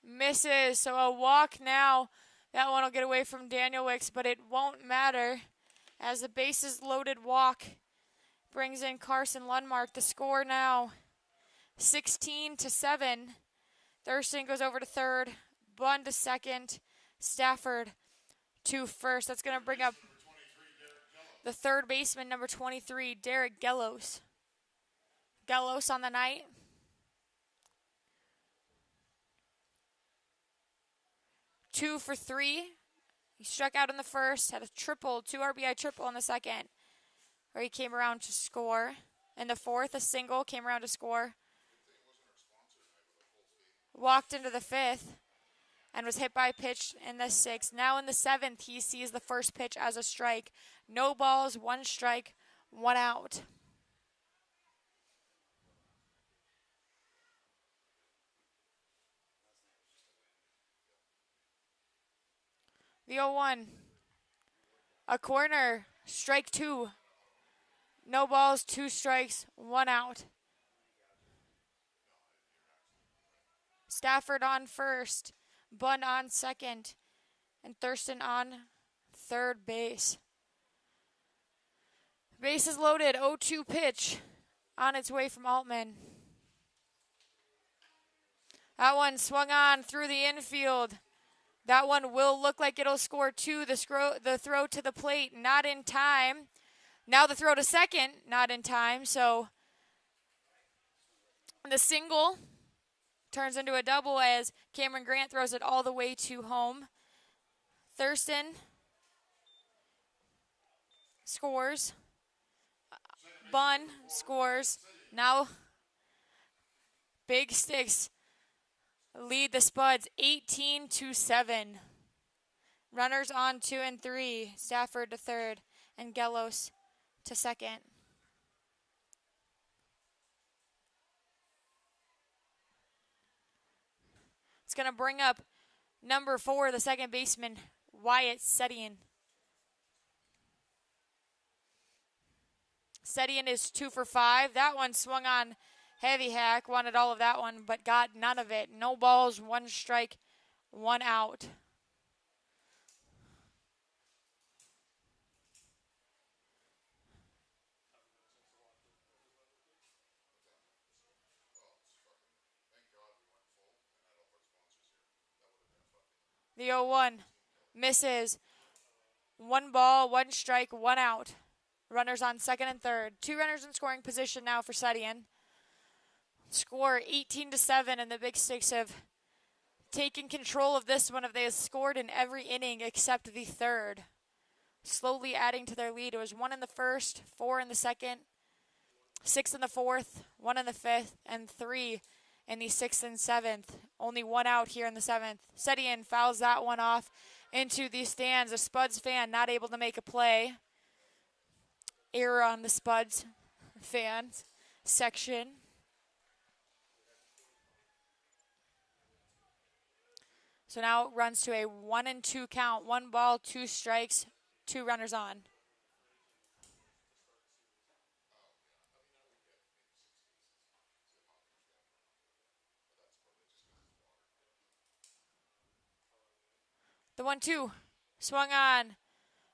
Misses, so a walk now. That one will get away from Daniel Wicks, but it won't matter as the bases loaded walk brings in Carson Lundmark. The score now 16-7. Thurston goes over to third, Bunn to second, Stafford to first. That's going to bring up the third baseman, number 23, Derek Gellos. Gellos on the night. Two for 3. He struck out in the first, had a triple, 2 RBI triple in the second, where he came around to score. In the fourth, a single, came around to score. Walked into the 5th and was hit by a pitch in the 6th. Now in the 7th, he sees the first pitch as a strike. No balls, 1 strike, 1 out. The 0-1. A corner. Strike 2. No balls, 2 strikes, 1 out. Stafford on first. Bunn on second. And Thurston on third base. Bases loaded. 0-2 pitch on its way from Altman. That one swung on through the infield. That one will look like it'll score 2. The throw to the plate, not in time. Now the throw to second, not in time. So the single turns into a double as Cameron Grant throws it all the way to home. Thurston scores. Bunn scores. Now Big Sticks lead the Spuds 18-7. Runners on 2 and 3. Stafford to third and Gelos to second. It's going to bring up number 4, the second baseman, Wyatt Sedian. Sedian is 2 for 5. That one swung on heavy hack, wanted all of that one, but got none of it. No balls, 1 strike, 1 out. The 0-1 misses. 1 ball, 1 strike, 1 out. Runners on second and third. 2 runners in scoring position now for Sedian. Score 18-7, and the Big Sticks have taken control of this one. They have scored in every inning except the third. Slowly adding to their lead. It was 1 in the first, 4 in the second, 6 in the fourth, 1 in the fifth, and 3 in the sixth and seventh. Only 1 out here in the seventh. Sedian fouls that one off into the stands. A Spuds fan not able to make a play. Error on the Spuds fans section. So now it runs to a 1-2 count. 1 ball, 2 strikes, 2 runners on. The 1-2 swung on.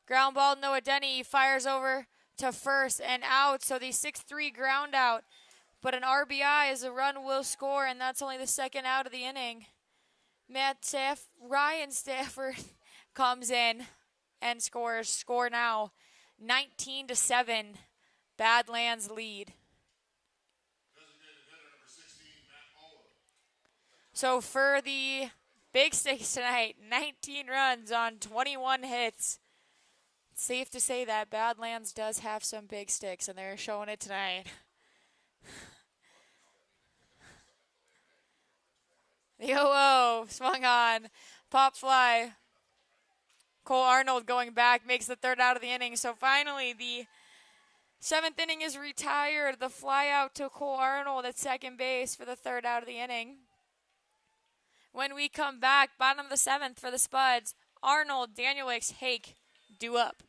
Ground ball, Noah Denny fires over to first and out. So the 6-3 ground out. But an RBI as a run will score, and that's only the second out of the inning. Ryan Stafford comes in and scores. Score now 19-7. Badlands lead. So for the Big Sticks tonight, 19 runs on 21 hits. It's safe to say that Badlands does have some big sticks, and they're showing it tonight. The 0-0 swung on. Pop fly. Cole Arnold going back makes the third out of the inning. So finally, the 7th inning is retired. The fly out to Cole Arnold at second base for the third out of the inning. When we come back, bottom of the 7th for the Spuds, Arnold, Danielix, Hake, due up.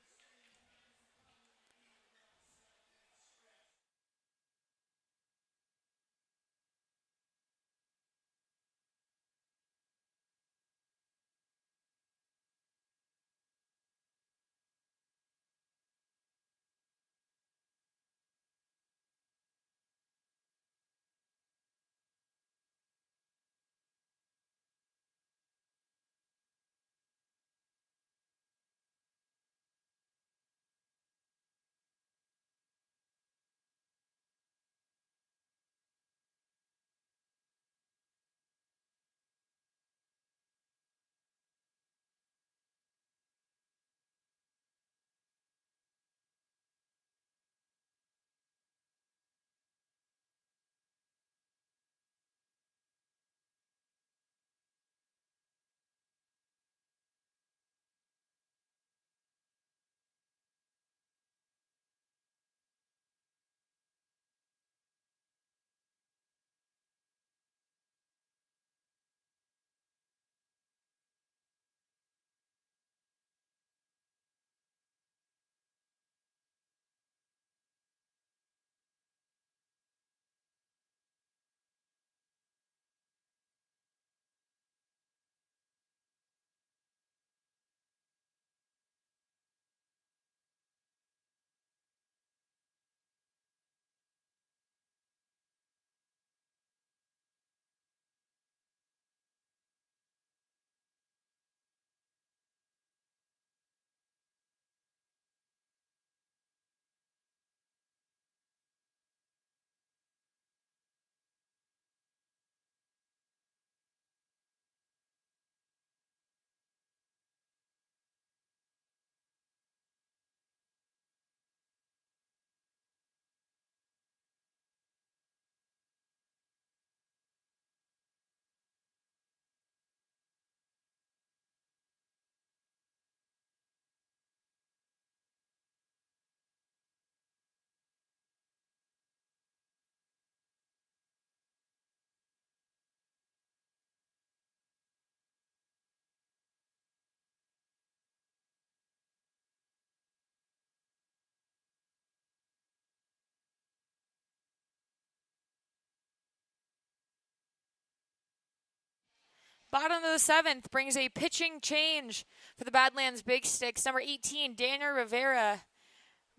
Bottom of the 7th brings a pitching change for the Badlands Big Sticks. Number 18, Daniel Rivera.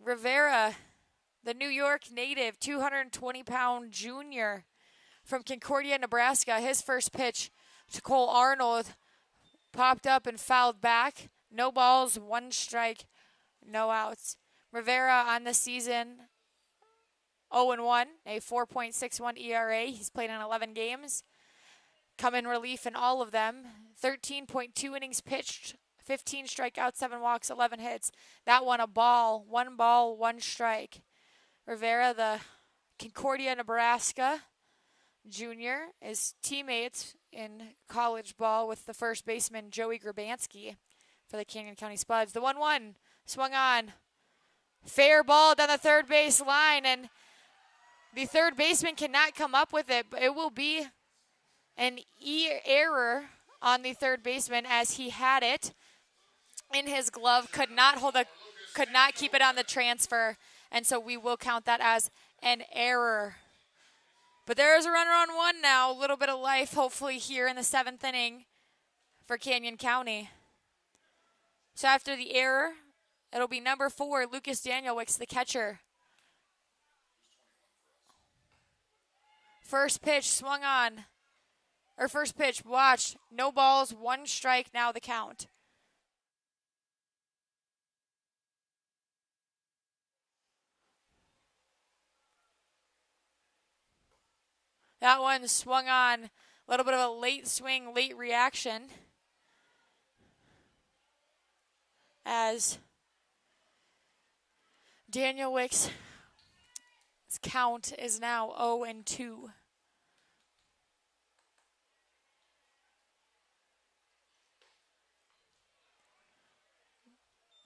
Rivera, the New York native, 220-pound junior from Concordia, Nebraska. His first pitch to Cole Arnold popped up and fouled back. No balls, 1 strike, no outs. Rivera on the season 0-1, a 4.61 ERA. He's played in 11 games. Come in relief in all of them. 13.2 innings pitched, 15 strikeouts, 7 walks, 11 hits. That one a ball, 1 strike. Rivera, the Concordia, Nebraska junior, is teammates in college ball with the first baseman Joey Grabanski for the Canyon County Spuds. The 1-1 swung on. Fair ball down the third base line, and the third baseman cannot come up with it, but it will be an error on the third baseman as he had it in his glove, could not keep it on the transfer, and so we will count that as an error. But there is a runner on 1 now, a little bit of life hopefully here in the 7th inning for Canyon County. So after the error, it'll be number 4, Lucas Danielwicks, the catcher. First pitch swung on. Or first pitch watched. No balls, 1 strike, now the count. That one swung on. A little bit of a late swing, late reaction. As Danielwicks' count is now 0-2.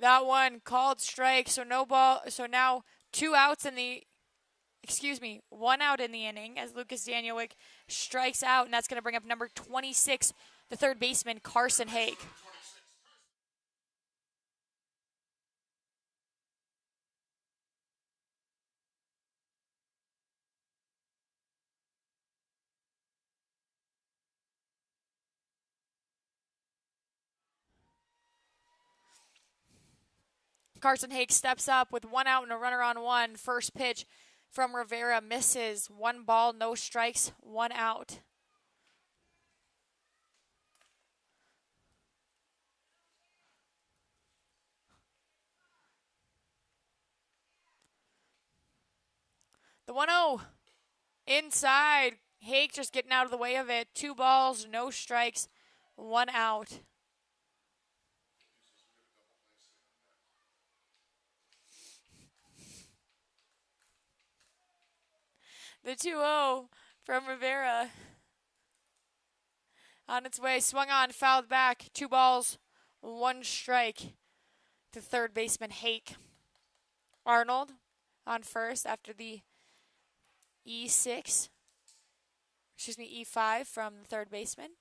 That one called strike, so no ball. So now 2 outs in the, 1 out in the inning as Lucas Danielwick strikes out, and that's going to bring up number 26, the third baseman, Carson Haig. Carson Haig steps up with 1 out and a runner on 1. First pitch from Rivera misses. 1 ball, no strikes, 1 out. The 1-0 inside. Haig just getting out of the way of it. 2 balls, no strikes, 1 out. The 2-0 from Rivera. On its way, swung on, fouled back. 2 balls, 1 strike to third baseman Hake. Arnold on first after the E5 from the third baseman.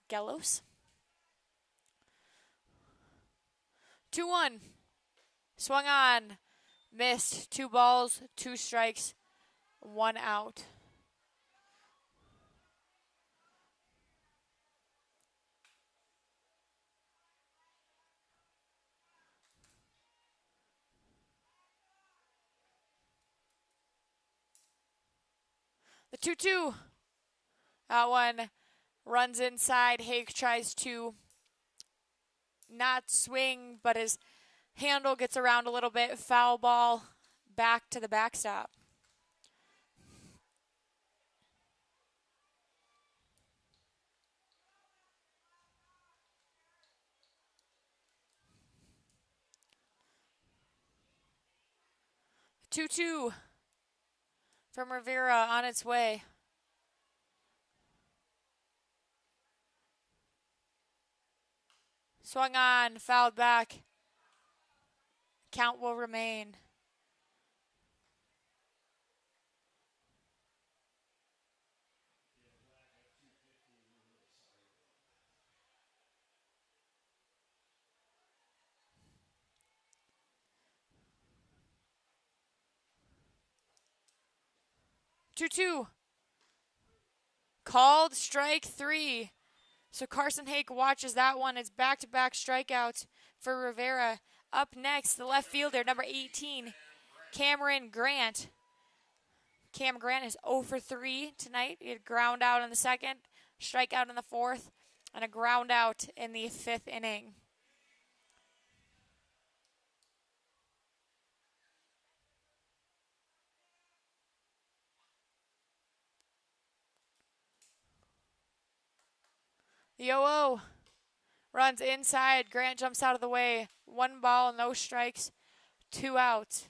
Gelos. 2-1. Swung on. Missed. 2 balls, 2 strikes, 1 out. The 2-2. That one runs inside. Haig tries to not swing, but his handle gets around a little bit. Foul ball back to the backstop. The 2-2 from Rivera on its way. Swung on, fouled back. Count will remain. Two. Called strike 3. So Carson Hake watches that one. It's back-to-back strikeouts for Rivera. Up next, the left fielder, number 18, Cameron Grant. Cam Grant is 0 for 3 tonight. He had ground out in the second, strikeout in the fourth, and a ground out in the fifth inning. The 0-0 runs inside. Grant jumps out of the way. 1 ball, no strikes, 2 outs.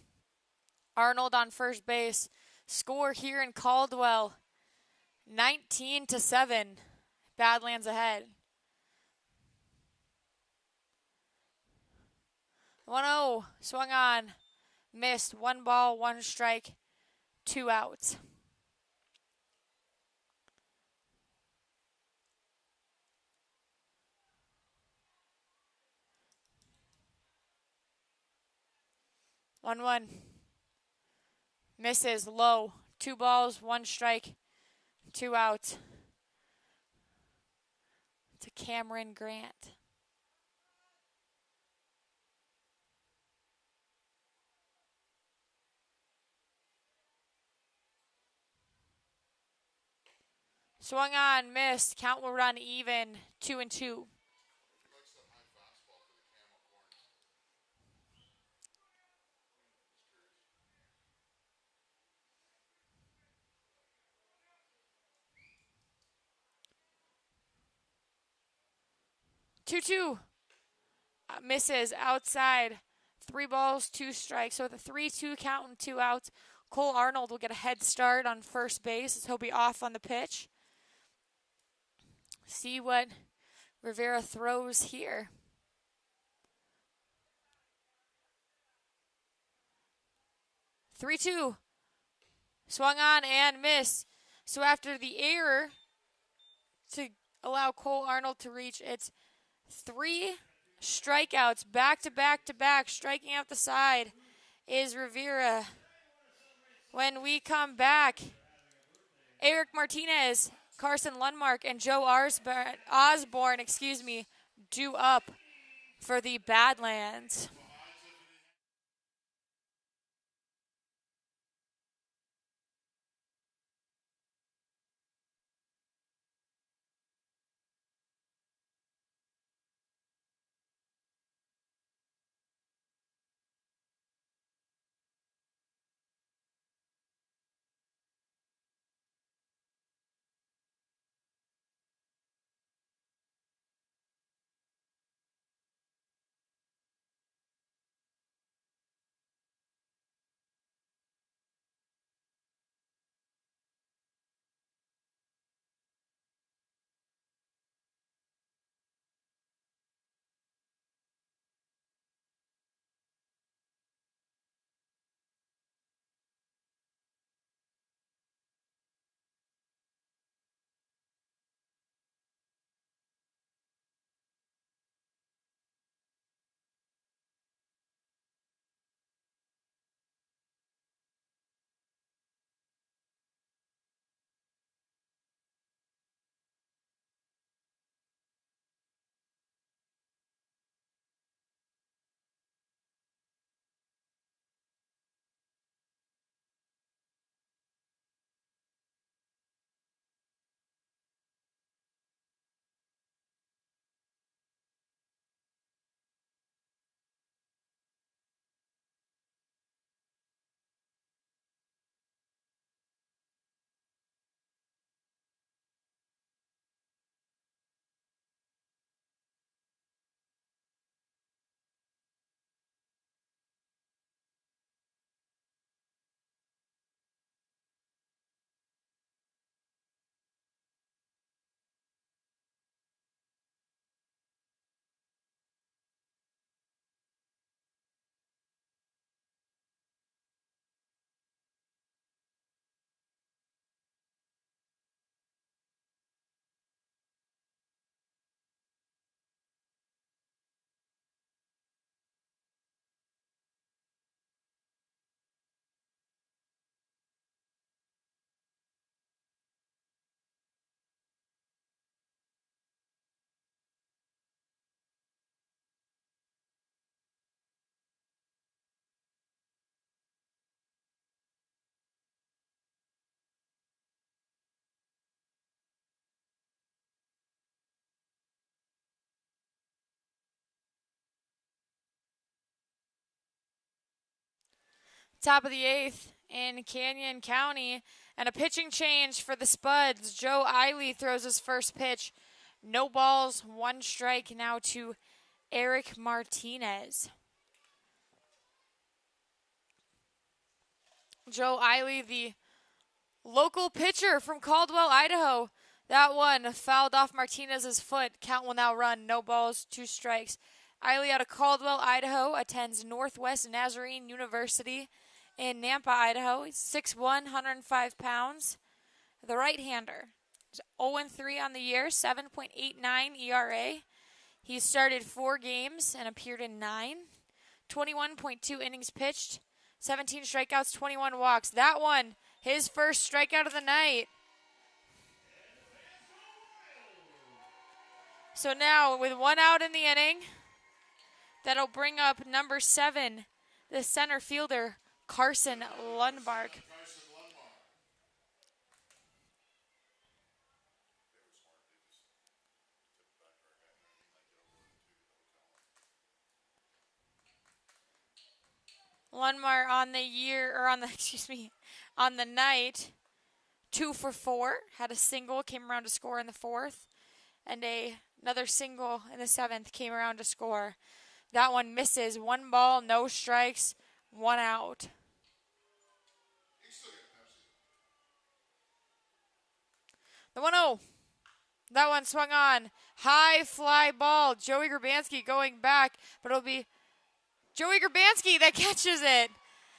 Arnold on first base. Score here in Caldwell, 19-7. Badlands ahead. 1-0, swung on, missed. 1 ball, 1 strike, 2 outs. One. Misses low. 2 balls, 1 strike, 2 outs. To Cameron Grant. Swung on, missed. Count will run even. 2-2. 2-2. Misses outside. 3 balls, 2 strikes. So with a 3-2 count and 2 outs, Cole Arnold will get a head start on first base as he'll be off on the pitch. See what Rivera throws here. Three-two. Swung on and missed. So after the error to allow Cole Arnold to reach, it's 3 strikeouts back to back to back. Striking out the side is Rivera. When we come back, Eric Martinez, Carson Lundmark, and Joe Osborne, due up for the Badlands. Top of the 8th in Canyon County. And a pitching change for the Spuds. Joe Eiley throws his first pitch. No balls, 1 strike now to Eric Martinez. Joe Eiley, the local pitcher from Caldwell, Idaho. That one fouled off Martinez's foot. Count will now run. No balls, 2 strikes. Eiley out of Caldwell, Idaho, attends Northwest Nazarene University in Nampa, Idaho. He's 6'1", 105 pounds. The right-hander. He's 0-3 on the year, 7.89 ERA. He started 4 games and appeared in 9. 21.2 innings pitched, 17 strikeouts, 21 walks. That one, his first strikeout of the night. So now, with 1 out in the inning, that'll bring up number 7, the center fielder, Carson Lundmark. Lundmark on the year, or on the, on the night, 2 for 4. Had a single, came around to score in the 4th. And another single in the 7th, came around to score. That one misses. 1 ball, no strikes, 1 out. The 1-0. That one swung on. High fly ball. Joey Grabanski going back, but it'll be Joey Grabanski that catches it.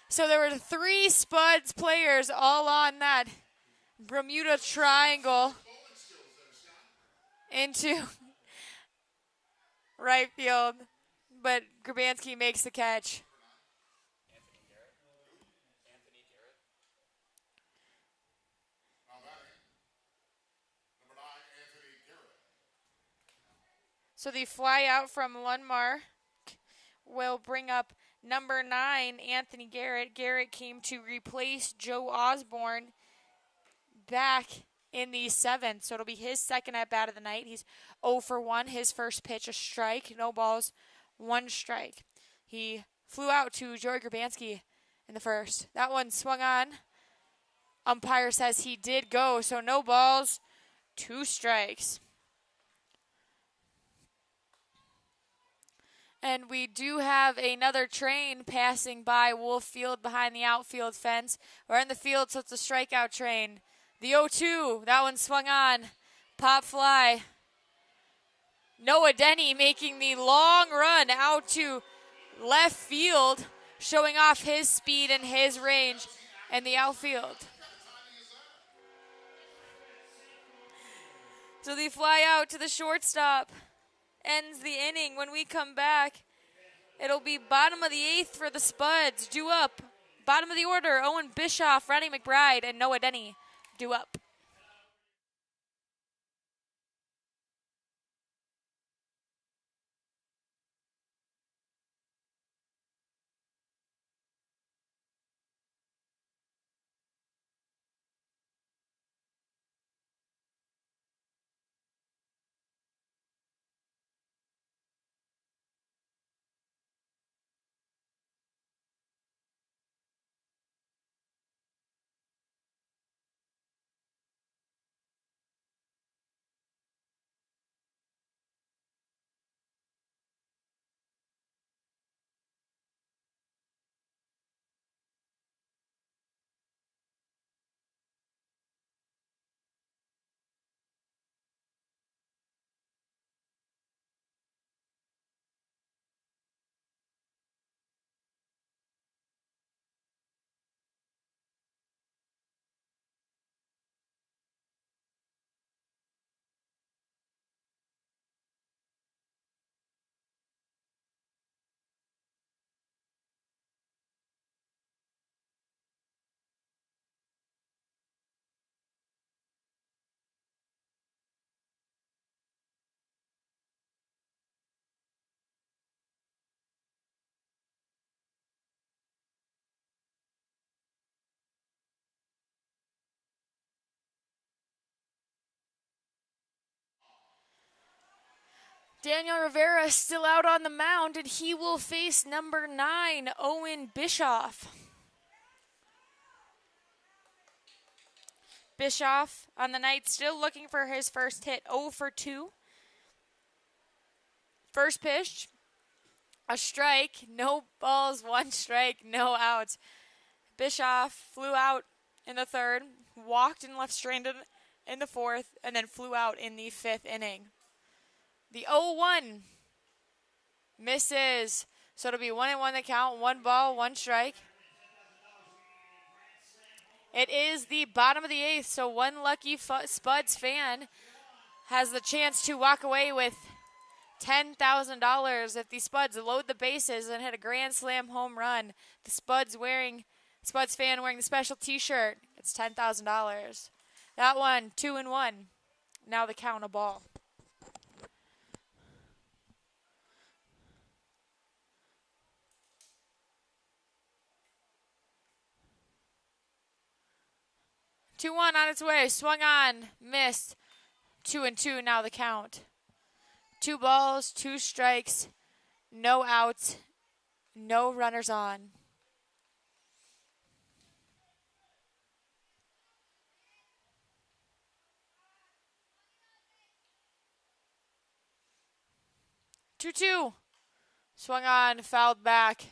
So there were 3 Spuds players all on that Bermuda Triangle into right field, but Grabanski makes the catch. So the fly out from Lundmark will bring up number 9, Anthony Garrett. Garrett came to replace Joe Osborne back in the 7th, so it'll be his second at-bat of the night. He's 0 for 1. His first pitch, a strike, no balls, 1 strike. He flew out to Joey Grabanski in the first. That one swung on. Umpire says he did go, so no balls, 2 strikes. And we do have another train passing by Wolf Field behind the outfield fence. We're in the field, so it's a strikeout train. The 0-2, that one swung on. Pop fly. Noah Denny making the long run out to left field, showing off his speed and his range in the outfield. So the fly out to the shortstop ends the inning. When we come back, it'll be bottom of the 8th for the Spuds. Due up. Bottom of the order, Owen Bischoff, Ronnie McBride, and Noah Denny. Due up. Daniel Rivera is still out on the mound, and he will face number 9, Owen Bischoff. Bischoff on the night, still looking for his first hit, 0 for 2. First pitch, a strike, no balls, 1 strike, no outs. Bischoff flew out in the third, walked and left stranded in the fourth, and then flew out in the 5th inning. The 0-1 misses, so it'll be 1-1 the count, 1 ball, 1 strike. It is the bottom of the 8th, so one lucky Spuds fan has the chance to walk away with $10,000 if the Spuds load the bases and hit a grand slam home run. The Spuds fan wearing the special T-shirt, it's $10,000. That one, 2-1. Now the count, a ball. Two one on its way, swung on, missed. 2-2 now the count. 2 balls, 2 strikes, no outs, no runners on. Two. Swung on, fouled back.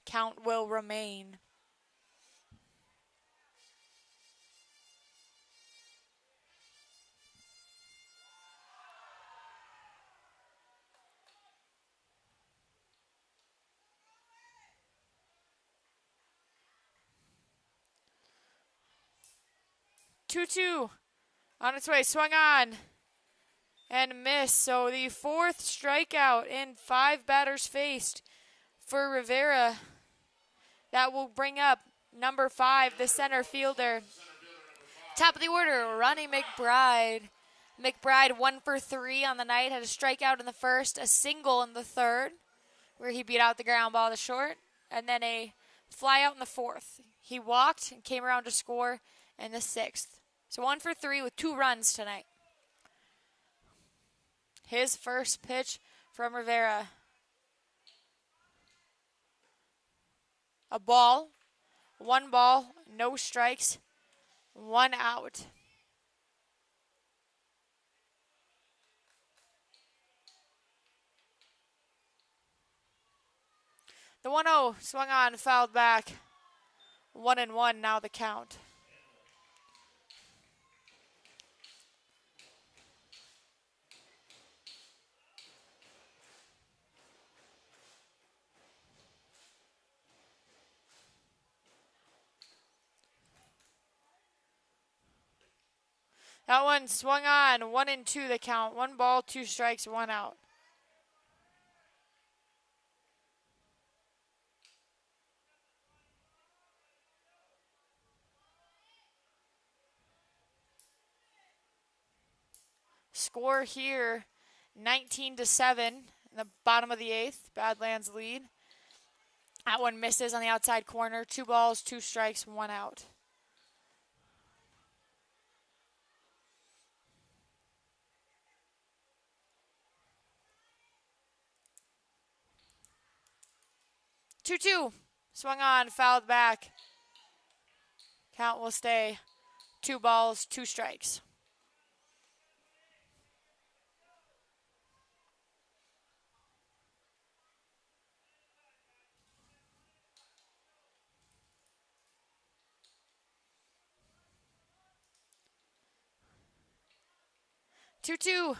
Count will remain. Two on its way, swung on and missed. So the 4th strikeout in 5 batters faced for Rivera. That will bring up number 5, the center fielder. Top of the order, Ronnie McBride. McBride 1 for 3 on the night, had a strikeout in the first, a single in the third, where he beat out the ground ball to short, and then a fly out in the 4th. He walked and came around to score in the 6th. So 1 for 3 with 2 runs tonight. His first pitch from Rivera. A ball, 1 ball, no strikes, 1 out. The 1-0 swung on, fouled back. 1-1 now the count. That one swung on, 1-2 the count. 1 ball, 2 strikes, 1 out. Score here, 19-7 in the bottom of the 8th. Badlands lead. That one misses on the outside corner. 2 balls, 2 strikes, 1 out. Two. Swung on, fouled back. Count will stay 2 balls, 2 strikes. Two.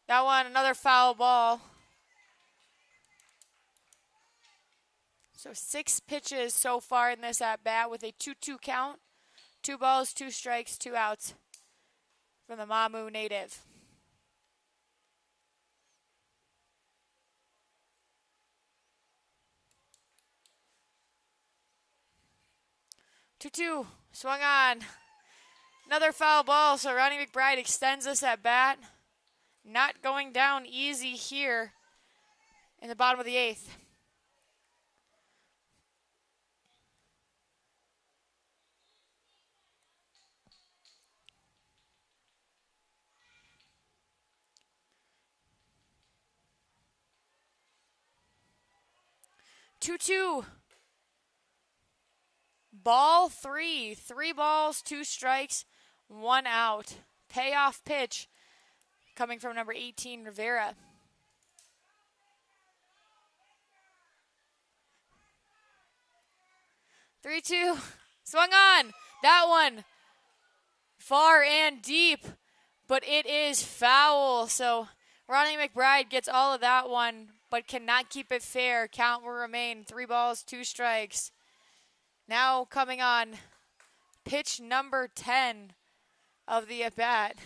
That one, another foul ball. So 6 pitches so far in this at bat with a 2-2 count. 2 balls, 2 strikes, 2 outs from the Mamu native. Two. Swung on. Another foul ball, so Ronnie McBride extends this at bat. Not going down easy here in the bottom of the 8th. Two. Ball 3. 3 balls, 2 strikes, 1 out. Payoff pitch coming from number 18, Rivera. Three, two, swung on. That one far and deep, but it is foul. So Ronnie McBride gets all of that one, but cannot keep it fair. Count will remain 3 balls, 2 strikes. Now coming on pitch number 10 of the at-bat.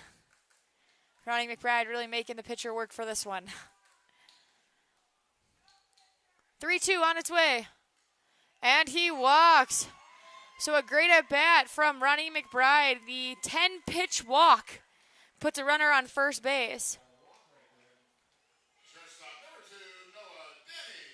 Ronnie McBride really making the pitcher work for this one. 3-2 on its way. And he walks. So a great at-bat from Ronnie McBride. The 10-pitch walk puts a runner on first base. Shortstop number 2, Noah Denny.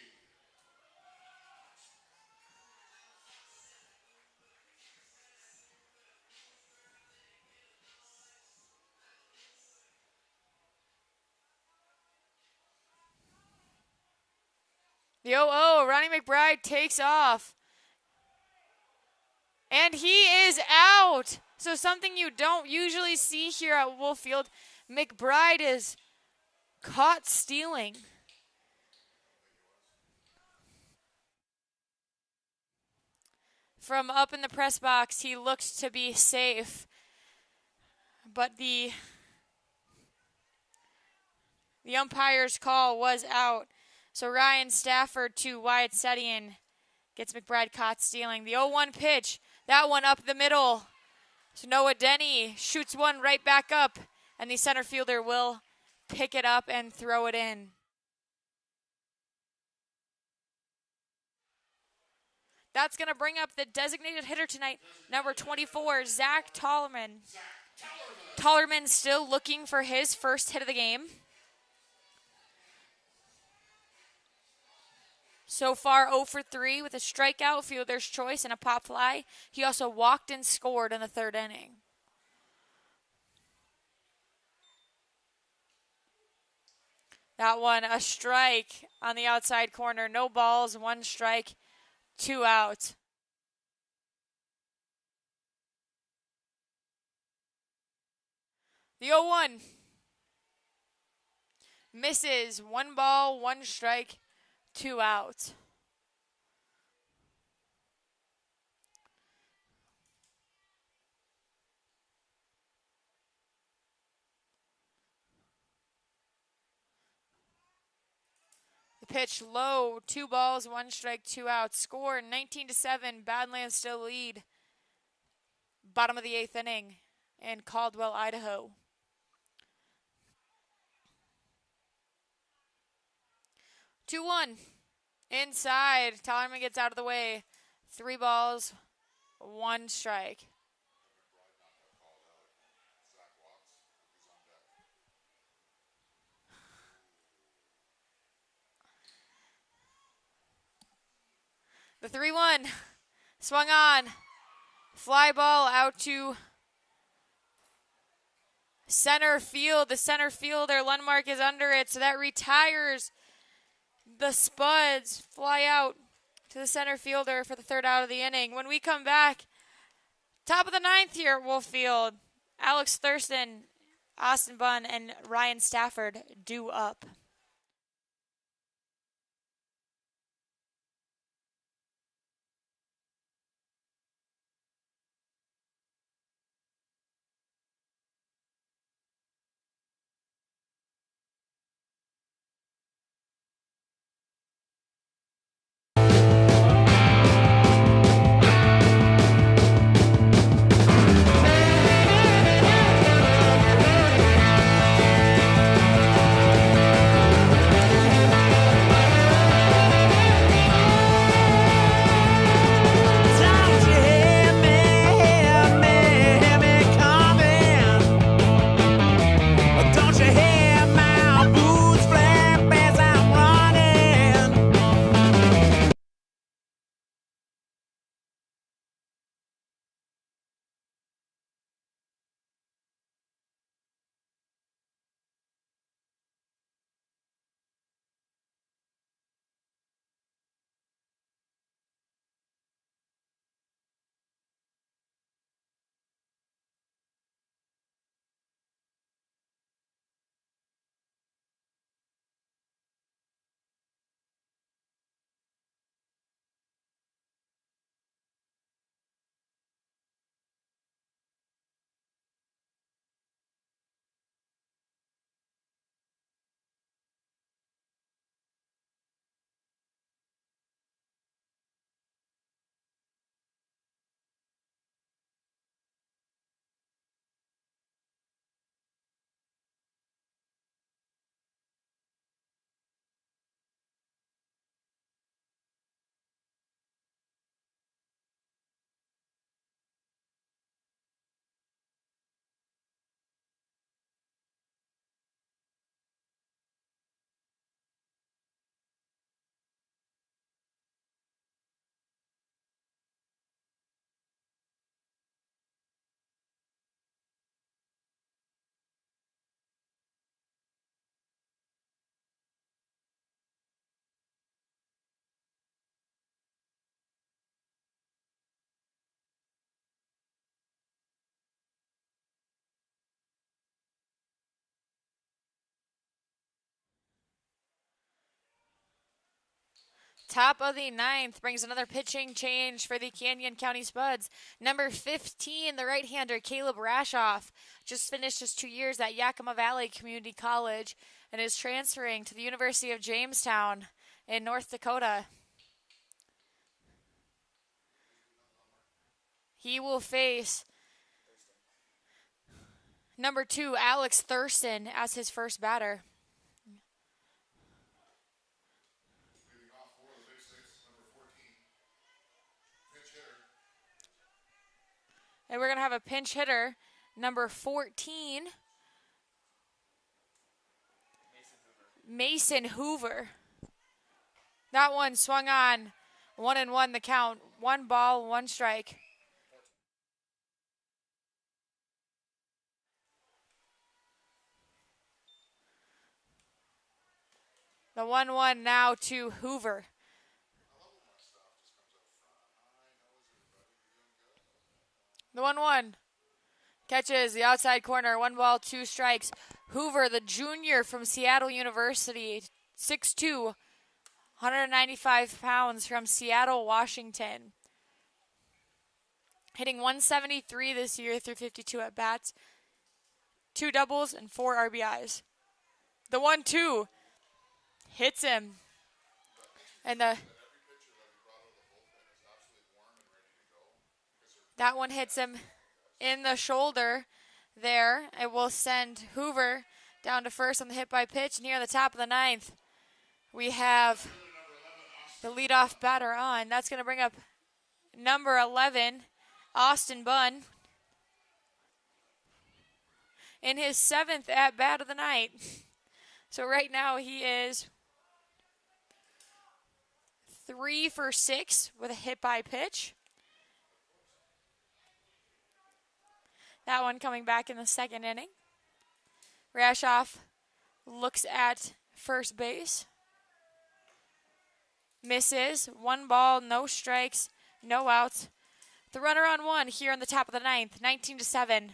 The 0-0, Ronnie McBride takes off. And he is out. So something you don't usually see here at Wolf Field. McBride is caught stealing. From up in the press box, he looks to be safe. But the umpire's call was out. So Ryan Stafford to Wyatt Setian gets McBride caught stealing. The 0-1 pitch, that one up the middle. So Noah Denny shoots one right back up, and the center fielder will pick it up and throw it in. That's going to bring up the designated hitter tonight, number 24, Zach Tollerman. Tollerman still looking for his first hit of the game. So far 0 for 3 with a strikeout, fielder's choice, and a pop fly. He also walked and scored in the 3rd inning. That one, a strike on the outside corner. No balls, 1 strike, 2 outs. The 0-1 misses. 1 ball, 1 strike, 2 outs. The pitch low, 2 balls, 1 strike, 2 outs. Score 19-7. Badlands still lead. Bottom of the 8th inning in Caldwell, Idaho. Two one, inside. Tollerman gets out of the way. 3 balls, 1 strike. The 3-1 swung on. Fly ball out to center field. The center fielder, Lundmark, is under it, so that retires the Spuds. Fly out to the center fielder for the 3rd out of the inning. When we come back, top of the 9th here at Wolf Field, Alex Thurston, Austin Bunn, and Ryan Stafford due up. Top of the ninth brings another pitching change for the Canyon County Spuds. Number 15, the right-hander Caleb Rashoff, just finished his 2 years at Yakima Valley Community College and is transferring to the University of Jamestown in North Dakota. He will face number 2, Alex Thurston, as his first batter. And we're going to have a pinch hitter, number 14, Mason Hoover. That one swung on, 1-1 the count. 1 ball, 1 strike. The 1-1 now to Hoover. The 1-1 catches the outside corner. 1 ball, 2 strikes. Hoover, the junior from Seattle University, 6'2", 195 pounds from Seattle, Washington. Hitting 173 this year through 52 at-bats. 2 doubles and 4 RBIs. The 1-2 hits him. And that one hits him in the shoulder there. It will send Hoover down to first on the hit by pitch near the top of the ninth. We have the leadoff batter on. That's going to bring up number 11, Austin Bunn, in his 7th at-bat of the night. So right now he is 3 for 6 with a hit by pitch. That one coming back in the 2nd inning. Rashoff looks at first base. Misses. 1 ball, no strikes, no outs. The runner on 1 here in the top of the 9th. 19-7.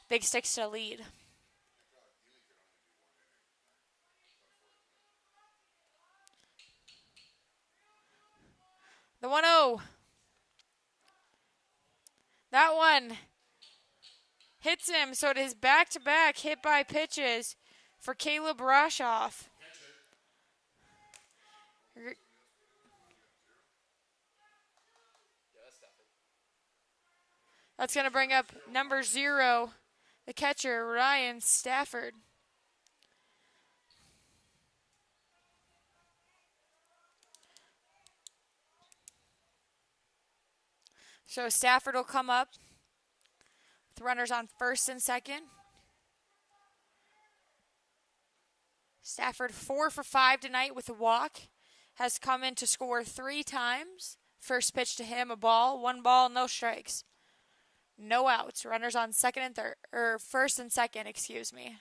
Big Sticks to lead. The 1-0. That one hits him, so it is back-to-back hit by pitches for Caleb Rashoff. That's going to bring up number 0, the catcher, Ryan Stafford. So Stafford will come up with runners on first and second. Stafford 4 for 5 tonight with a walk. Has come in to score 3 times. First pitch to him, a ball. 1 ball, no strikes. No outs. Runners on second and third, or first and second, excuse me.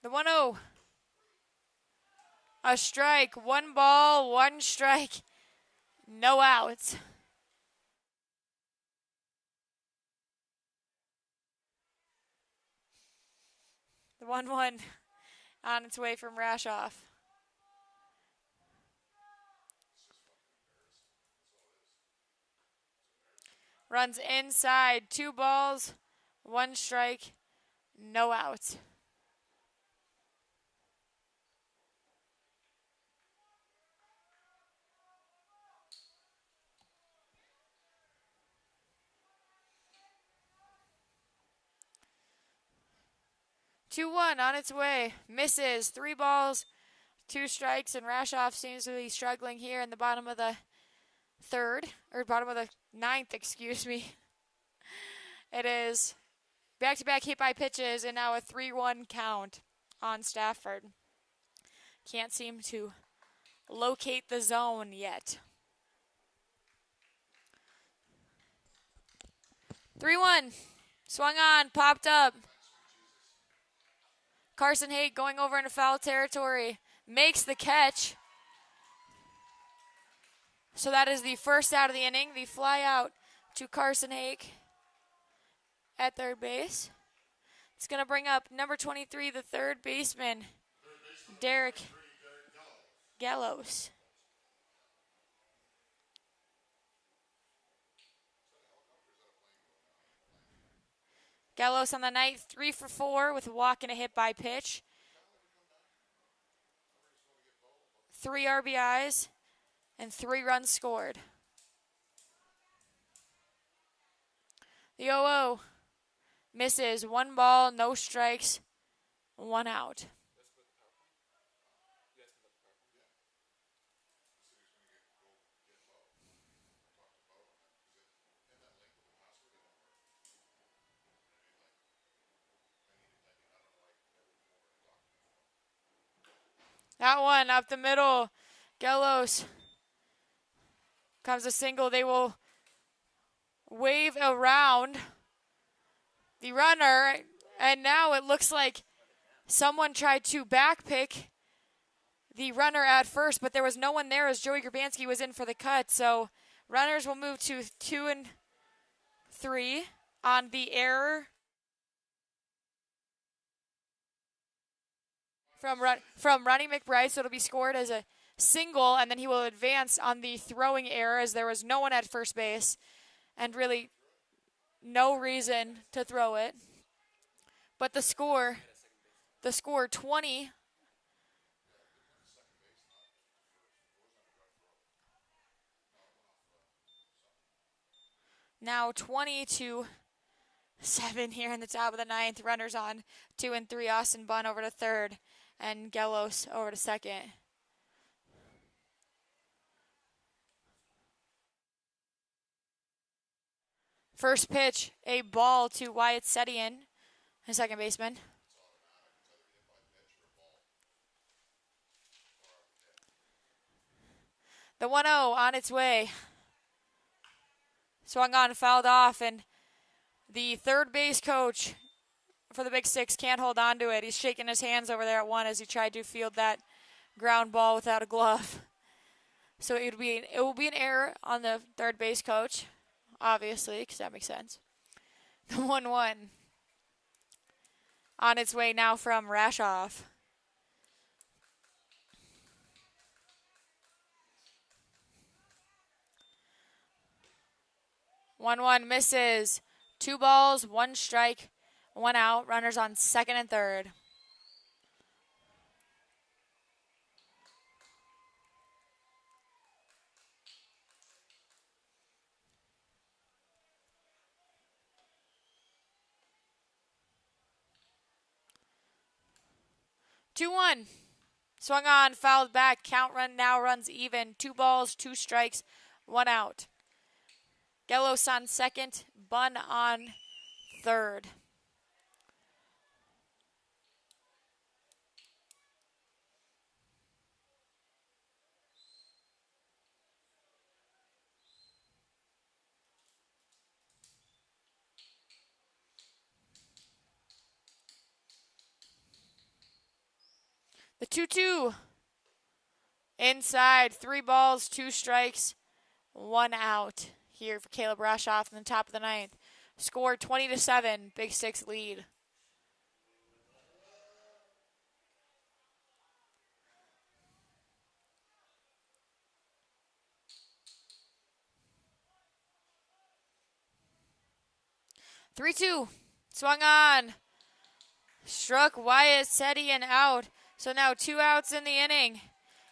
The 1-0. A strike. 1 ball, 1 strike. No outs. The 1-1 on its way from Rashoff. Runs inside. 2 balls, 1 strike, no outs. Two one on its way. Misses. 3 balls, 2 strikes, and Rashoff seems to be struggling here in the bottom of the bottom of the 9th, excuse me. It is back-to-back hit by pitches and now a 3-1 count on Stafford. Can't seem to locate the zone yet. 3-1. Swung on, popped up. Carson Haight going over into foul territory. Makes the catch. So that is the first out of the inning. The fly out to Carson Hake at third base. It's going to bring up number 23, the third baseman, Derek Gallos. Gallos on the night, 3 for 4 with a walk and a hit by pitch. 3 RBIs and 3 runs scored. The 0-0 misses. 1 ball, no strikes, 1 out. That one up the middle. Gallos comes a single. They will wave around the runner, and now it looks like someone tried to backpick the runner at first, but there was no one there as Joey Grabanski was in for the cut. So runners will move to 2 and 3 on the error from Ronnie McBride. So it'll be scored as a single, and then he will advance on the throwing error as there was no one at first base and really no reason to throw it. But the score 20. Now 20-7 here in the top of the ninth. Runners on 2 and 3. Austin Bunn over to third and Gallos over to second. First pitch, a ball to Wyatt Setian, the second baseman. The 1-0 on its way. Swung on, fouled off, and the third base coach for the Big Six can't hold on to it. He's shaking his hands over there at one as he tried to field that ground ball without a glove. So it will be an error on the third base coach, obviously, because that makes sense. The 1-1 on its way now from Rashoff. One misses. 2 balls, 1 strike, 1 out. Runners on second and third. Two one. Swung on, fouled back. Count run now runs even. 2 balls, 2 strikes, 1 out. Gallos on second, Bunn on third. The 2-2. Inside, 3 balls, 2 strikes, 1 out here for Caleb Rashoff in the top of the ninth. Score 20-7, Big Six lead. Three-two. Swung on. Struck Wyatt Setian out. So now 2 outs in the inning.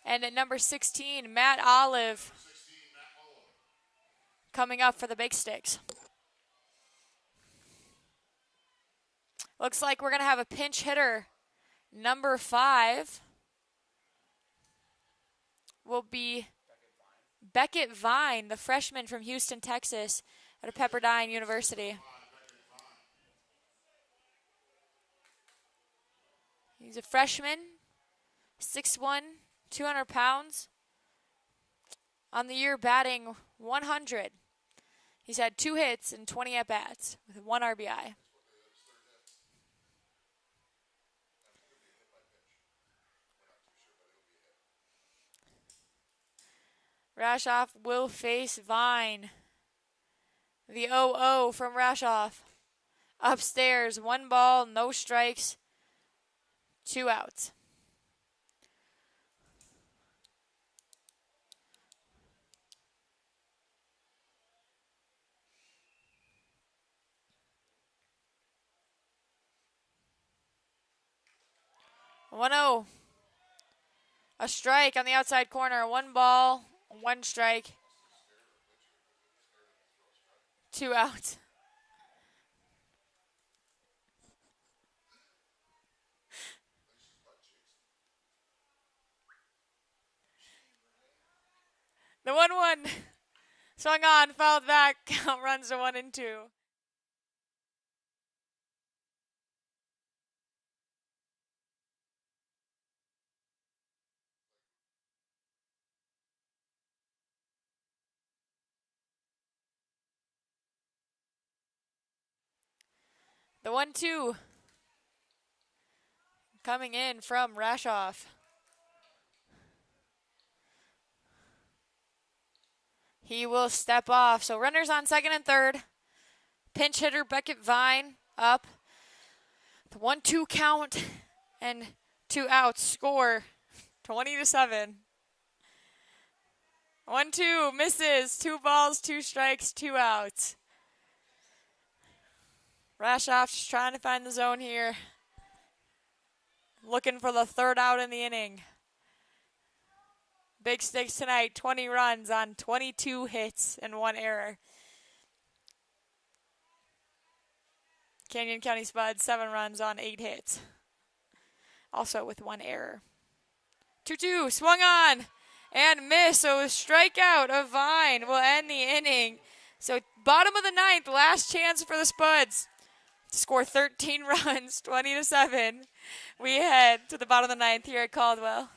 And at number 16, Matt Olive coming up for the Big Sticks. Looks like we're going to have a pinch hitter. Number 5 will be Beckett Vine, the freshman from Houston, Texas, at Pepperdine University. He's a freshman, 6'1", 200 pounds. On the year batting 100. He's had 2 hits and 20 at-bats with 1 RBI. Rashoff will face Vine. The 0-0 from Rashoff. Upstairs, 1 ball, no strikes, 2 outs. One 0. A strike on the outside corner. 1 ball, 1 strike, 2 outs. The 1-1 swung on, fouled back. Count runs to 1 and 2. The 1-2 coming in from Rashoff. He will step off. So runners on second and third. Pinch hitter Beckett Vine up. The 1-2 count and 2 outs. Score 20-7. 1-2 misses. 2 balls, 2 strikes, 2 outs. Rashoff just trying to find the zone here. Looking for the 3rd out in the inning. Big Sticks tonight, 20 runs on 22 hits and 1 error. Canyon County Spuds, 7 runs on 8 hits. Also with 1 error. 2-2, swung on and missed. So a strikeout of Vine will end the inning. So bottom of the 9th, last chance for the Spuds to score 13 runs, 20-7. We head to the bottom of the 9th here at Caldwell.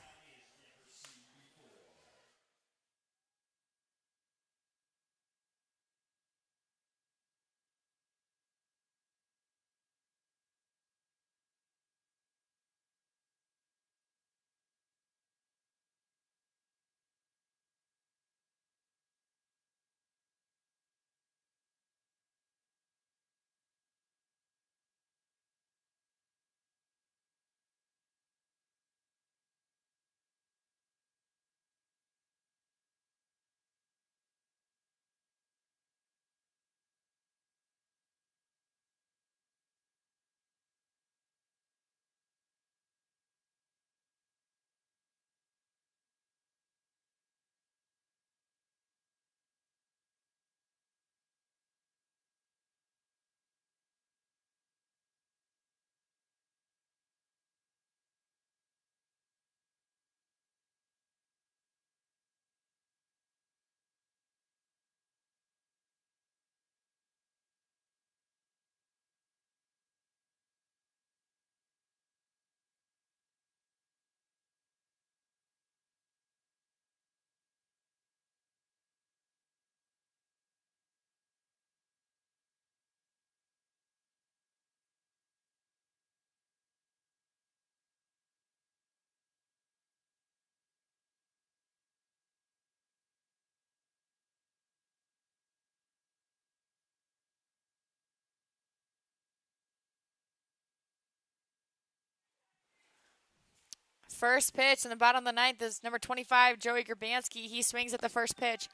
First pitch in the bottom of the 9th is number 25, Joey Grabansky. He swings at the first pitch.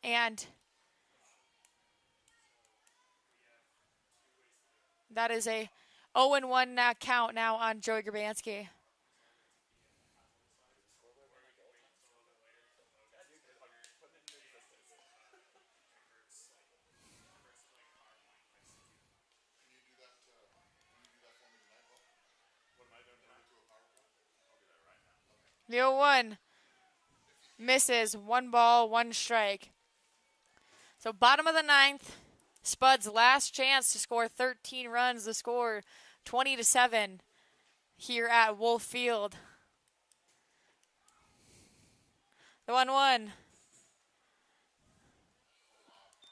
And that is a 0-1 count now on Joey Grabansky. The 0-1 misses. 1 ball, 1 strike. So bottom of the 9th, Spuds' last chance to score 13 runs. The score 20-7 here at Wolf Field. The 1-1.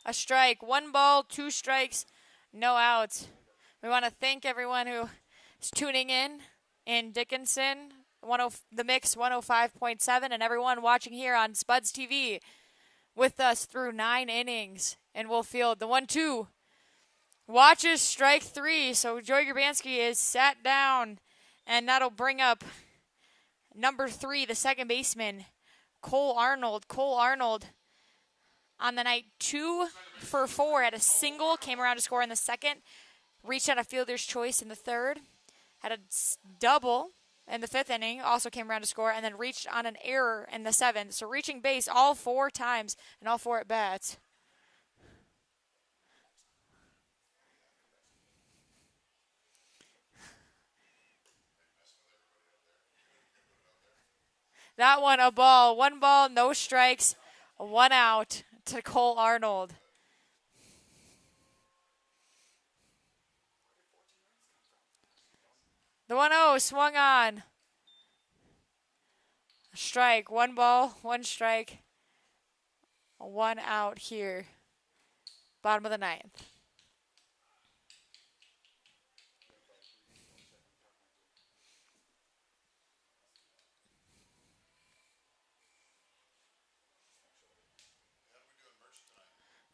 A strike. 1 ball, 2 strikes, no outs. We want to thank everyone who is tuning in Dickinson, the Mix 105.7, and everyone watching here on Spuds TV. with us through 9 innings in Wolf Field. The 1-2 watches strike 3. So Joey Grabanski is sat down, and that'll bring up number 3, the second baseman, Cole Arnold. Cole Arnold on the night 2 for 4 at a single, came around to score in the second, reached on a fielder's choice in the third, had a double in the 5th inning, also came around to score, and then reached on an error in the 7th. So reaching base all 4 times and all 4 at bats. That one a ball. 1 ball, no strikes, 1 out to Cole Arnold. The 1-0 swung on. Strike. 1 ball, 1 strike, 1 out here. Bottom of the 9th.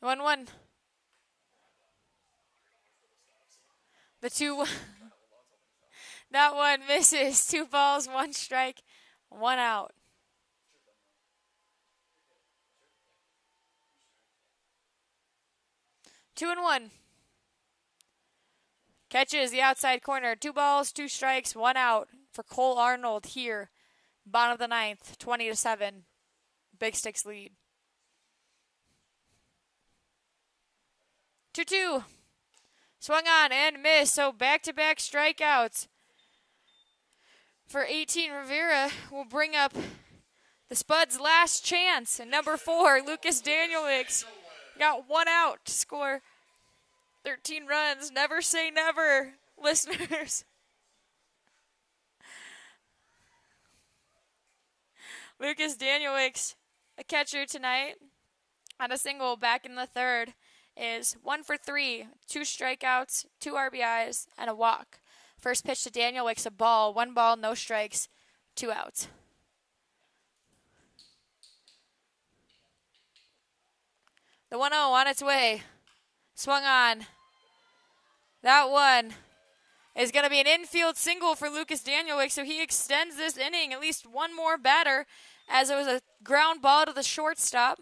One. The 2. That one misses. 2 balls, 1 strike, 1 out. 2-1. Catches the outside corner. 2 balls, 2 strikes, 1 out for Cole Arnold here. Bottom of the 9th, 20-7. Big Sticks lead. 2-2. Swung on and missed. So back-to-back strikeouts for 18 Rivera will bring up the Spuds' last chance. And number 4, Lucas Danielix, got 1 out to score 13 runs. Never say never, listeners. Lucas Danielix, a catcher tonight, on a single back in the 3rd, is 1 for 3, 2 strikeouts, 2 RBIs, and a walk. First pitch to Danielix, a ball, 1 ball, no strikes, 2 outs. The 1-0 on its way. Swung on. That one is going to be an infield single for Lucas Danielix, so he extends this inning at least 1 more batter, as it was a ground ball to the shortstop.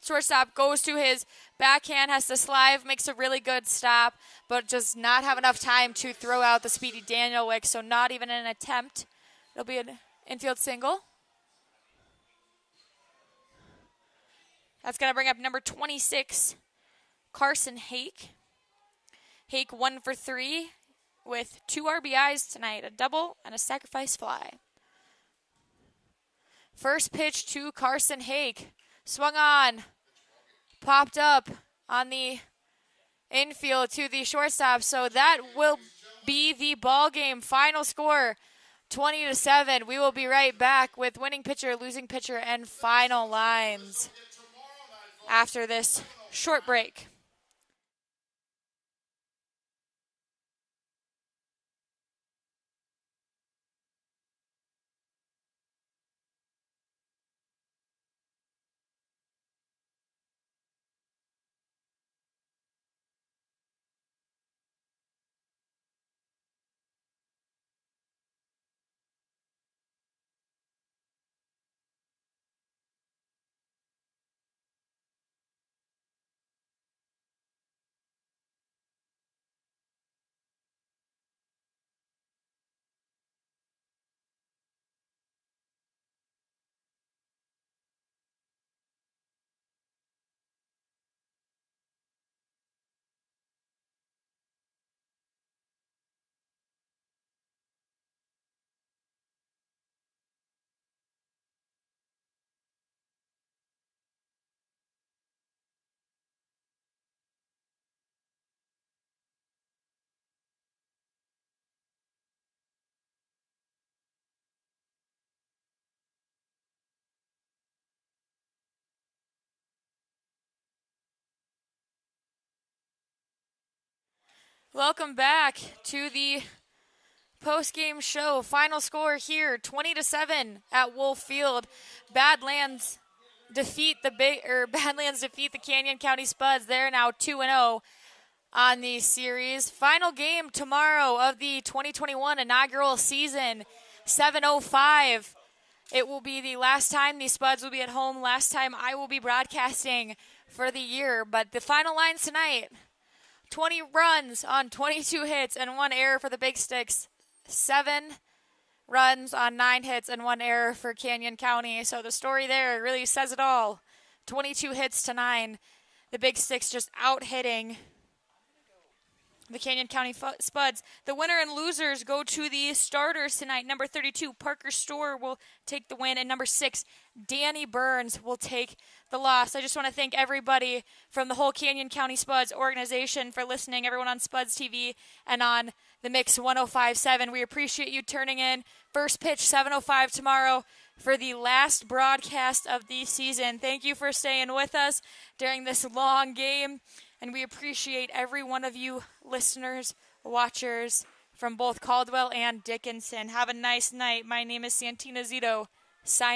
Shortstop goes to his backhand, has to slide, makes a really good stop, but does not have enough time to throw out the speedy Danielix, so not even an attempt. It'll be an infield single. That's going to bring up number 26, Carson Hake. Hake 1 for 3 with 2 RBIs tonight, a double and a sacrifice fly. First pitch to Carson Hake. Swung on. Popped up on the infield to the shortstop. So that will be the ball game. Final score, 20-7. We will be right back with winning pitcher, losing pitcher, and final lines after this short break. Welcome back to the post-game show. Final score here, 20-7 at Wolf Field. Badlands defeat the Canyon County Spuds. They're now 2-0 on the series. Final game tomorrow of the 2021 inaugural season, 7:05. It will be the last time the Spuds will be at home, last time I will be broadcasting for the year. But the final lines tonight, 20 runs on 22 hits and 1 error for the Big Sticks. 7 runs on 9 hits and 1 error for Canyon County. So the story there really says it all. 22 hits to 9. The Big Sticks just out-hitting the Canyon County Spuds. The winner and losers go to the starters tonight. Number 32, Parker Storr, will take the win, and number 6, Danny Burns, will take the loss. I just want to thank everybody from the whole Canyon County Spuds organization for listening, everyone on Spuds TV and on the Mix 105.7. We appreciate you turning in. First pitch, 7:05 tomorrow for the last broadcast of the season. Thank you for staying with us during this long game. And we appreciate every one of you listeners, watchers from both Caldwell and Dickinson. Have a nice night. My name is Santina Zito. Signing